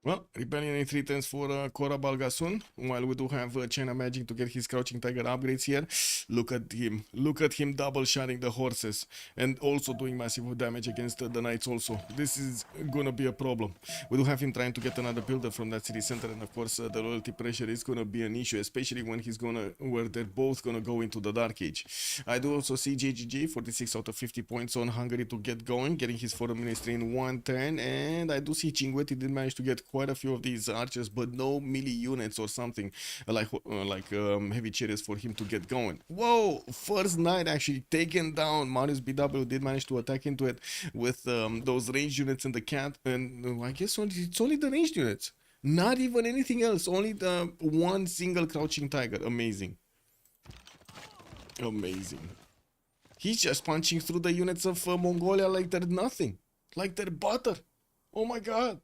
Well, Rebellion in 3 turns for Cora Balgasun, while we do have China managing to get his Crouching Tiger upgrades here. Look at him double shotting the horses and also doing massive damage against the knights also. This is gonna be a problem. We do have him trying to get another builder from that city center, and of course the loyalty pressure is gonna be an issue, especially when where they're both gonna go into the Dark Age. I do also see JGG 46 out of 50 points on Hungary to get going, getting his foreign ministry in 1 turn, and I do see Chinguetti did manage to get quite a few of these archers, but no melee units or something like heavy chariots for him to get going. Whoa! First knight actually taken down. Marius BW did manage to attack into it with those ranged units and the cat, and I guess it's only the ranged units. Not even anything else. Only the one single Crouching Tiger. Amazing. Amazing. He's just punching through the units of Mongolia like they're nothing. Like they're butter. Oh my god.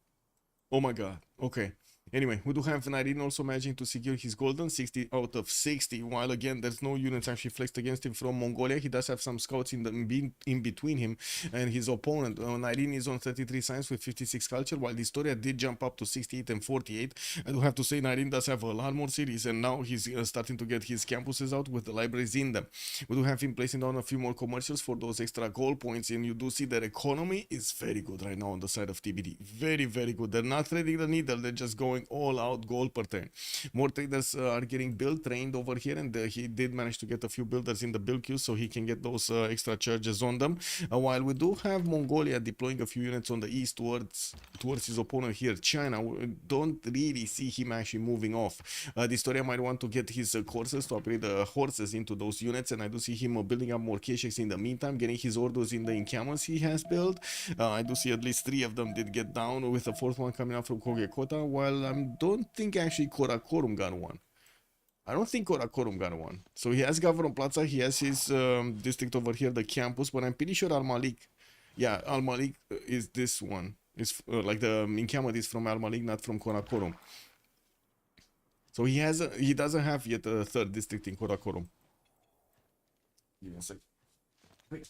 Oh my god. Okay. Anyway, we do have Nairin also managing to secure his golden 60 out of 60, while again there's no units actually flexed against him from Mongolia. He does have some scouts in between him and his opponent. Nairin is on 33 science with 56 culture, while Historia did jump up to 68 and 48. I do have to say Nairin does have a lot more cities, and now he's starting to get his campuses out with the libraries in them. We do have him placing down a few more commercials for those extra gold points, and you do see their economy is very good right now on the side of TBD. Very, very good. They're not threading the needle, they're just going all out gold per turn. More traders are getting build trained over here, and he did manage to get a few builders in the build queue so he can get those extra charges on them. While we do have Mongolia deploying a few units on the east towards his opponent here, China, we don't really see him actually moving off. Historia might want to get his courses to upgrade the horses into those units, and I do see him building up more Kesheks in the meantime, getting his orders in the encampments he has built. I do see at least 3 of them did get down, with the 4th one coming out from Kogekota, while I don't think actually Karakorum got one. I don't think Karakorum got one. So he has Gavron Plaza, he has his district over here, the campus, but I'm pretty sure Al Malik, yeah, Al Malik is this one. It's like the encampment is from Al Malik, not from Karakorum. So he doesn't have yet a third district in Karakorum. Give me a sec. Wait.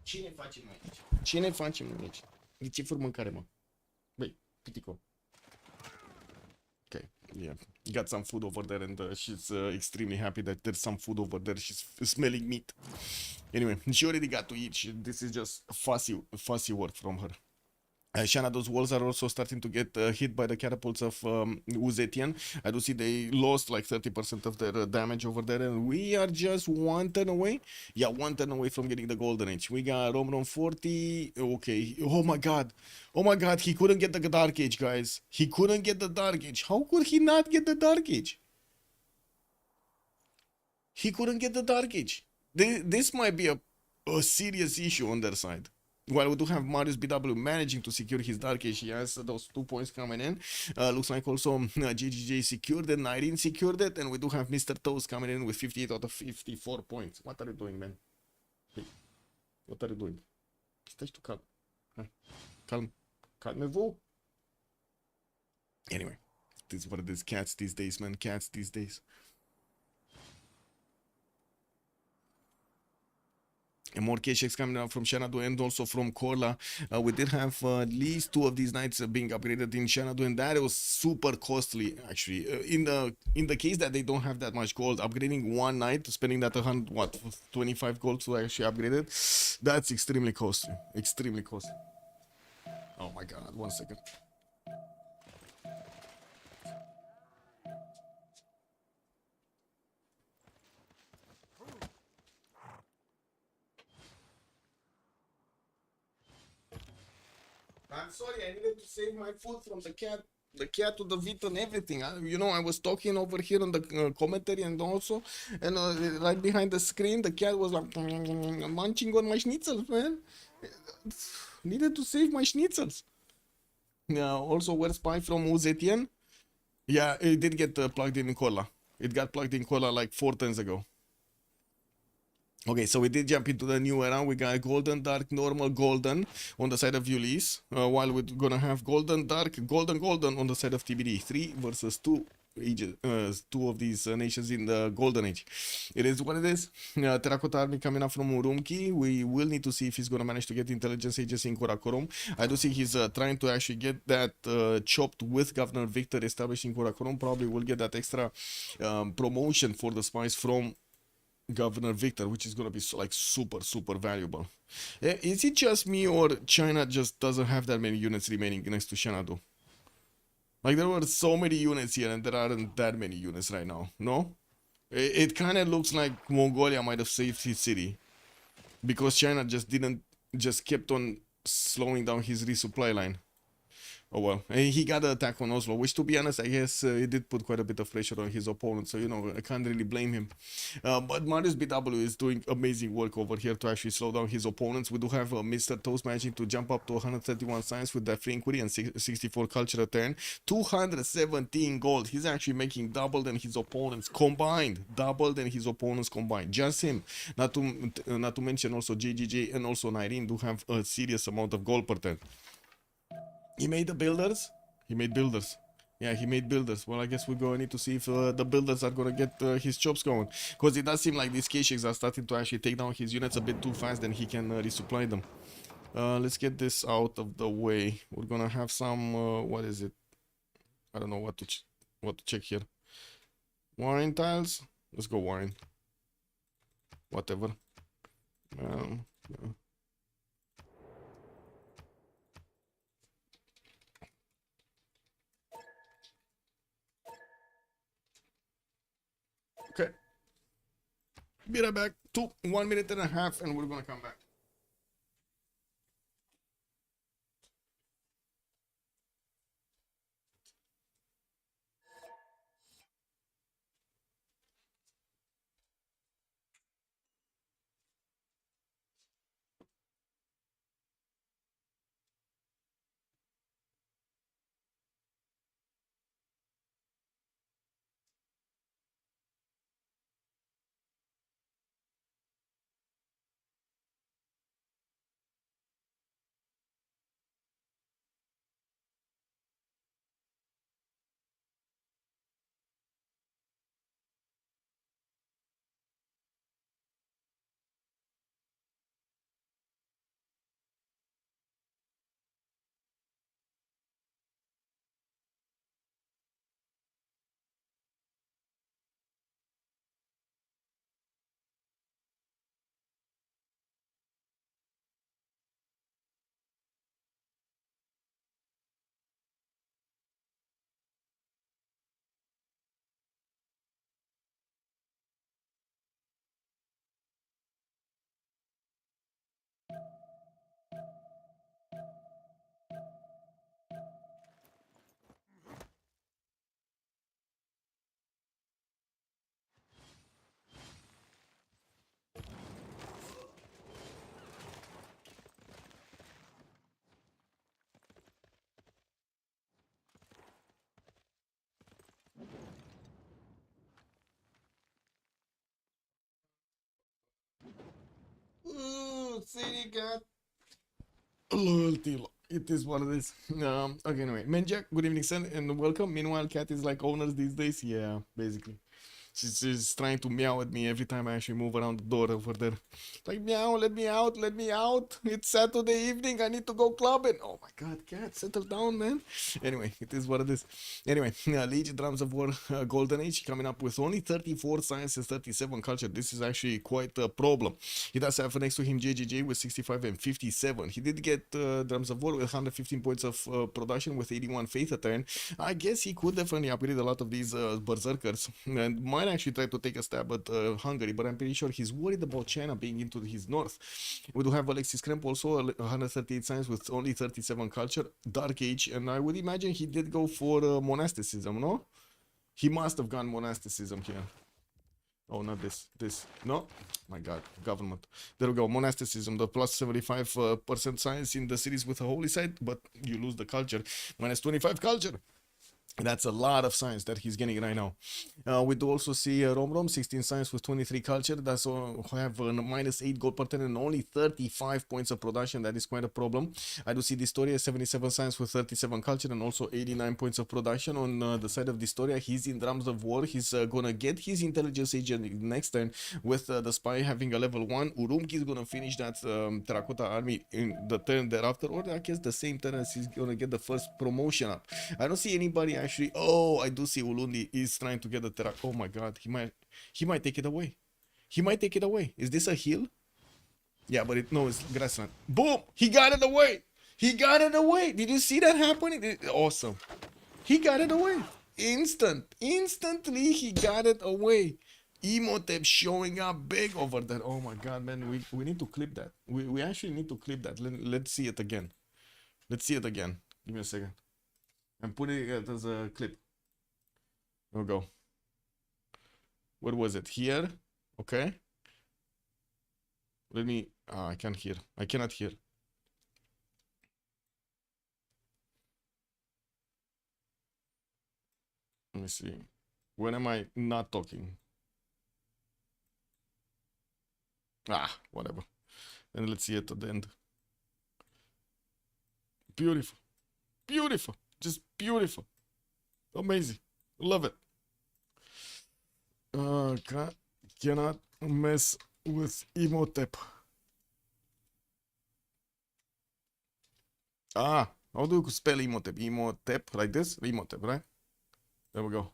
Cine facem aici? Cine facem aici? De ce fur mâncare, mă? Băi, pitico. Okay, yeah. Got some food over there and she's extremely happy that there's some food over there. She's smelling meat. Anyway, she already got to eat. This is just fussy work from her. Xanadu's walls are also starting to get hit by the catapults of Uzetian. I do see they lost like 30% of their damage over there, and we are just one turn away. Yeah, one turn away from getting the Golden Age. We got Romron 40. Okay. Oh my god. Oh my god, he couldn't get the Dark Age, guys. He couldn't get the Dark Age. How could he not get the Dark Age? He couldn't get the Dark Age. This might be a serious issue on their side. While we do have Marius BW managing to secure his Dark Age, he has those 2 points coming in. Looks like also GGJ secured it, Nirene secured it, and we do have Mr. Toast coming in with 58 out of 54 points. What are you doing, man? Hey, what are you doing? Stai tu calm. Calm. Calmez-vous. Anyway, this is what it is. Cats these days, man. Cats these days. And more cash checks coming out from Xanadu and also from Korla. We did have at least 2 of these knights being upgraded in Xanadu, and that was super costly actually. In the case that they don't have that much gold, upgrading one knight, spending that 25 gold to actually upgrade it, that's extremely costly. Extremely costly. Oh my god, 1 second. I'm sorry, I needed to save my food from the cat to the Vito and everything. You know, I was talking over here on the commentary and also, and right behind the screen, the cat was like munching on my schnitzels, man. Needed to save my schnitzels. Yeah, also, where's Spy from Uzetian? Yeah, it did get plugged in Kola. It got plugged in Kola like 4 turns ago. Okay, so we did jump into the new era. We got golden, dark, normal, golden on the side of Ulyss, while we're gonna have golden, dark, golden, golden on the side of TBD. 3 versus 2 ages, 2 of these nations in the golden age. It is what it is. Terracotta army coming up from Urumqi. We will need to see if he's gonna manage to get intelligence ages in Karakorum. I do see he's trying to actually get that chopped with Governor Victor established in Karakorum. Probably will get that extra promotion for the spies from Governor Victor, which is gonna be like super valuable. Is it just me, or China just doesn't have that many units remaining next to Xanadu? Like, there were so many units here and there aren't that many units right now, no? It kind of looks like Mongolia might have saved his city because China just kept on slowing down his resupply line. Oh well, he got an attack on Oslo, which, to be honest, I guess it did put quite a bit of pressure on his opponent, so, you know, I can't really blame him. But Marius BW is doing amazing work over here to actually slow down his opponents. We do have Mr. Toast managing to jump up to 131 science with that free inquiry and 64 culture turn. 217 gold. He's actually making double than his opponents combined. Double than his opponents combined. Just him. Not to mention also JGJ and also Nirene do have a serious amount of gold per turn. He made the builders. He made builders. Yeah, he made builders. Well, I guess we're going to need to see if the builders are going to get his chops going. Because it does seem like these K-Shakes are starting to actually take down his units a bit too fast, then he can resupply them. Let's get this out of the way. We're going to have some... what is it? I don't know what to check here. Wine tiles? Let's go wine. Whatever. Yeah. Okay. Be right back. 1 minute and a half, and we're gonna come back. God. Loyalty. It is what it is. Okay, anyway. Menjak, good evening, son, and welcome. Meanwhile, cat is like owners these days. Yeah, basically. She's trying to meow at me every time I actually move around the door over there. Like, meow, let me out, let me out. It's Saturday evening, I need to go clubbing. Oh my god, cat, settle down, man. Anyway, it is what it is. Anyway, Legion Drums of War Golden Age coming up with only 34 science and 37 culture. This is actually quite a problem. He does have next to him JJJ with 65 and 57. He did get Drums of War with 115 points of production with 81 faith a turn. I guess he could definitely upgrade a lot of these berserkers. And might actually try to take a stab at Hungary, but I'm pretty sure he's worried about China being into his north. We do have Alexis Kremp also, 138 science with only 37 culture, Dark Age, and I would imagine he did go for monasticism, no? He must have gone monasticism here. Oh, not this. This. No? My god. Government. There we go. Monasticism. The plus 75% science in the series with a holy site, but you lose the culture. Minus 25 culture. That's a lot of science that he's getting right now. We do also see Rom 16 science with 23 culture. That's have minus 8 gold per turn and only 35 points of production. That is quite a problem. I do see Distoria 77 science with 37 culture and also 89 points of production. On the side of Distoria, he's in Drums of War. He's gonna get his intelligence agent next turn with the spy having a level 1. Urumqi is gonna finish that Terracotta army in the turn thereafter, or I guess the same turn as he's gonna get the first promotion up. I don't see anybody actually. Oh, I do see Ulundi is trying to get the Terra. Oh my god, he might take it away. He might take it away. Is this a heal? Yeah, but no, it's grassland. Boom! He got it away. He got it away. Did you see that happening? Awesome. He got it away. Instantly he got it away. Emotep showing up big over there. Oh my god, man, we need to clip that. We actually need to clip that. Let's see it again. Let's see it again. Give me a second. I'm putting it as a clip. There we go. Where was it? Here? Okay. Let me... I can't hear. I cannot hear. Let me see. When am I not talking? Whatever. And let's see it at the end. Beautiful. Beautiful. Just beautiful. Amazing. Love it. Cannot mess with Emotep. How do you spell Emotep? Emotep like this? Emotep, right? There we go.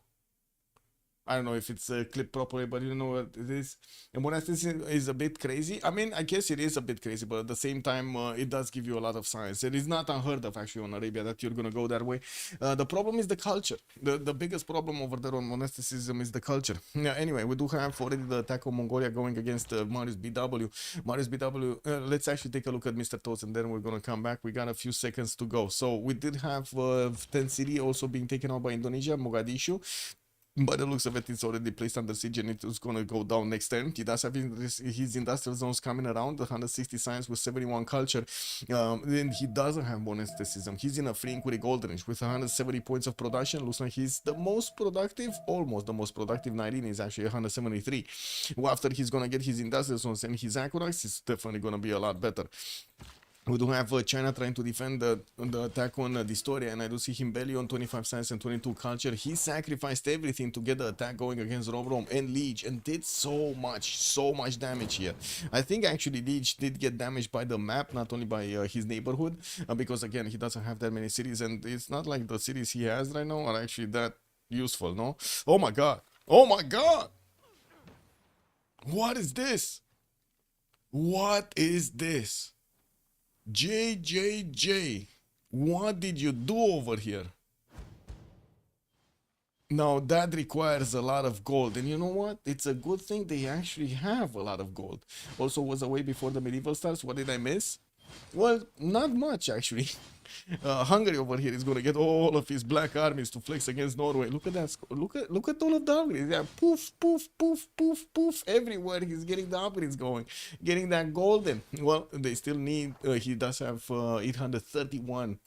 I don't know if it's clipped properly, but you know what it is. And monasticism is a bit crazy. I mean, I guess it is a bit crazy, but at the same time, it does give you a lot of science. It is not unheard of, actually, on Arabia that you're going to go that way. The problem is the culture. The biggest problem over there on monasticism is the culture. Yeah, anyway, we do have already the attack on Mongolia going against Marius BW. Marius BW, let's actually take a look at Mr. Toads, and then we're going to come back. We got a few seconds to go. So we did have 10 City also being taken out by Indonesia, Mogadishu. By the looks of it, it's already placed under siege and it's going to go down next turn. He does have his industrial zones coming around, the 160 science with 71 culture. Then he doesn't have monasticism. He's in a free inquiry golden age with 170 points of production. Looks like he's the most productive, almost the most productive. 19 is actually 173. After he's going to get his industrial zones and his aqueducts, it's definitely going to be a lot better. We do have China trying to defend the attack on Distoria, and I do see him barely on 25 science and 22 culture. He sacrificed everything to get the attack going against Rom and Liege, and did so much damage here. I think actually Liege did get damaged by the map, not only by his neighborhood, because again, he doesn't have that many cities, and it's not like the cities he has right now are actually that useful, no? Oh my god! Oh my god! What is this? What is this? JJJ, what did you do over here? Now that requires a lot of gold, and you know what? It's a good thing they actually have a lot of gold. Also was away before the medieval starts. What did I miss? Well, not much actually. Hungary over here is going to get all of his black armies to flex against Norway. Look at that. Look at all of the upgrades. Yeah, poof, poof, poof, poof, poof. Everywhere he's getting the upgrades going. Getting that golden. Well, they still need... he does have 831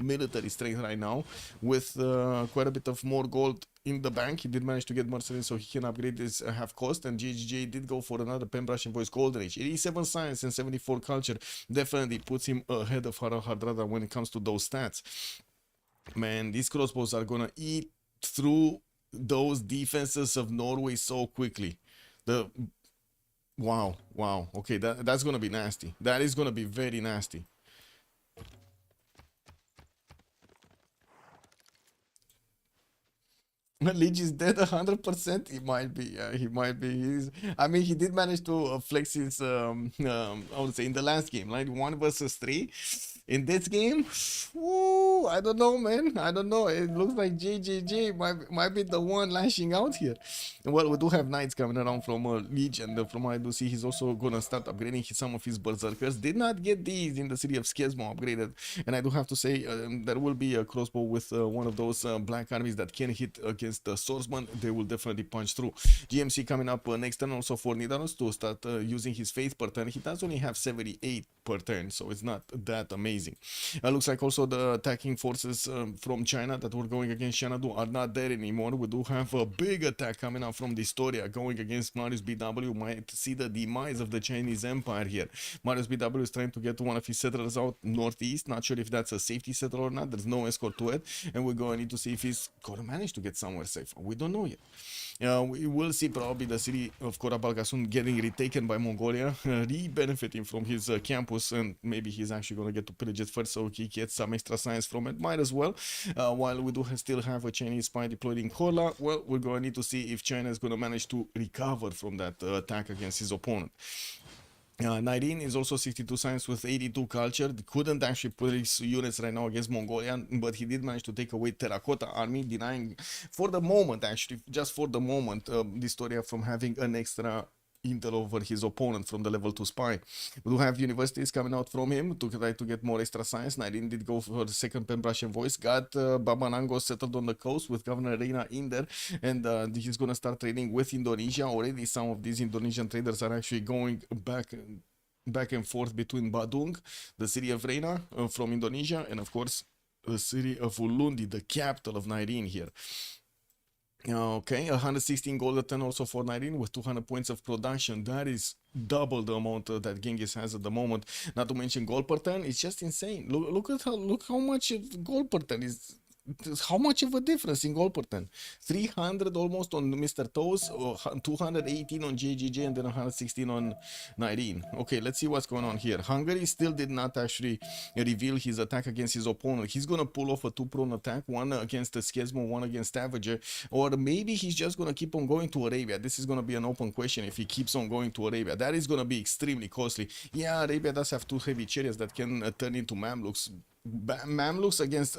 military strength right now with quite a bit of more gold in the bank. He did manage to get mercenaries so he can upgrade his half cost, and GGJ did go for another Pembrush and Voice Golden Age. 87 science and 74 culture definitely puts him ahead of Harald Hardrada when it comes to those stats. Man, these crossbows are gonna eat through those defenses of Norway so quickly. Wow, okay, that's gonna be nasty. That is gonna be very nasty. Leech is dead 100%. He might be. He might be. I mean, he did manage to flex his. I would say in the last game, like 1 versus 3. In this game, woo, I don't know, man. I don't know. It looks like JJJ might be the one lashing out here. Well, we do have knights coming around from Leech, and from what I do see, he's also gonna start upgrading some of his berserkers. Did not get these in the city of Skesmo upgraded, and I do have to say there will be a crossbow with one of those black armies that can hit against the swordsman. They will definitely punch through. GMC coming up next turn also for Nidaros to start using his faith per turn. He does only have 78 per turn, so it's not that amazing. Looks like also the attacking forces from China that were going against Xanadu are not there anymore. We do have a big attack coming out from the Historia going against Marius BW. Might see the demise of the Chinese Empire here. Marius BW is trying to get one of his settlers out northeast. Not sure if that's a safety settler or not. There's no escort to it, and we're going to need to see if he's gonna manage to get somewhere safe. We don't know yet. We will see probably the city of Korabalgasun getting retaken by Mongolia, benefiting from his campus, and maybe he's actually going to get to pillage it first so he gets some extra science from it. Might as well. While we do still have a Chinese spy deployed in Korla, well, we're going to need to see if China is going to manage to recover from that attack against his opponent. Nairin is also 62 science with 82 culture. Couldn't actually place units right now against Mongolia, but he did manage to take away Terracotta army, denying for the moment, actually, just for the moment, Historia from having an extra intel over his opponent from the level 2 spy. We do have universities coming out from him to try to get more extra science. Nairin did go for the second Pembrush and Voice, got Babanango settled on the coast with Governor Reina in there, and he's gonna start trading with Indonesia. Already some of these Indonesian traders are actually going back and forth between Badung, the city of Reina from Indonesia, and of course the city of Ulundi, the capital of Nairin here. Okay, 116 gold a ton also for 19 with 200 points of production. That is double the amount that Genghis has at the moment. Not to mention gold per ton. It's just insane. Look how much gold per ton is. How much of a difference in gold per ton? 300 almost on Mr. Toes, 218 on JGJ, and then 116 on 19. Okay, let's see what's going on here. Hungary still did not actually reveal his attack against his opponent. He's gonna pull off a 2-prone attack, one against the Skesmo, one against Stavager, or maybe he's just gonna keep on going to Arabia. This is gonna be an open question if he keeps on going to Arabia. That is gonna be extremely costly. Yeah, Arabia does have 2 heavy chariots that can turn into Mamluks. Mamluks against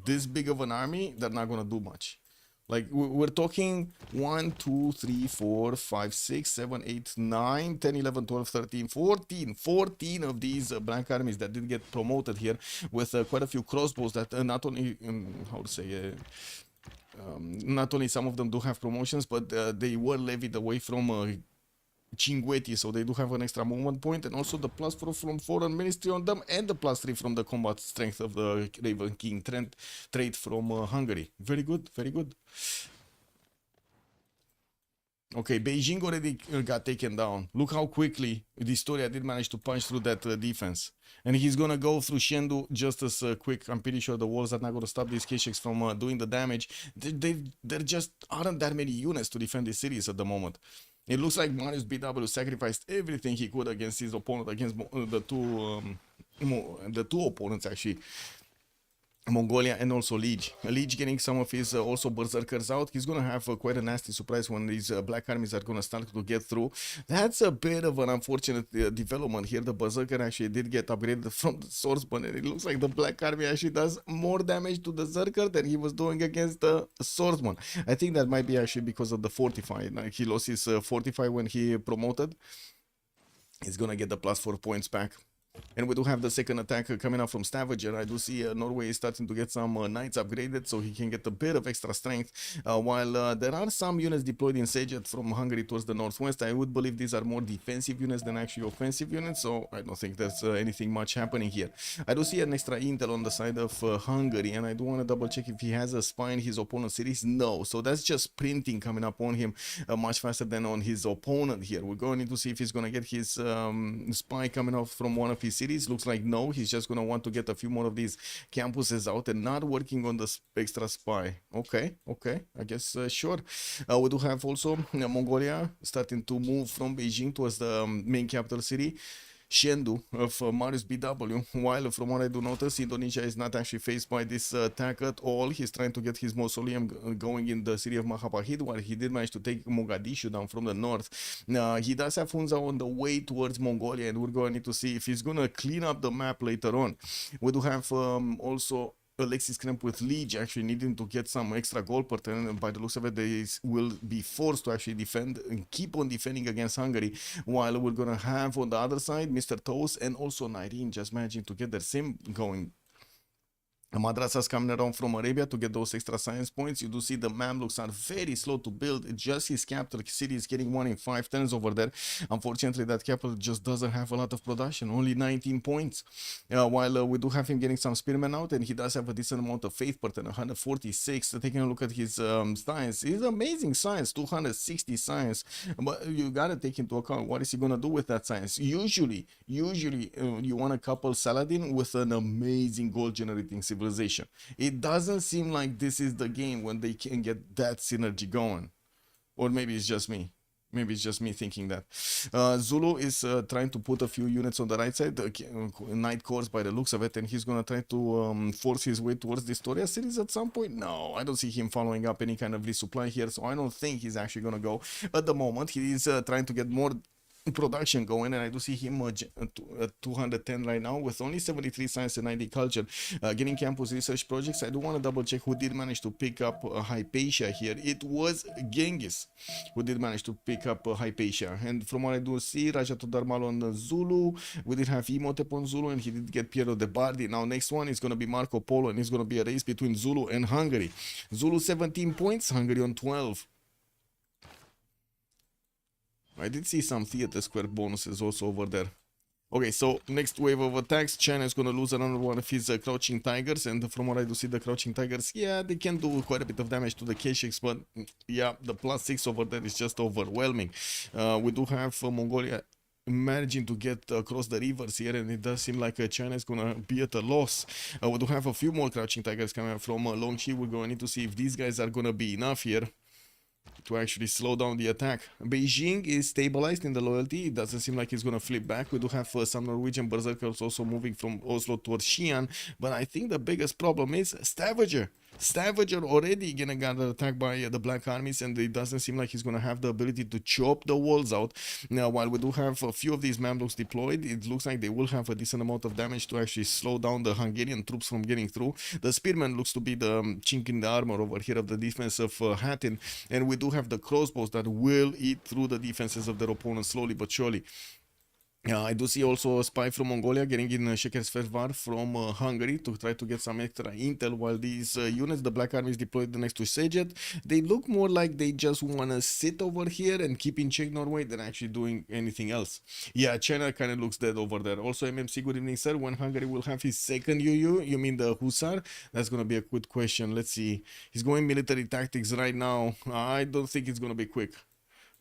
this big of an army, they're not gonna do much. Like we're talking 1, 2, 3, 4, 5, 6, 7, 8, 9, 10, 11, 12, 13, 14 of these black armies that did get promoted here with quite a few crossbows that not only how to say not only some of them do have promotions, but they were levied away from Cinguetti, so they do have an extra movement point, and also the +4 from Foreign Ministry on them, and the +3 from the combat strength of the Raven King trait from Hungary. Very good, very good. Okay, Beijing already got taken down. Look how quickly the Historia did manage to punch through that defense. And he's gonna go through Shendu just as quick. I'm pretty sure the walls are not gonna stop these Kesheks from doing the damage. There just aren't that many units to defend these cities at the moment. It looks like Marius BW sacrificed everything he could against his opponent, against the two opponents actually. Mongolia and also Liege. Liege getting some of his also berserkers out. He's gonna have quite a nasty surprise when these black armies are gonna start to get through. That's a bit of an unfortunate development here. The berserker actually did get upgraded from the swordsman, and it looks like the black army actually does more damage to the berserker than he was doing against the swordsman. I think that might be actually because of the fortify. Like he lost his fortify when he promoted. He's gonna get the +4 points back. And we do have the second attack coming out from Stavager. I do see Norway is starting to get some knights upgraded, so he can get a bit of extra strength. While there are some units deployed in Szeged from Hungary towards the northwest, I would believe these are more defensive units than actually offensive units, so I don't think there's anything much happening here. I do see an extra intel on the side of Hungary, and I do want to double check if he has a spy in his opponent's cities. No, so that's just printing coming up on him much faster than on his opponent here. We're going to see if he's going to get his spy coming off from one of his cities. Looks like no, he's just going to want to get a few more of these campuses out and not working on the extra spy. Okay, I guess sure. We do have also Mongolia starting to move from Beijing towards the main capital city, Chengdu, of Marius BW, while from what I do notice, Indonesia is not actually faced by this attack at all. He's trying to get his mausoleum going in the city of Mahapahit, while he did manage to take Mogadishu down from the north. He does have Hunza on the way towards Mongolia, and we're going to need to see if he's going to clean up the map later on. We do have also Alexis Kremp with Liege actually needing to get some extra goal per turn, and by the looks of it, they will be forced to actually defend and keep on defending against Hungary, while we're gonna have on the other side Mr. Toast and also Nyreen just managing to get their sim going. Madrasas coming around from Arabia to get those extra science points. You do see the Mamluks are very slow to build. Just his capital city is getting 1 in 5 turns over there. Unfortunately, that capital just doesn't have a lot of production, only 19 points. While we do have him getting some spearmen out, and he does have a decent amount of faith per turn, 146. Taking a look at his science, it's amazing science, 260 science. But you gotta take into account what is he gonna do with that science. Usually, you want to couple Saladin with an amazing gold generating civilization. It doesn't seem like this is the game when they can get that synergy going. Or maybe it's just me. Maybe it's just me thinking that. Zulu is trying to put a few units on the right side, Knight Corps by the looks of it, and he's going to try to force his way towards the Historia series at some point. No, I don't see him following up any kind of resupply here, so I don't think he's actually going to go. At the moment, he is trying to get more production going, and I do see him at 210 right now with only 73 science and 90 culture. Getting campus research projects, I do want to double check who did manage to pick up Hypatia here. It was Genghis who did manage to pick up Hypatia, and from what I do see, Rajato Darmal on Zulu, we did have Imhotep on Zulu, and he did get Piero de Bardi. Now next one is going to be Marco Polo, and it's going to be a race between Zulu and Hungary. Zulu 17 points, Hungary on 12. I did see some theater square bonuses also over there. Okay, so next wave of attacks, China is going to lose another one of his Crouching Tigers, and from what I do see, the Crouching Tigers, yeah, they can do quite a bit of damage to the Keshiks, but yeah, the +6 over there is just overwhelming. We do have Mongolia managing to get across the rivers here, and it does seem like China is gonna be at a loss. We do have a few more Crouching Tigers coming from Longxi. We're going to need to see if these guys are gonna be enough here to actually slow down the attack. Beijing is stabilized in the loyalty. It doesn't seem like it's going to flip back. We do have some Norwegian berserkers also moving from Oslo towards Xi'an, but I think the biggest problem is Stavager. Stavager already gonna get attacked by the Black Armies, and it doesn't seem like he's gonna have the ability to chop the walls out. Now, while we do have a few of these Mamluks deployed, it looks like they will have a decent amount of damage to actually slow down the Hungarian troops from getting through. The Spearman looks to be the chink in the armor over here of the defense of Hattin, and we do have the crossbows that will eat through the defenses of their opponents slowly but surely. I do see also a spy from Mongolia getting in Shekersfervar from Hungary to try to get some extra intel, while these units, the Black Army is deployed next to Szeged. They look more like they just want to sit over here and keep in check Norway than actually doing anything else. Yeah, China kind of looks dead over there. Also, MMC, good evening, sir. When Hungary will have his second UU, you mean the Hussar? That's going to be a good question. Let's see. He's going military tactics right now. I don't think it's going to be quick.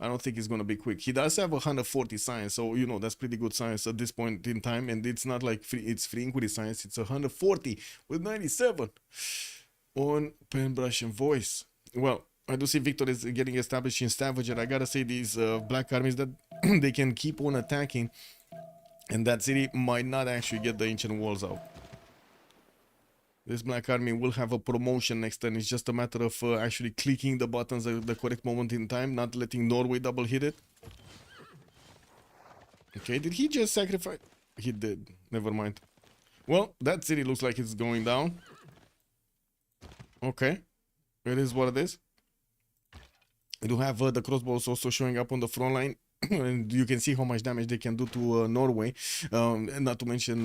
I don't think it's going to be quick. He does have 140 science, so, you know, that's pretty good science at this point in time. And it's not like it's free inquiry science. It's 140 with 97 on pen, brush, and voice. Well, I do see Victor is getting established in Stavager. I gotta say, these Black Armies, that they can keep on attacking, and that city might not actually get the ancient walls out. This Black Army will have a promotion next turn. It's just a matter of actually clicking the buttons at the correct moment in time, not letting Norway double hit it. Okay, did he just sacrifice? He did. Never mind. Well, that city looks like it's going down. Okay, it is what it is. We do have the crossbows also showing up on the front line. And you can see how much damage they can do to Norway. And not to mention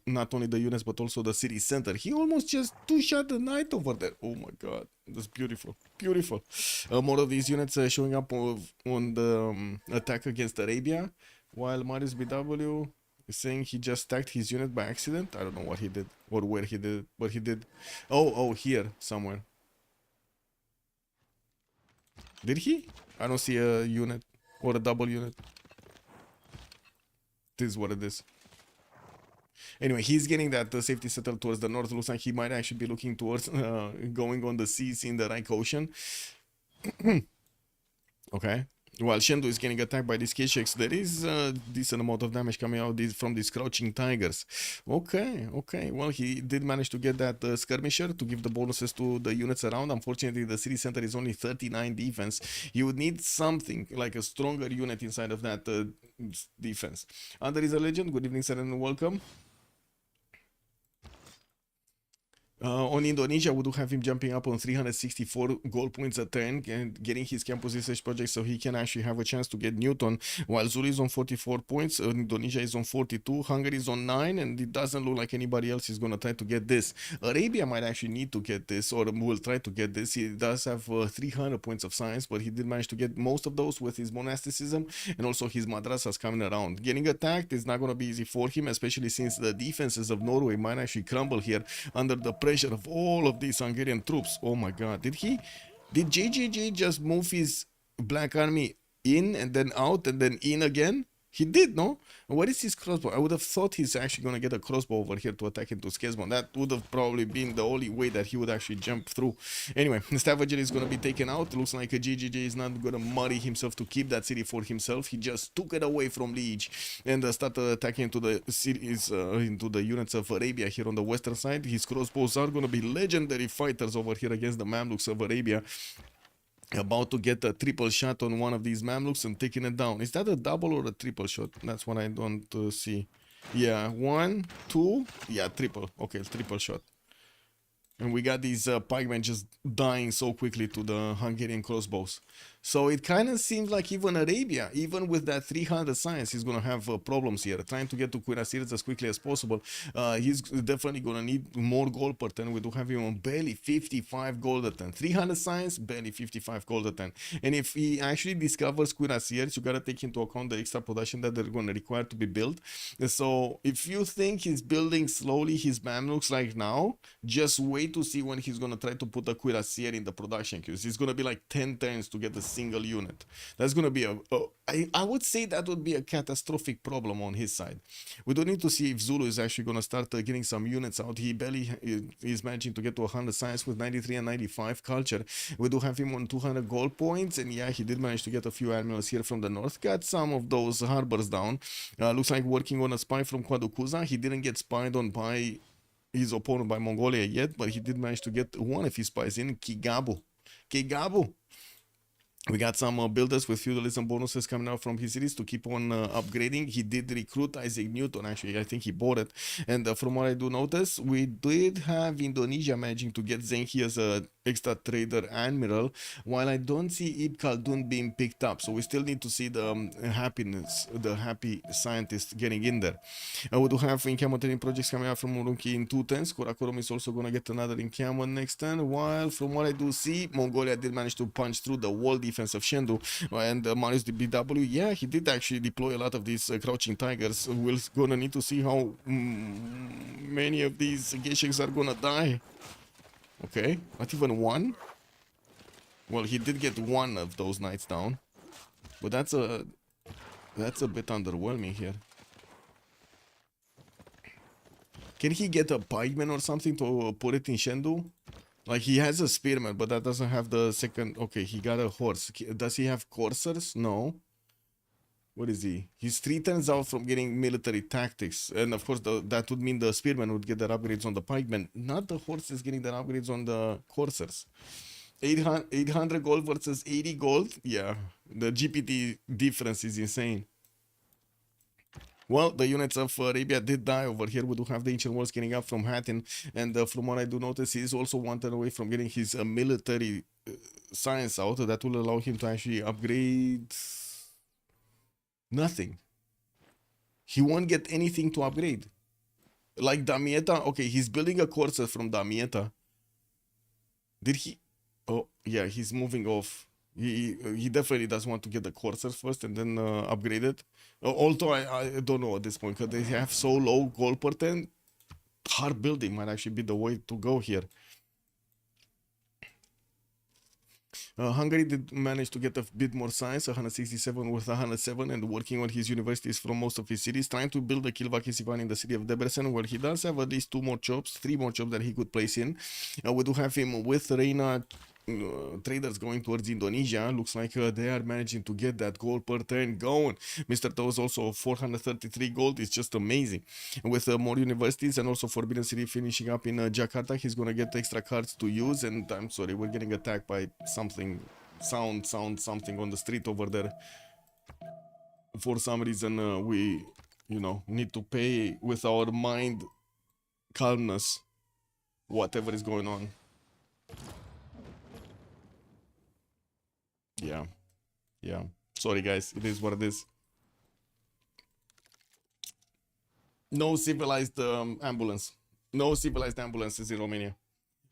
not only the units but also the city center. He almost just two-shot the knight over there. Oh my god, that's beautiful, beautiful. More of these units showing up on the attack against Arabia, while Marius BW is saying he just stacked his unit by accident. I don't know what he did or where he did, but he did. Oh, here somewhere. Did he? I don't see a unit or a double unit. This is what it is. Anyway, he's getting that safety settled towards the north. Looks like he might actually be looking towards going on the seas in the Reich Ocean. Okay. While Shendu is getting attacked by these K-Shakes, there is a decent amount of damage coming out from these crouching tigers. Okay, okay. Well, he did manage to get that skirmisher to give the bonuses to the units around. Unfortunately, the city center is only 39 defense. You would need something like a stronger unit inside of that defense. There is a legend. Good evening, sir, and welcome. On Indonesia, we do have him jumping up on 364 gold points a turn and getting his campus research project so he can actually have a chance to get Newton, while Zulu is on 44 points, Indonesia is on 42, Hungary is on 9, and it doesn't look like anybody else is going to try to get this. Arabia might actually need to get this, or will try to get this. He does have 300 points of science, but he did manage to get most of those with his monasticism, and also his madrasas coming around. Getting attacked is not going to be easy for him, especially since the defenses of Norway might actually crumble here under the pressure of all of these Hungarian troops. Oh my god, did JJJ just move his black army in and then out and then in again? He did, no? What is his crossbow? I would have thought he's actually going to get a crossbow over here to attack into Skesmon. That would have probably been the only way that he would actually jump through. Anyway, the Stavager is going to be taken out. Looks like a GGJ is not going to muddy himself to keep that city for himself. He just took it away from Liege and started attacking into the cities, into the units of Arabia here on the western side. His crossbows are going to be legendary fighters over here against the Mamluks of Arabia. About to get a triple shot on one of these Mamluks and taking it down. Is that a double or a triple shot? That's what I don't see. Yeah, 1, 2. Yeah, triple. Okay, triple shot. And we got these pikemen just dying so quickly to the Hungarian crossbows. So it kind of seems like even Arabia, even with that 300 science, is going to have problems here. Trying to get to Cuirassiers as quickly as possible. He's definitely going to need more gold per turn. We do have him on barely 55 gold a turn. 300 science, barely 55 gold a turn. And if he actually discovers Cuirassiers, you got to take into account the extra production that they're going to require to be built. So if you think he's building slowly his Mamluks like now, just wait to see when he's going to try to put a Cuirassier in the production queues. It's going to be like 10 turns to get the single unit. That's going to be I would say that would be a catastrophic problem on his side. We don't need to see if Zulu is actually going to start getting some units out. He barely is managing to get to 100 science with 93 and 95 culture. We do have him on 200 gold points, and yeah, he did manage to get a few admirals here from the north. Got some of those harbors down. Looks like working on a spy from Kwadukuza. He didn't get spied on by his opponent by Mongolia yet, but he did manage to get one of his spies in Kigabu. We got some builders with feudalism bonuses coming out from his cities to keep on upgrading. He did recruit Isaac Newton, actually. I think he bought it. And from what I do notice, we did have Indonesia managing to get Zenki as a extra trader admiral, while I don't see Ibn Khaldun being picked up. So we still need to see the happy scientist getting in there. We do have encampment projects coming out from Urumqi in 2 turns. Karakorum is also going to get another encampment next turn, while from what I do see, Mongolia did manage to punch through the wall defense of Shendu, and Marius the BW, yeah, he did actually deploy a lot of these crouching tigers. We're going to need to see how many of these Gesheks are going to die. Okay, not even one. Well, he did get one of those knights down, but that's a bit underwhelming here. Can he get a pikeman or something to put it in Shendu? Like, he has a spearman, but that doesn't have the second. Okay, he got a horse. Does he have coursers? No. What is he? He's 3 turns out from getting military tactics. And of course, that would mean the spearman would get their upgrades on the pikemen. Not the horses getting their upgrades on the coursers. 800 gold versus 80 gold? Yeah, the GPT difference is insane. Well, the units of Arabia did die over here. We do have the ancient walls getting up from Hattin. And from what I do notice, he is also 1 turn away from getting his military science out. That will allow him to actually upgrade Nothing. He won't get anything to upgrade. Like Damietta, okay, he's building a Corsair from Damietta. Did he? Oh, yeah, he's moving off. He definitely does want to get the Corsairs first and then upgrade it. Although I don't know at this point, because they have so low gold per 10, hard building might actually be the way to go here. Hungary did manage to get a bit more science, 167 with 107, and working on his universities from most of his cities, trying to build a Kilvaki in the city of Debrecen, where he does have at least 2 more jobs, 3 more jobs that he could place in. We do have him with Reina traders going towards Indonesia. Looks like they are managing to get that gold per turn going. Mr. Toes also 433 gold is just amazing. With more universities and also Forbidden City finishing up in Jakarta, he's gonna get extra cards to use. And I'm sorry, we're getting attacked by something, something on the street over there. For some reason, we, you know, need to pay with our mind calmness whatever is going on. Yeah. Sorry, guys. It is what it is. No civilized ambulance. No civilized ambulances in Romania.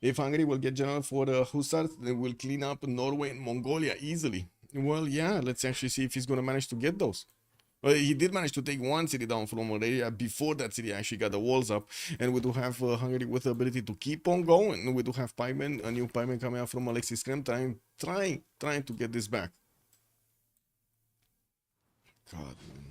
If Hungary will get general for Hussars, they will clean up Norway and Mongolia easily. Well, yeah. Let's actually see if he's gonna manage to get those. He did manage to take one city down from an area before that city actually got the walls up, and we do have Hungary with the ability to keep on going. We do have pieman, a new pieman coming out from Alexis Krem, trying to get this back. God, man.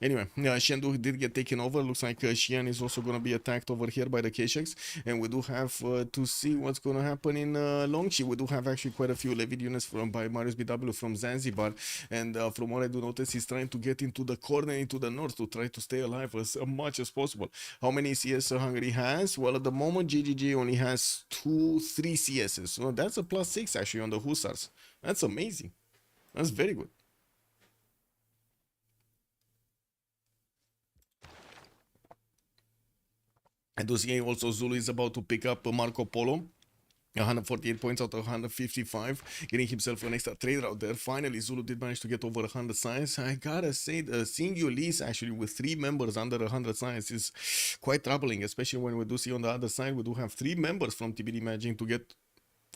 Anyway, Shendu did get taken over. Looks like Xi'an is also going to be attacked over here by the Kesheks. And we do have to see what's going to happen in Longchi. We do have actually quite a few levied units by Marius BW from Zanzibar. And from what I do notice, he's trying to get into the corner, into the north, to try to stay alive as much as possible. How many CS Hungary has? Well, at the moment, GGG only has 3 CSs. So that's a +6 actually on the Hussars. That's amazing. That's very good. And Dossier also Zulu is about to pick up Marco Polo. 148 points out of 155, getting himself an extra trade out there. Finally, Zulu did manage to get over 100 science. I gotta say, seeing Ulyss actually with 3 members under 100 science is quite troubling, especially when we do see on the other side, we do have 3 members from TBD managing to get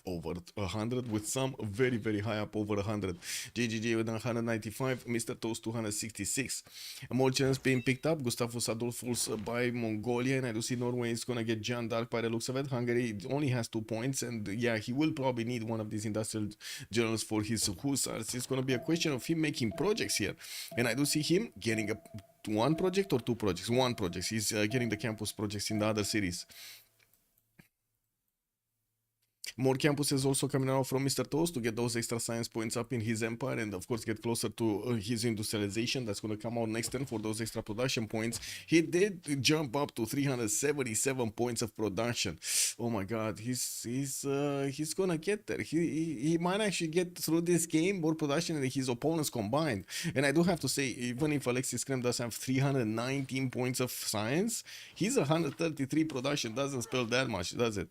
over 100, with some very, very high up over 100. GGG with 195, Mr. Toast 266. More chance being picked up. Gustavus Adolphus by Mongolia, and I do see Norway is gonna get Jeanne d'Arc by the looks of it. Hungary only has 2 points, and yeah, he will probably need one of these industrial generals for his Hussars. It's gonna be a question of him making projects here, and I do see him getting a 1 project or 2 projects. 1 project. He's getting the campus projects in the other cities. More campuses also coming out from Mr. Toast to get those extra science points up in his empire, and of course get closer to his industrialization. That's going to come out next turn for those extra production points. He did jump up to 377 points of production. Oh my god, he's gonna get there. He might actually get through this game more production than his opponents combined. And I do have to say, even if Alexis Krem does have 319 points of science, his 133 production doesn't spell that much, does it?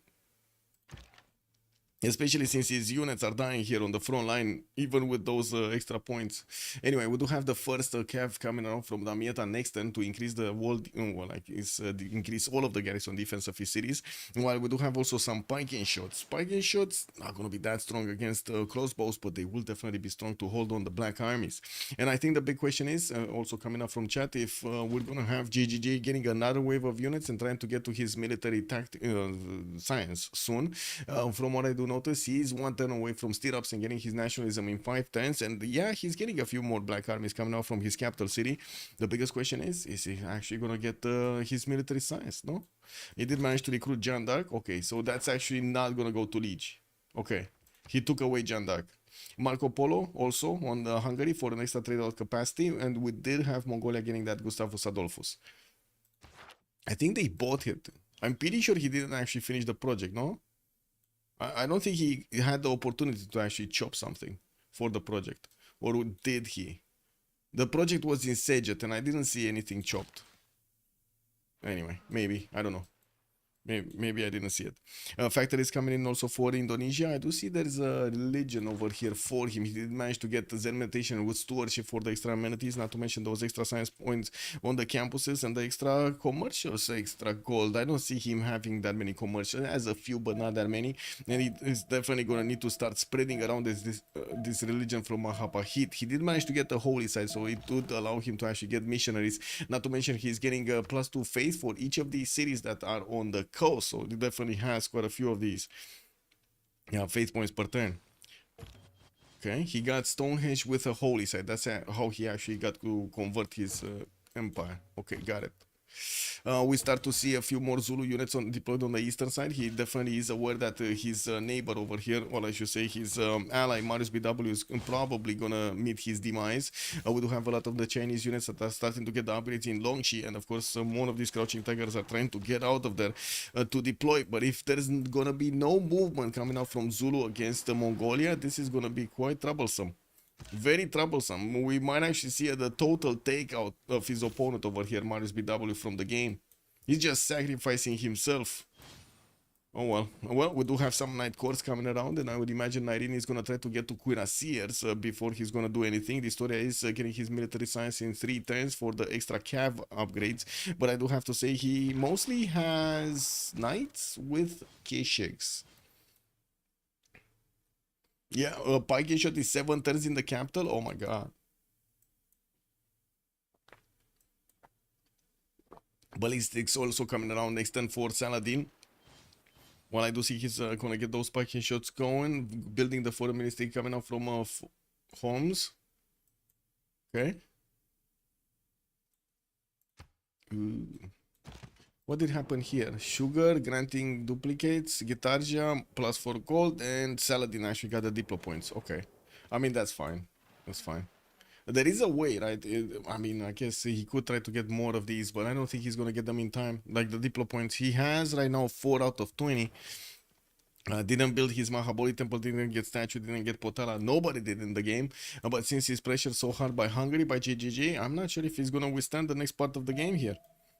Especially since his units are dying here on the front line, even with those extra points. Anyway, we do have the first cav coming out from Damietta next turn to increase the wall, increase all of the garrison defense of his cities. While we do have also some piking shots. Piking shots not going to be that strong against crossbows, but they will definitely be strong to hold on the black armies. And I think the big question is, also coming up from chat, if we're going to have GGG getting another wave of units and trying to get to his military science soon. From what I do notice, he's 1 turn away from stirrups and getting his nationalism in 5 turns, and yeah, he's getting a few more black armies coming out from his capital city. The biggest question is he actually gonna get his military science? No, he did manage to recruit Jeanne d'Arc. Okay, so that's actually not gonna go to Liege. Okay, he took away Jeanne d'Arc. Marco Polo also on Hungary for an extra trade out capacity, and we did have Mongolia getting that Gustavus Adolphus. I think they bought it. I'm pretty sure he didn't actually finish the project, no? I don't think he had the opportunity to actually chop something for the project. Or did he? The project was in Sejet and I didn't see anything chopped. Anyway, maybe. I don't know. Maybe I didn't see it. Factories coming in also for Indonesia. I do see there's a religion over here for him. He did manage to get the Zen meditation with stewardship for the extra amenities, not to mention those extra science points on the campuses and the extra commercials, extra gold. I don't see him having that many commercials. Has a few, but not that many. And he is definitely gonna need to start spreading around this religion from Mahapa. He did manage to get the holy side, so it would allow him to actually get missionaries. Not to mention he's getting a +2 faith for each of these cities that are on the coast, so he definitely has quite a few of these. Yeah, faith points per turn. Okay, he got Stonehenge with a holy side. That's how he actually got to convert his empire. Okay, got it. We start to see a few more Zulu units deployed on the eastern side. He definitely is aware that his neighbor over here, or I should say his ally Marius BW, is probably gonna meet his demise. We do have a lot of the Chinese units that are starting to get the upgrades in Longxi, and of course one of these crouching tigers are trying to get out of there to deploy. But if there's gonna be no movement coming out from Zulu against Mongolia, this is gonna be quite troublesome. Very troublesome. We might actually see the total takeout of his opponent over here, Marius BW, from the game. He's just sacrificing himself. Oh well. Well, we do have some night courts coming around, and I would imagine Nairin is going to try to get to Cuirassiers before he's going to do anything. The Historia is getting his military science in 3 turns for the extra cav upgrades, but I do have to say he mostly has knights with Keshegs. Yeah, Pike shot is 7 turns in the capital. Oh my god. Ballistics also coming around next turn for Saladin. Well, I do see he's gonna get those Pike shots going. Building the foreign ministry coming out from Homs. Okay. Ooh. What did happen here? Sugar granting duplicates, Guitarja +4 gold, and Saladin actually got the Diplo points. Okay. I mean, that's fine. That's fine. There is a way, right? I mean, I guess he could try to get more of these, but I don't think he's going to get them in time. Like the Diplo points, he has right now 4 out of 20. Didn't build his Mahabali temple, didn't get statue, didn't get Potala. Nobody did in the game. But since he's pressured so hard by Hungary, by JJJ, I'm not sure if he's going to withstand the next part of the game here.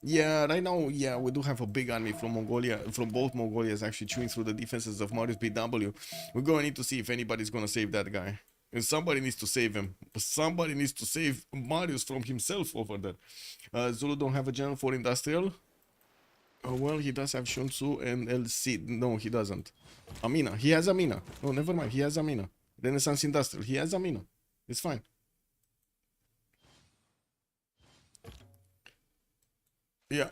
Yeah, right now, yeah, we do have a big army from Mongolia, from both Mongolias actually chewing through the defenses of Marius BW. We're going to need to see if anybody's going to save that guy. And somebody needs to save him. Somebody needs to save Marius from himself over there. Zulu don't have a general for industrial. Oh, well, he does have Shun Tzu and El Cid. No, he doesn't. Amina. He has Amina. No, never mind. He has Amina. Renaissance Industrial. He has Amina. It's fine. Yeah,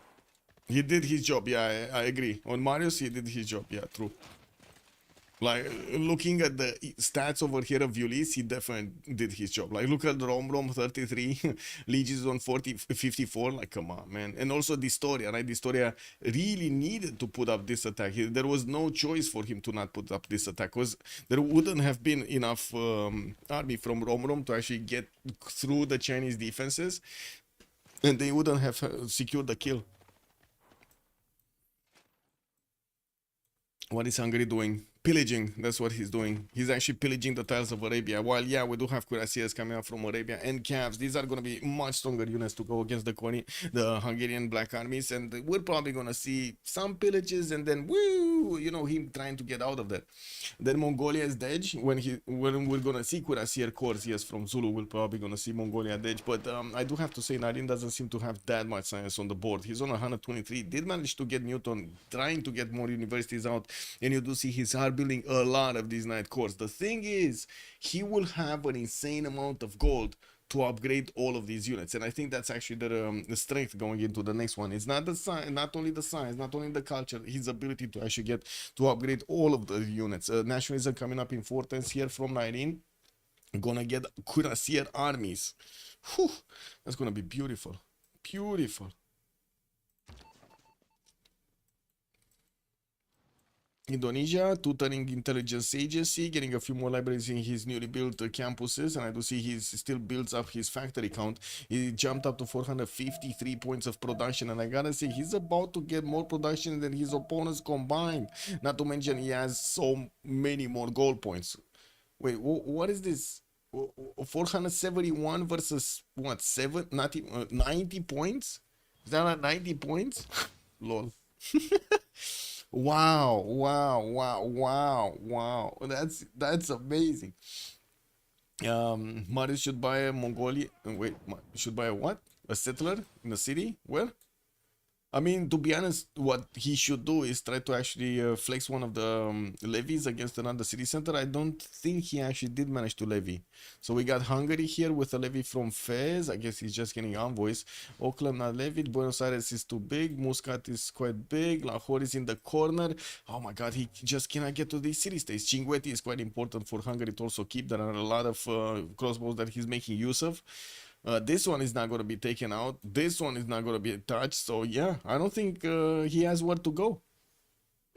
he did his job. Yeah, I agree. On Marius, he did his job. Yeah, true. Like, looking at the stats over here of Ulyss, he definitely did his job. Like, look at Rom 33, Legis on 54. Like, come on, man. And also the Historia, right? The Historia really needed to put up this attack. There was no choice for him to not put up this attack, because there wouldn't have been enough army from Rom to actually get through the Chinese defenses, and they wouldn't have secured the kill. What is Hungary doing? Pillaging. That's what he's doing. He's actually pillaging the tiles of Arabia. While, yeah, we do have cuirassiers coming out from Arabia and calves. These are going to be much stronger units to go against the Hungarian black armies. And we're probably going to see some pillages and then, woo, you know, him trying to get out of that. Then Mongolia is dead. When we're going to see cuirassier corps, yes, from Zulu, we're probably going to see Mongolia dead. But I do have to say, Narin doesn't seem to have that much science on the board. He's on 123. Did manage to get Newton, trying to get more universities out. And you do see his building a lot of these night cores. The thing is, he will have an insane amount of gold to upgrade all of these units, and I think that's actually the strength going into the next one. It's not the science, not only the science, not only the culture, his ability to actually get to upgrade all of the units. Nationalism coming up in 4 turns here from 19. Gonna get cuirassier armies. Whew, that's gonna be beautiful, beautiful. Indonesia, tutoring intelligence agency, getting a few more libraries in his newly built campuses, and I do see he still builds up his factory count. He jumped up to 453 points of production, and I gotta say, he's about to get more production than his opponents combined. Not to mention, he has so many more gold points. Wait, what is this? 471 versus what? 90 points? Is that at 90 points? Lol. Wow, wow, wow, wow, wow. That's amazing. Marius should buy a Mongolia. Wait, should buy a what? A settler in the city? Where? I mean, to be honest, what he should do is try to actually flex one of the levies against another city center. I don't think he actually did manage to levy. So we got Hungary here with a levy from Fez. I guess he's just getting envoys. Oakland not levied. Buenos Aires is too big. Muscat is quite big. Lahore is in the corner. Oh my god, he just cannot get to these city states. Cinguetti is quite important for Hungary to also keep. There are a lot of crossbows that he's making use of. This one is not going to be taken out. This one is not going to be touched. So yeah, I don't think he has where to go.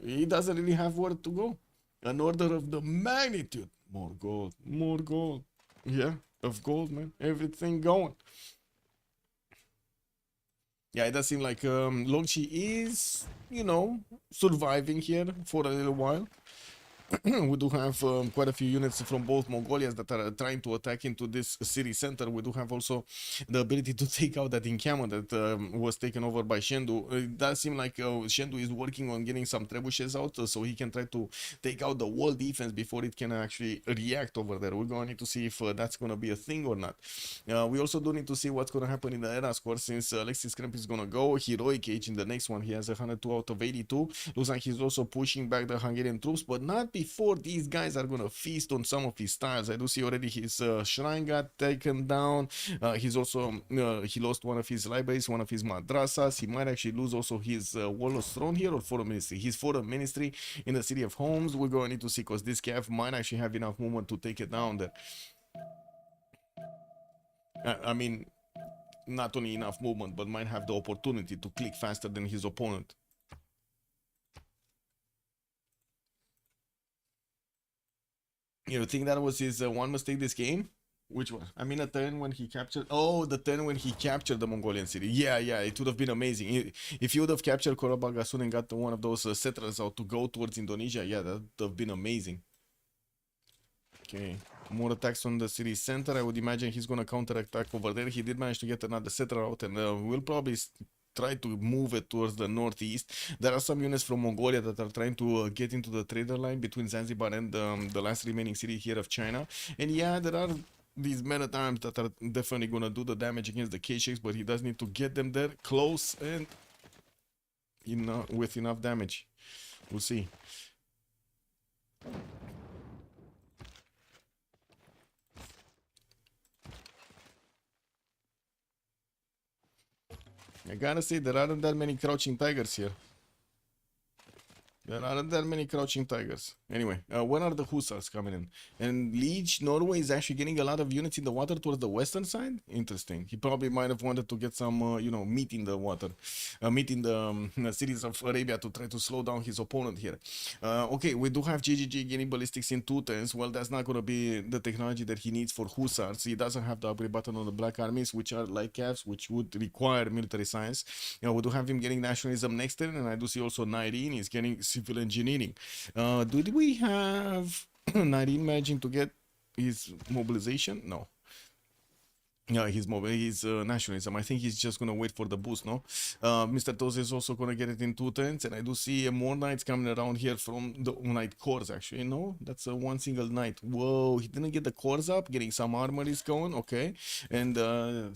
He doesn't really have where to go. An order of the magnitude. More gold. More gold. Yeah, of gold, man. Everything going. Yeah, it does seem like Longchi is, you know, surviving here for a little while. We do have quite a few units from both Mongolias that are trying to attack into this city center. We do have also the ability to take out that encampment that was taken over by Shendu. It does seem like Shendu is working on getting some trebuchets out so he can try to take out the wall defense before it can actually react over there. We're going to need to see if that's going to be a thing or not. We also do need to see what's going to happen in the era score since Alexis Kremp is going to go. Heroic Age in the next one. He has 102 out of 82. Looks like he's also pushing back the Hungarian troops, but not before these guys are gonna feast on some of his tiles. I do see already his shrine got taken down. He's also he lost one of his libraries, one of his madrasas. He might actually lose also his warlord's throne here or foreign ministry. His foreign ministry in the city of Homs. We're going to need to see because this cav might actually have enough movement to take it down there. I mean, not only enough movement, but might have the opportunity to click faster than his opponent. You think that was his one mistake this game? Which one? I mean, a turn when he captured. Oh, the turn when he captured the Mongolian city. Yeah, yeah, it would have been amazing. If you would have captured Korabagasun and got one of those settlers out to go towards Indonesia, yeah, that would have been amazing. Okay, more attacks on the city center. I would imagine he's gonna counterattack over there. He did manage to get another settler out, and we'll probably try to move it towards the northeast. There are some units from Mongolia that are trying to get into the trader line between Zanzibar and the last remaining city here of China. And yeah, there are these men-at-arms that are definitely gonna do the damage against the K-Shakes, but he does need to get them there close and with enough damage. We'll see. I gotta say, there aren't that many crouching tigers here. There aren't that many crouching tigers. Anyway, when are the hussars coming in? And Liege, Norway is actually getting a lot of units in the water towards the western side. Interesting. He probably might have wanted to get some, meat in the water, meat in the cities of Arabia to try to slow down his opponent here. Okay, we do have GGG getting ballistics in 2 turns. Well, that's not going to be the technology that he needs for hussars. He doesn't have the upgrade button on the black armies, which are like calves, which would require military science. We do have him getting nationalism next turn, and I do see also 19 is getting civil engineering. Did we have 19 managing to get his mobilization? No. Yeah, his nationalism. I think he's just gonna wait for the boost, no? Mr. Toz is also gonna get it in 2 turns, and I do see more knights coming around here from the knight cores. Actually, no, that's one single knight. Whoa, he didn't get the cores up. Getting some armor is going, okay. And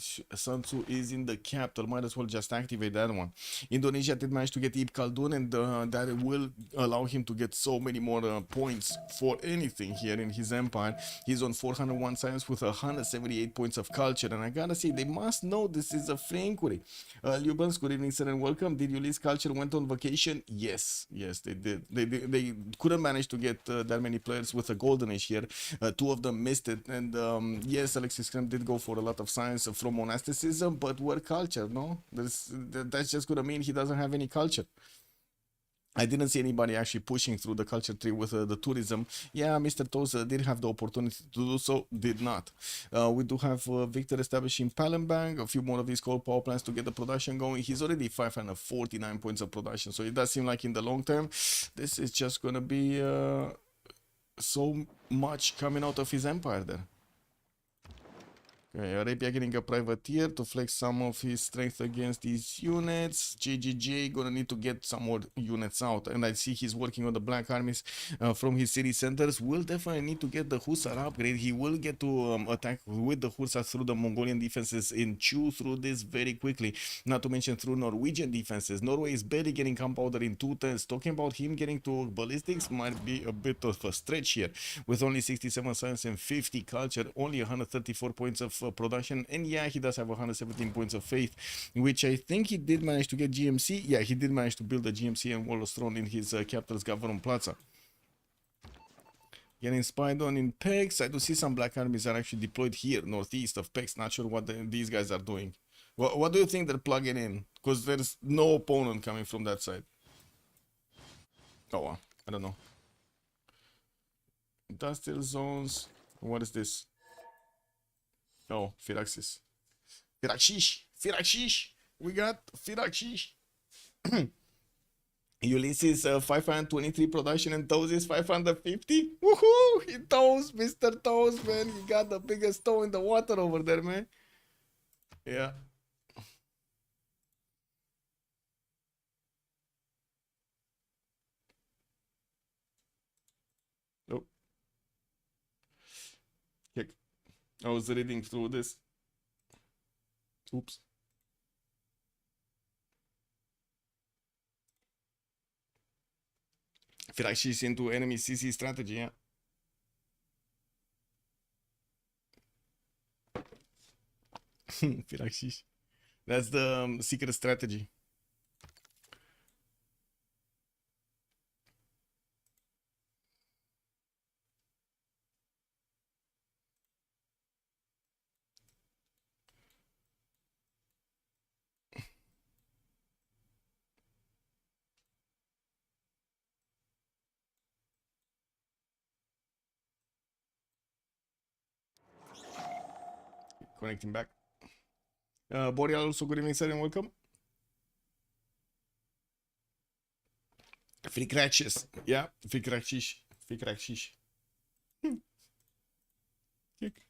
Sun Tzu is in the capital. Might as well just activate that one. Indonesia did manage to get Ibn Khaldun, and that will allow him to get so many more points for anything here in his empire. He's on 401 science with 178 points of culture. And I gotta say, they must know this is a free inquiry. Lubans, good evening, sir, and welcome. Did Ulyss culture went on vacation? Yes, they did. They couldn't manage to get that many players with a golden age here. 2 of them missed it. And yes, Alexis Kremp did go for a lot of science from monasticism, but where culture, no? That's just gonna mean he doesn't have any culture. I didn't see anybody actually pushing through the culture tree with the tourism. Yeah, Mr. Toza did have the opportunity to do so, did not. We do have Victor establishing Palembang, a few more of these coal power plants to get the production going. He's already 549 points of production, so it does seem like in the long term, this is just going to be so much coming out of his empire there. Okay, Arabia getting a privateer to flex some of his strength against these units. JJJ gonna need to get some more units out, and I see he's working on the black armies from his city centers. Will definitely need to get the Hussar upgrade. He will get to attack with the Hussars through the Mongolian defenses and chew through this very quickly. Not to mention through Norwegian defenses. Norway is barely getting gunpowder in 2 turns. Talking about him getting to ballistics might be a bit of a stretch here, with only 67 science and 50 culture, only 134 points of production, and yeah, he does have 117 points of faith, which I think he did manage to get GMC. Yeah, he did manage to build a GMC and Wall of Throne in his capital's Gavaron Plaza. Getting spied on in Pex. I do see some black armies are actually deployed here, northeast of Pex. Not sure what these guys are doing. What do you think they're plugging in? Because there's no opponent coming from that side. Oh, I don't know. Industrial zones. What is this? Oh, Firaxis. Firaxis. We got Firaxis. Ulysses 523 production and Toes is 550. Woohoo! He Toes, Mr. Toes, man. He got the biggest toe in the water over there, man. Yeah. Oh. Heck. I was reading through this. Oops. Firaxis into enemy CC strategy, yeah. Firaxis. That's the secret strategy. Connecting back. Boreal also, good evening, sir, and welcome. Fikraxis. Yeah, Fikraxis. Fikraxis. Kick.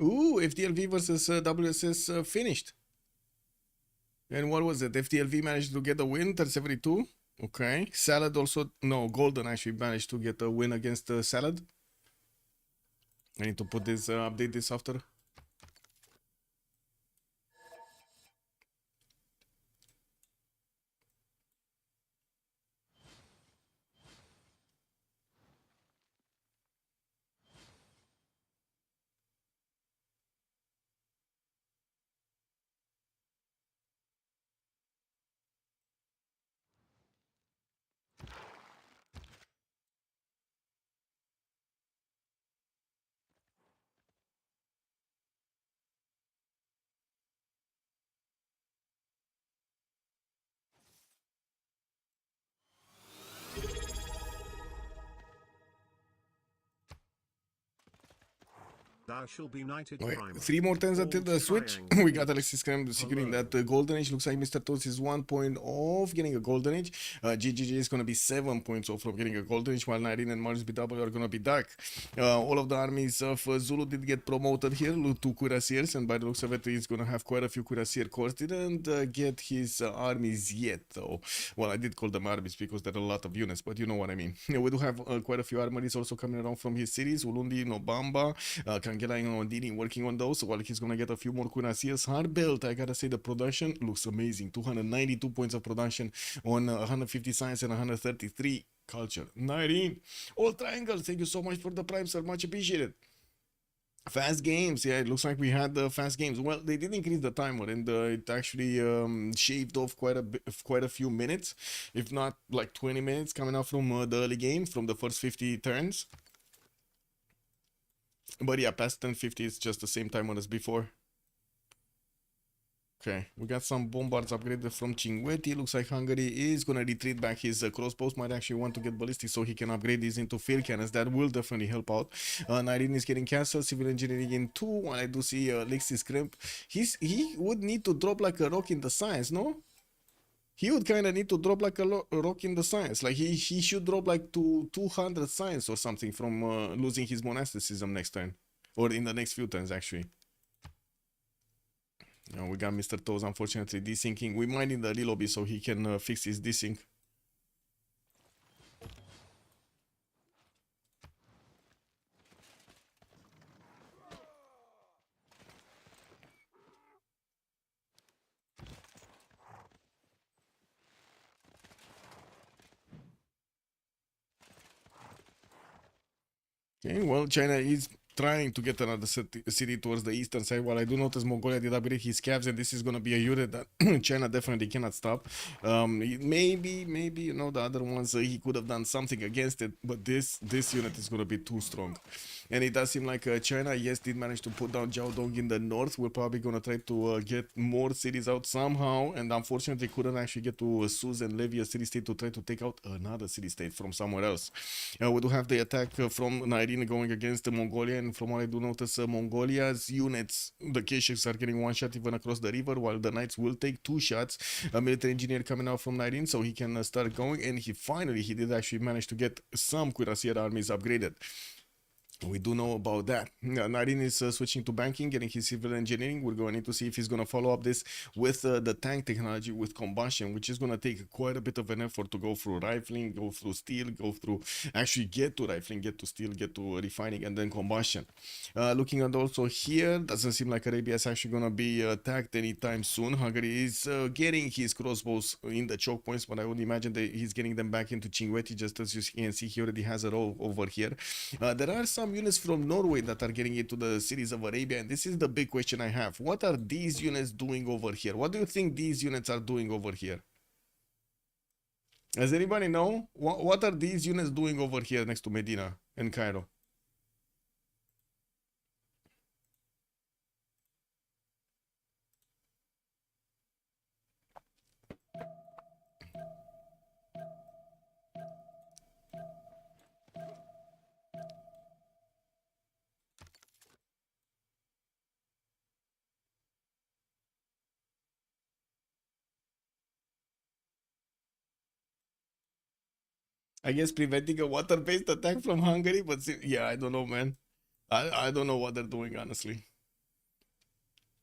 Ooh, FDLV versus WSS finished. And what was it? FDLV managed to get a win, 72. Okay. Salad also, no, Golden actually managed to get a win against Salad. I need to put this, update this after. Thou shall be knighted Okay, primer. 3 more turns until the switch. Triangle. We got Alexis Krem securing that golden age. Looks like Mr. Toast is 1 point off getting a golden age. GGG is going to be 7 points off from getting a golden age, while 19 and Mars BW are going to be dark. All of the armies of Zulu did get promoted here to cuirassiers, and by the looks of it, he's going to have quite a few cuirassier corps. Didn't get his armies yet, though. Well, I did call them armies because there are a lot of units, but you know what I mean. We do have quite a few armories also coming around from his cities. Ulundi, Nobamba, Kangela, and Ondini working on those, so while he's gonna get a few more cuirassiers. Hard belt, I gotta say, the production looks amazing. 292 points of production on 150 science and 133 culture. 19 all triangle. Thank you so much for the prime, sir, much appreciated. Fast games, yeah, it looks like we had fast games. Well, they did increase the timer, and it actually shaved off quite a few minutes, if not like 20 minutes, coming out from the early game, from the first 50 turns. But yeah, past 1050 is just the same timer as before. Okay, we got some bombards upgraded from CWC. Looks like Hungary is gonna retreat back his crossbows. Might actually want to get ballistic so he can upgrade these into field cannons. That will definitely help out. 19 is getting castle, civil engineering in 2. While I do see Lexi Scrimp, he would need to drop like a rock in the science, no? He would kind of need to drop like a rock in the science. Like he should drop like to 200 science or something from losing his monasticism next turn, or in the next few turns actually. We got Mr. Toes unfortunately desyncing. We might need the relobby so he can fix his desync. Okay, well, China is trying to get another city towards the eastern side. While I do notice Mongolia did upgrade his scavs, and this is going to be a unit that China definitely cannot stop. Maybe, you know, the other ones he could have done something against it, but this unit is going to be too strong. And it does seem like China, yes, did manage to put down Jiaodong in the north. We're probably going to try to get more cities out somehow, and unfortunately couldn't actually get to Suz and levy a city-state to try to take out another city-state from somewhere else. We do have the attack from Nairin going against Mongolia, and from what I do notice, Mongolia's units, the Kesheks are getting one shot even across the river, while the Knights will take 2 shots. A military engineer coming out from Nairin, so he can start going, and he did actually manage to get some cuirassier armies upgraded. We do know about that. Nairin is switching to banking, getting his civil engineering. We're going to need to see if he's going to follow up this with the tank technology with combustion, which is going to take quite a bit of an effort to go through rifling, go through steel, go through actually get to rifling, get to steel, get to refining, and then combustion. Looking at also here, doesn't seem like Arabia is actually going to be attacked anytime soon. Hungary is getting his crossbows in the choke points, but I would imagine that he's getting them back into CWC. Just as you can see, he already has a row over here. There are some units from Norway that are getting into the cities of Arabia, and this is the big question I have. What are these units doing over here? What do you think these units are doing over here? Does anybody know? What are these units doing over here next to Medina and Cairo? I guess preventing a water-based attack from Hungary, but yeah, I don't know, man. I don't know what they're doing, honestly.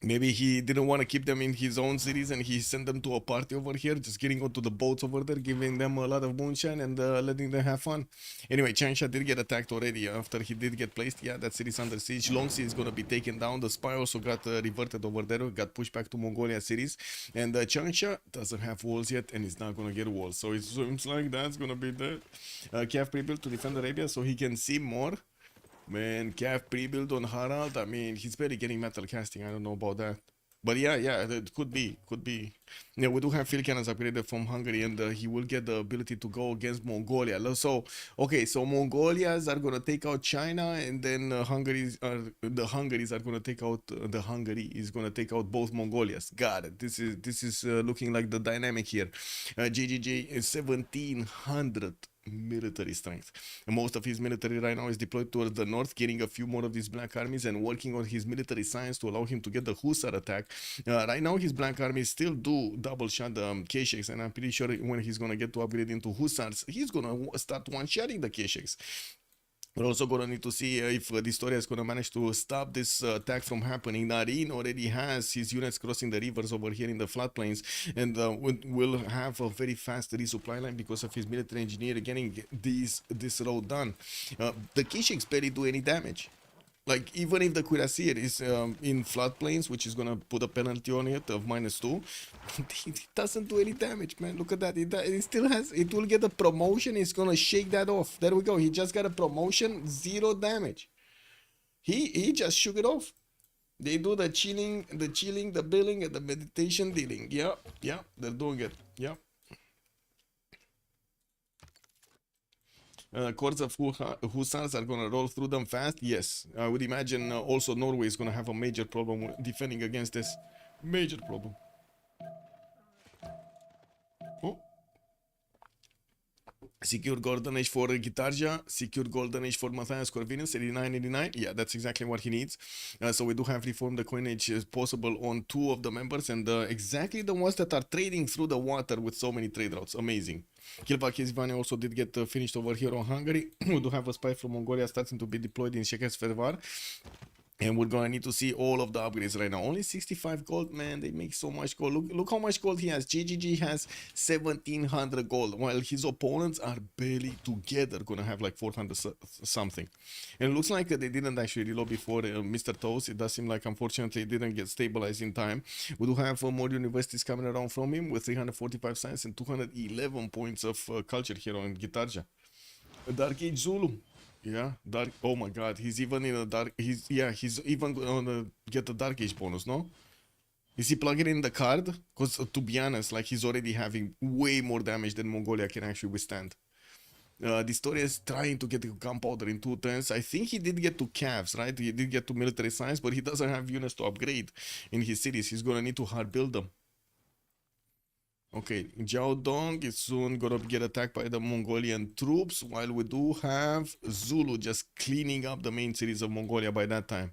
Maybe he didn't want to keep them in his own cities and he sent them to a party over here, just getting onto the boats over there, giving them a lot of moonshine and letting them have fun. Anyway, Changsha did get attacked already after he did get placed. Yeah, that city's under siege. Longxi is going to be taken down. The spy also got reverted over there, got pushed back to Mongolia cities. And Changsha doesn't have walls yet and is not going to get walls. So it seems like that's going to be that. Kiev pre-built to defend Arabia so he can see more. Man, Cav pre-build on Harald. I mean, he's barely getting metal casting. I don't know about that. But yeah, it could be. Yeah, we do have field cannons upgraded from Hungary, and he will get the ability to go against Mongolia. So, okay, so Mongolias are gonna take out China, and then the Hungaries are gonna take out the Hungary is gonna take out both Mongolias. Got it. This is looking like the dynamic here. GGG is 1700 military strength. And most of his military right now is deployed towards the north, getting a few more of these black armies and working on his military science to allow him to get the Hussar attack. Right now his black armies still do double shot the Kesheks, and I'm pretty sure when he's gonna get to upgrade into Hussars, he's gonna start one-shotting the Kesheks. We're also going to need to see if Distoria is going to manage to stop this attack from happening. Nairin already has his units crossing the rivers over here in the floodplains, and will have a very fast resupply line because of his military engineer getting this road done. The Kesheks barely do any damage. Like, even if the cuirassier is in floodplains, which is gonna put a penalty on it of -2, it doesn't do any damage, man. Look at that. It still has. It will get a promotion. It's gonna shake that off. There we go. He just got a promotion. 0 damage. He just shook it off. They do the chilling, the billing, and the meditation dealing. Yeah, they're doing it. Yeah. Corps of hussars are gonna roll through them fast. Yes, I would imagine also Norway is gonna have a major problem defending against this. Major problem. Oh. Secure Golden Age for Gitarja, secure Golden Age for Matthias Corvinus, 89. Yeah, that's exactly what he needs. So we do have reformed the coinage possible on 2 of the members, and exactly the ones that are trading through the water with so many trade routes. Amazing. Kilva Kizvani also did get finished over here on Hungary. We do have a spy from Mongolia starting to be deployed in Shekes Fervar. And we're gonna need to see all of the upgrades right now. Only 65 gold, man. They make so much gold. Look how much gold he has. GGG has 1700 gold, while his opponents are barely together gonna have like 400 something. And it looks like they didn't actually reload before Mr. Toast. It does seem like unfortunately it didn't get stabilized in time. We do have more universities coming around from him with 345 science and 211 points of culture here on Gitarja. Dark Age Zulu. Yeah, dark. Oh my God, he's even in a dark. He's even gonna get a Dark Age bonus. No, is he plugging in the card? Because to be honest, like he's already having way more damage than Mongolia can actually withstand. The story is trying to get gunpowder in 2 turns. I think he did get to calves, right? He did get to military science, but he doesn't have units to upgrade in his cities. He's gonna need to hard build them. Okay, Jiaodong is soon gonna get attacked by the Mongolian troops, while we do have Zulu just cleaning up the main cities of Mongolia by that time.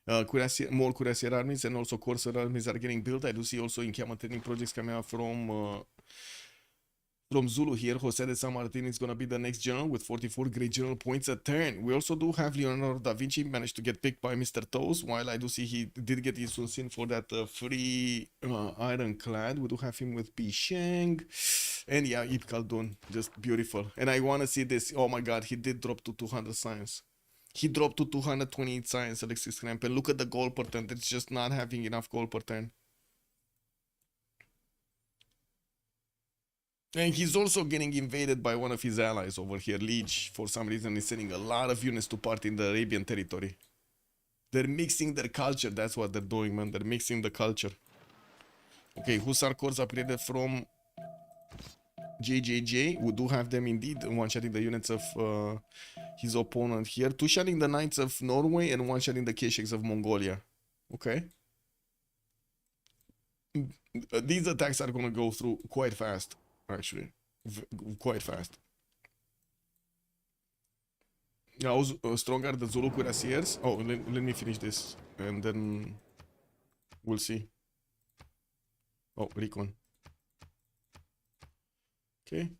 More cuirassier armies and also corsair armies are getting built. I do see also encampment training projects coming out from Zulu here. Jose de San Martin is going to be the next general with 44 great general points a turn. We also do have Leonardo da Vinci managed to get picked by Mr. Toes, while I do see he did get his Sun for that free ironclad. We do have him with Pi Sheng. And yeah, Ib Khaldun, just beautiful. And I want to see this. Oh my God, he did drop to 200 science. He dropped to 228 science, Alexis Kramp. And look at the goal per turn. It's just not having enough goal per turn. And he's also getting invaded by one of his allies over here, Liege. For some reason, he's sending a lot of units to part in the Arabian territory. They're mixing their culture. That's what they're doing, man. They're mixing the culture. Okay, Hussar Corps upgraded from JJJ. We do have them indeed. One-shotting the units of his opponent here. Two-shotting the Knights of Norway and one-shotting the Kesheks of Mongolia. Okay. These attacks are going to go through quite fast. Actually, quite fast. How strong are the Zulu cuirassiers? Oh, let me finish this and then we'll see. Oh, recon. Okay.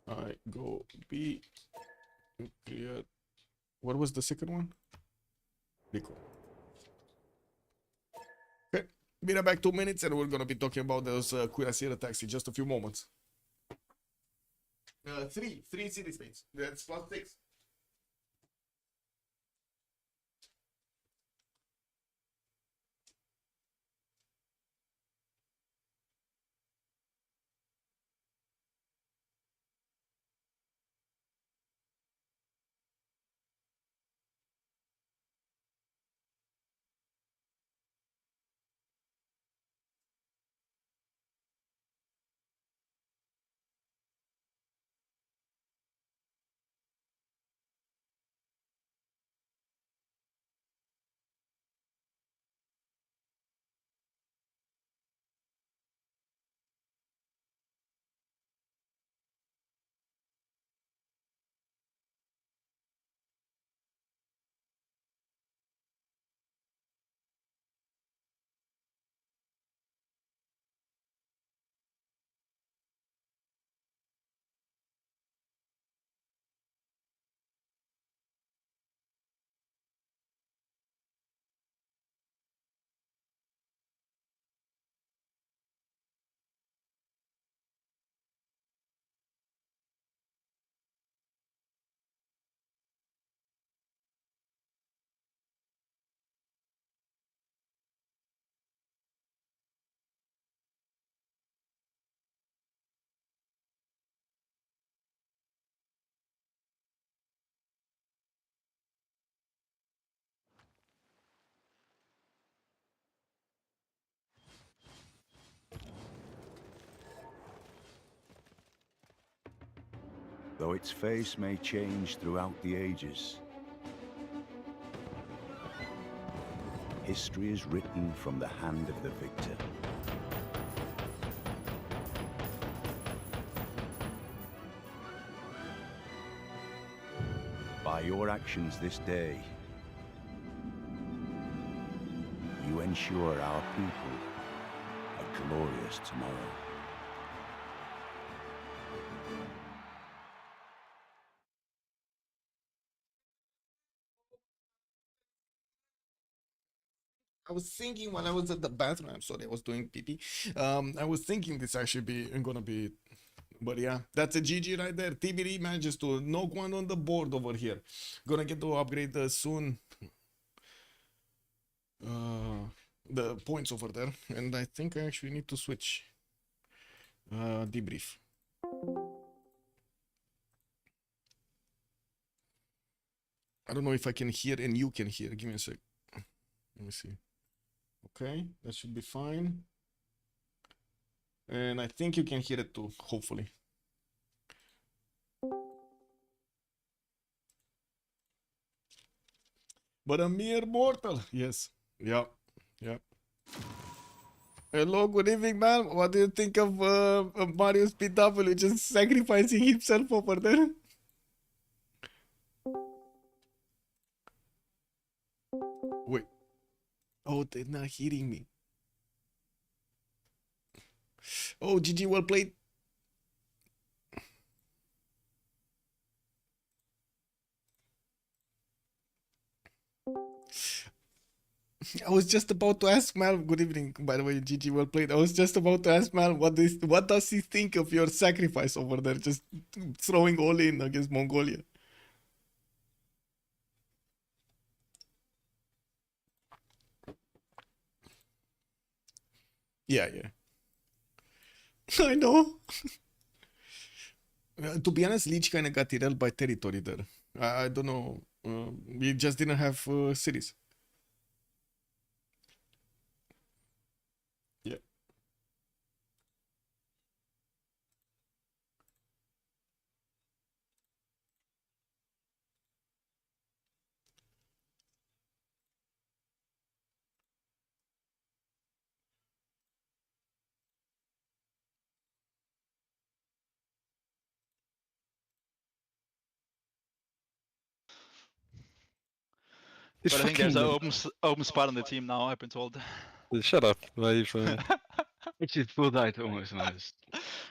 I go B. Clear. What was the second one? Recon. Okay. Be right back 2 minutes and we're gonna be talking about those cuirassier attacks in just a few moments. Three city states. That's +6. though its face may change throughout the ages. History is written from the hand of the victor. By your actions this day, you ensure our people a glorious tomorrow. I was thinking while I was at the bathroom, I'm sorry, I was doing pee. I was thinking this actually gonna be, but yeah, that's a GG right there. TBD manages to knock one on the board over here. Gonna get to upgrade soon. The points over there, and I think I actually need to switch. Debrief. I don't know if I can hear and you can hear. Give me a sec. Let me see. Okay, that should be fine. And I think you can hear it too, hopefully. But a mere mortal. Yes. Yeah. Yeah. Hello, good evening, man. What do you think of Marius PW just sacrificing himself over there? Wait. Oh, they're not hitting me. Oh, GG, well played. I was just about to ask Mal. Good evening, by the way, GG, well played. I was just about to ask Mal what does he think of your sacrifice over there, just throwing all in against Mongolia. Yeah, yeah. I know. To be honest, Lich kind of got derailed by territory there. I don't know. We just didn't have cities. Yeah. But I think there's an open spot on the team now, I've been told. Shut up, Wave. Which is full died almost nice.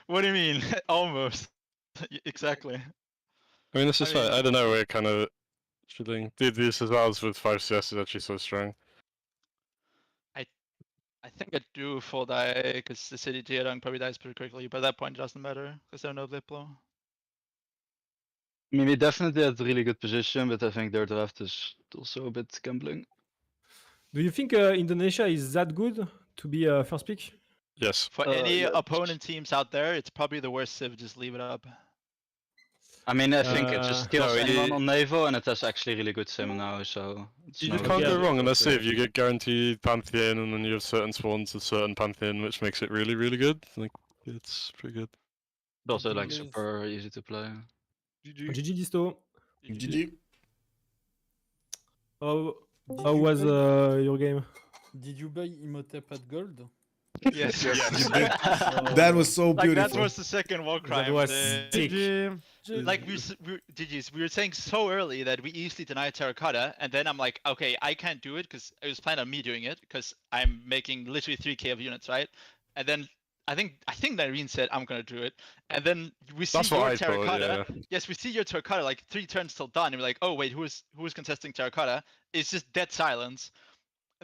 What do you mean? Almost. Exactly. I mean, this is I fine. mean- I don't know, we're kind of feeling. Did this as well as with 5 CS is actually so strong. I think I do full die because the city Geodong probably dies pretty quickly, but at that point it doesn't matter because there are no Liplo. I mean, we definitely had a really good position, but I think their draft is also a bit gambling. Do you think Indonesia is that good to be first pick? Yes. For any yeah. opponent teams out there, it's probably the worst Civ, just leave it up. I mean, I think it just kills no, anyone it- on Naval, and it has actually really good sim now, so... You no just can't really go wrong unless good if you get guaranteed Pantheon and then you have certain spawns of certain Pantheon, which makes it really, really good. Like, it's pretty good. It's also like Yes. super easy to play. GG Disto. GG. How you was buy- your game? Did you buy Imhotep at gold? Yes, That was so like beautiful. that was the second war crime. That was but, sick. like we were saying so early that we easily denied terracotta, and then I'm like, okay, I can't do it because I was planning on me doing it because I'm making literally 3k of units, right? And then I think Nyreen said I'm gonna do it, and then we see That's what your I thought, terracotta. yeah. Yes, we see your terracotta like 3 turns till done, and we're like, oh wait, who is contesting terracotta? It's just dead silence.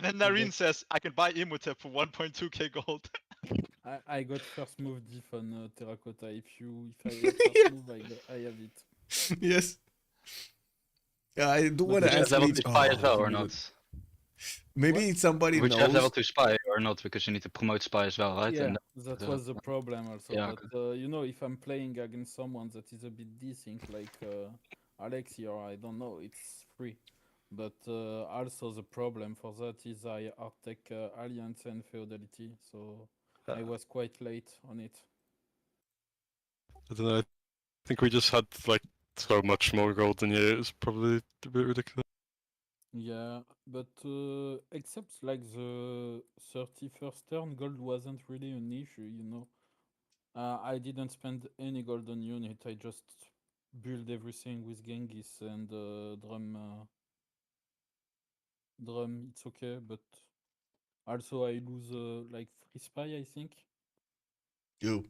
And then Nyreen says I can buy Imhotep for 1.2k gold. I got first move diff on terracotta. If I have first move, I have it. Yes. Yeah, I do want Would to you have ask level Leech. to spy as well, give or me the- not? Maybe somebody Would you have level knows. to spy or not? Because you need to promote spy as well, right? Yeah, And that was the problem also. Yeah, But you know, if I'm playing against someone that is a bit desync, like Alex here, I don't know, it's free. But also the problem for that is I take Alliance and Feudality, so I was quite late on it. I don't know. think we just had like so much more gold than you. It was probably a bit ridiculous. Yeah, but except like the 31st turn, gold wasn't really an issue, you know. I didn't spend any golden unit. I just build everything with Genghis and drum. Drum, it's okay, but also I lose like free spy, I think. Yo,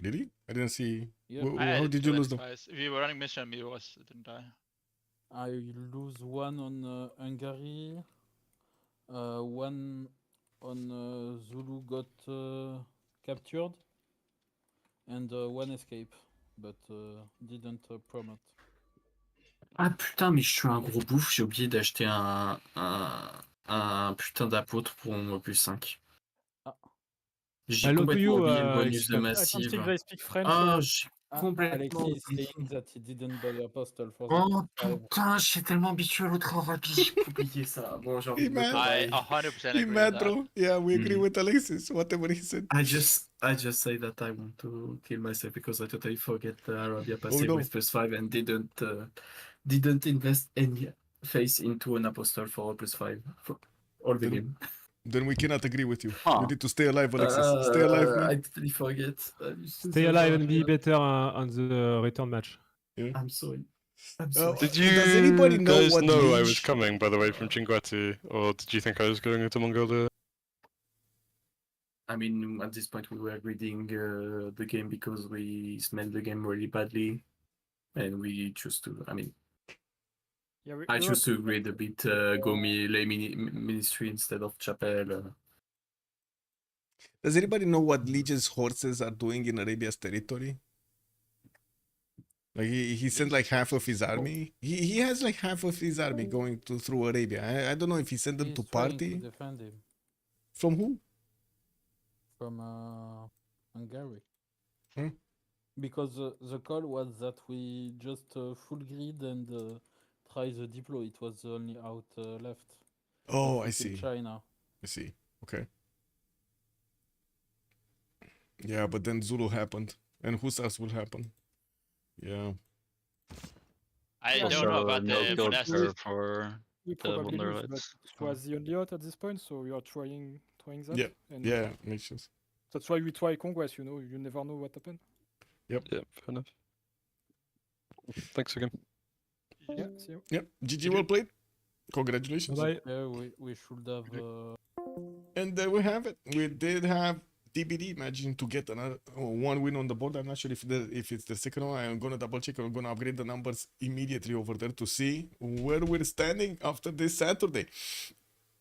did he? I didn't see. Yeah. I How didn't did do you any lose them? spies. If you were running mission, it was it didn't die. I lose one on Hungary, one on Zulu got captured, and one escape, but didn't promote. Ah putain, mais je suis un gros bouffe, j'ai oublié d'acheter un putain d'apôtre pour mon opus 5. Ah. J'ai Hello to complètement you, oublié le bonus de I don't massive. think they speak French. Ah, j'ai complètement Alexis is oublié. saying that he didn't buy Apostle for Oh the 5. putain, je suis tellement habitué à l'autre rapide, j'ai oublié ça. Bon, j'ai envie de me man. I travailler. 100% He agree with mad, that. bro. Yeah, we agree Mm. with Alexis. Whatever he said. I just say that I want to kill myself because I totally forget the Arabia passive no. with +5 and didn't invest any face into an apostle for +5 for all the Then- game. Then we cannot agree with you. Huh. You need to stay alive, Alexis. Stay alive, man. I totally forget. Stay alive and be better on the return match. I'm sorry. I'm sorry. Did Does anybody you know guys what know I was liege- coming, by the way, from Chinguetti, or did you think I was going into Mongolia? I mean, at this point, we were reading the game because we smelled the game really badly, and we chose to. I mean, Yeah, I chose to read a bit Gomi lay ministry instead of chapel. Does anybody know what Liege's horses are doing in Arabia's territory? Like he sent like half of his army. He has like half of his army going through Arabia. I don't know if he sent them He's to trying party. to defend him From who? from Hungary. Hmm? Because the call was that we just full grid and try the deploy. It was the only out left. Oh, of I Kill see. China. I see. Okay. Yeah, but then Zulu happened. And Hussars will happen. Yeah. I Yeah, don't know about no the gold monastic. for we the probably lose, Wonderlights. but it was the only out at this point, so we are trying that. Yeah, And Yeah, makes sense. that's why we try conquest. You know, you never know what happened. Yeah, fair enough. Thanks again. Yeah, see you. Yep. GG, well played. Congratulations. Bye. Yeah, we should have. And there we have it. We did have TBD managing to get another one win on the board. I'm not sure if it's the second one. I'm gonna double check. I'm gonna upgrade the numbers immediately over there to see where we're standing after this Saturday.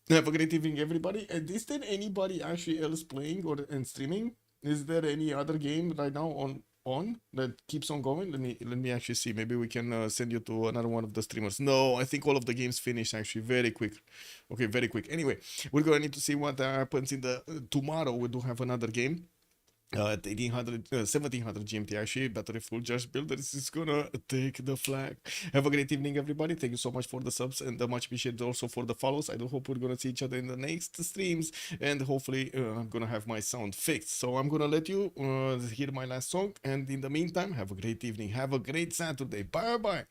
Have a great evening, everybody. And is there anybody actually else playing or and streaming? Is there any other game right now on that keeps on going? Let me actually see. Maybe we can send you to another one of the streamers. No, I think all of the games finished actually very quick. Okay, very quick. Anyway, we're gonna need to see what happens in the tomorrow. We do have another game. At 1700 GMT actually, Battery Full Judge Builders is gonna take the flag. Have a great evening, everybody. Thank you so much for the subs and much appreciated also for the follows. I do hope we're gonna see each other in the next streams, and hopefully I'm gonna have my sound fixed. So I'm gonna let you hear my last song, and in the meantime, have a great evening. Have a great Saturday. Bye bye.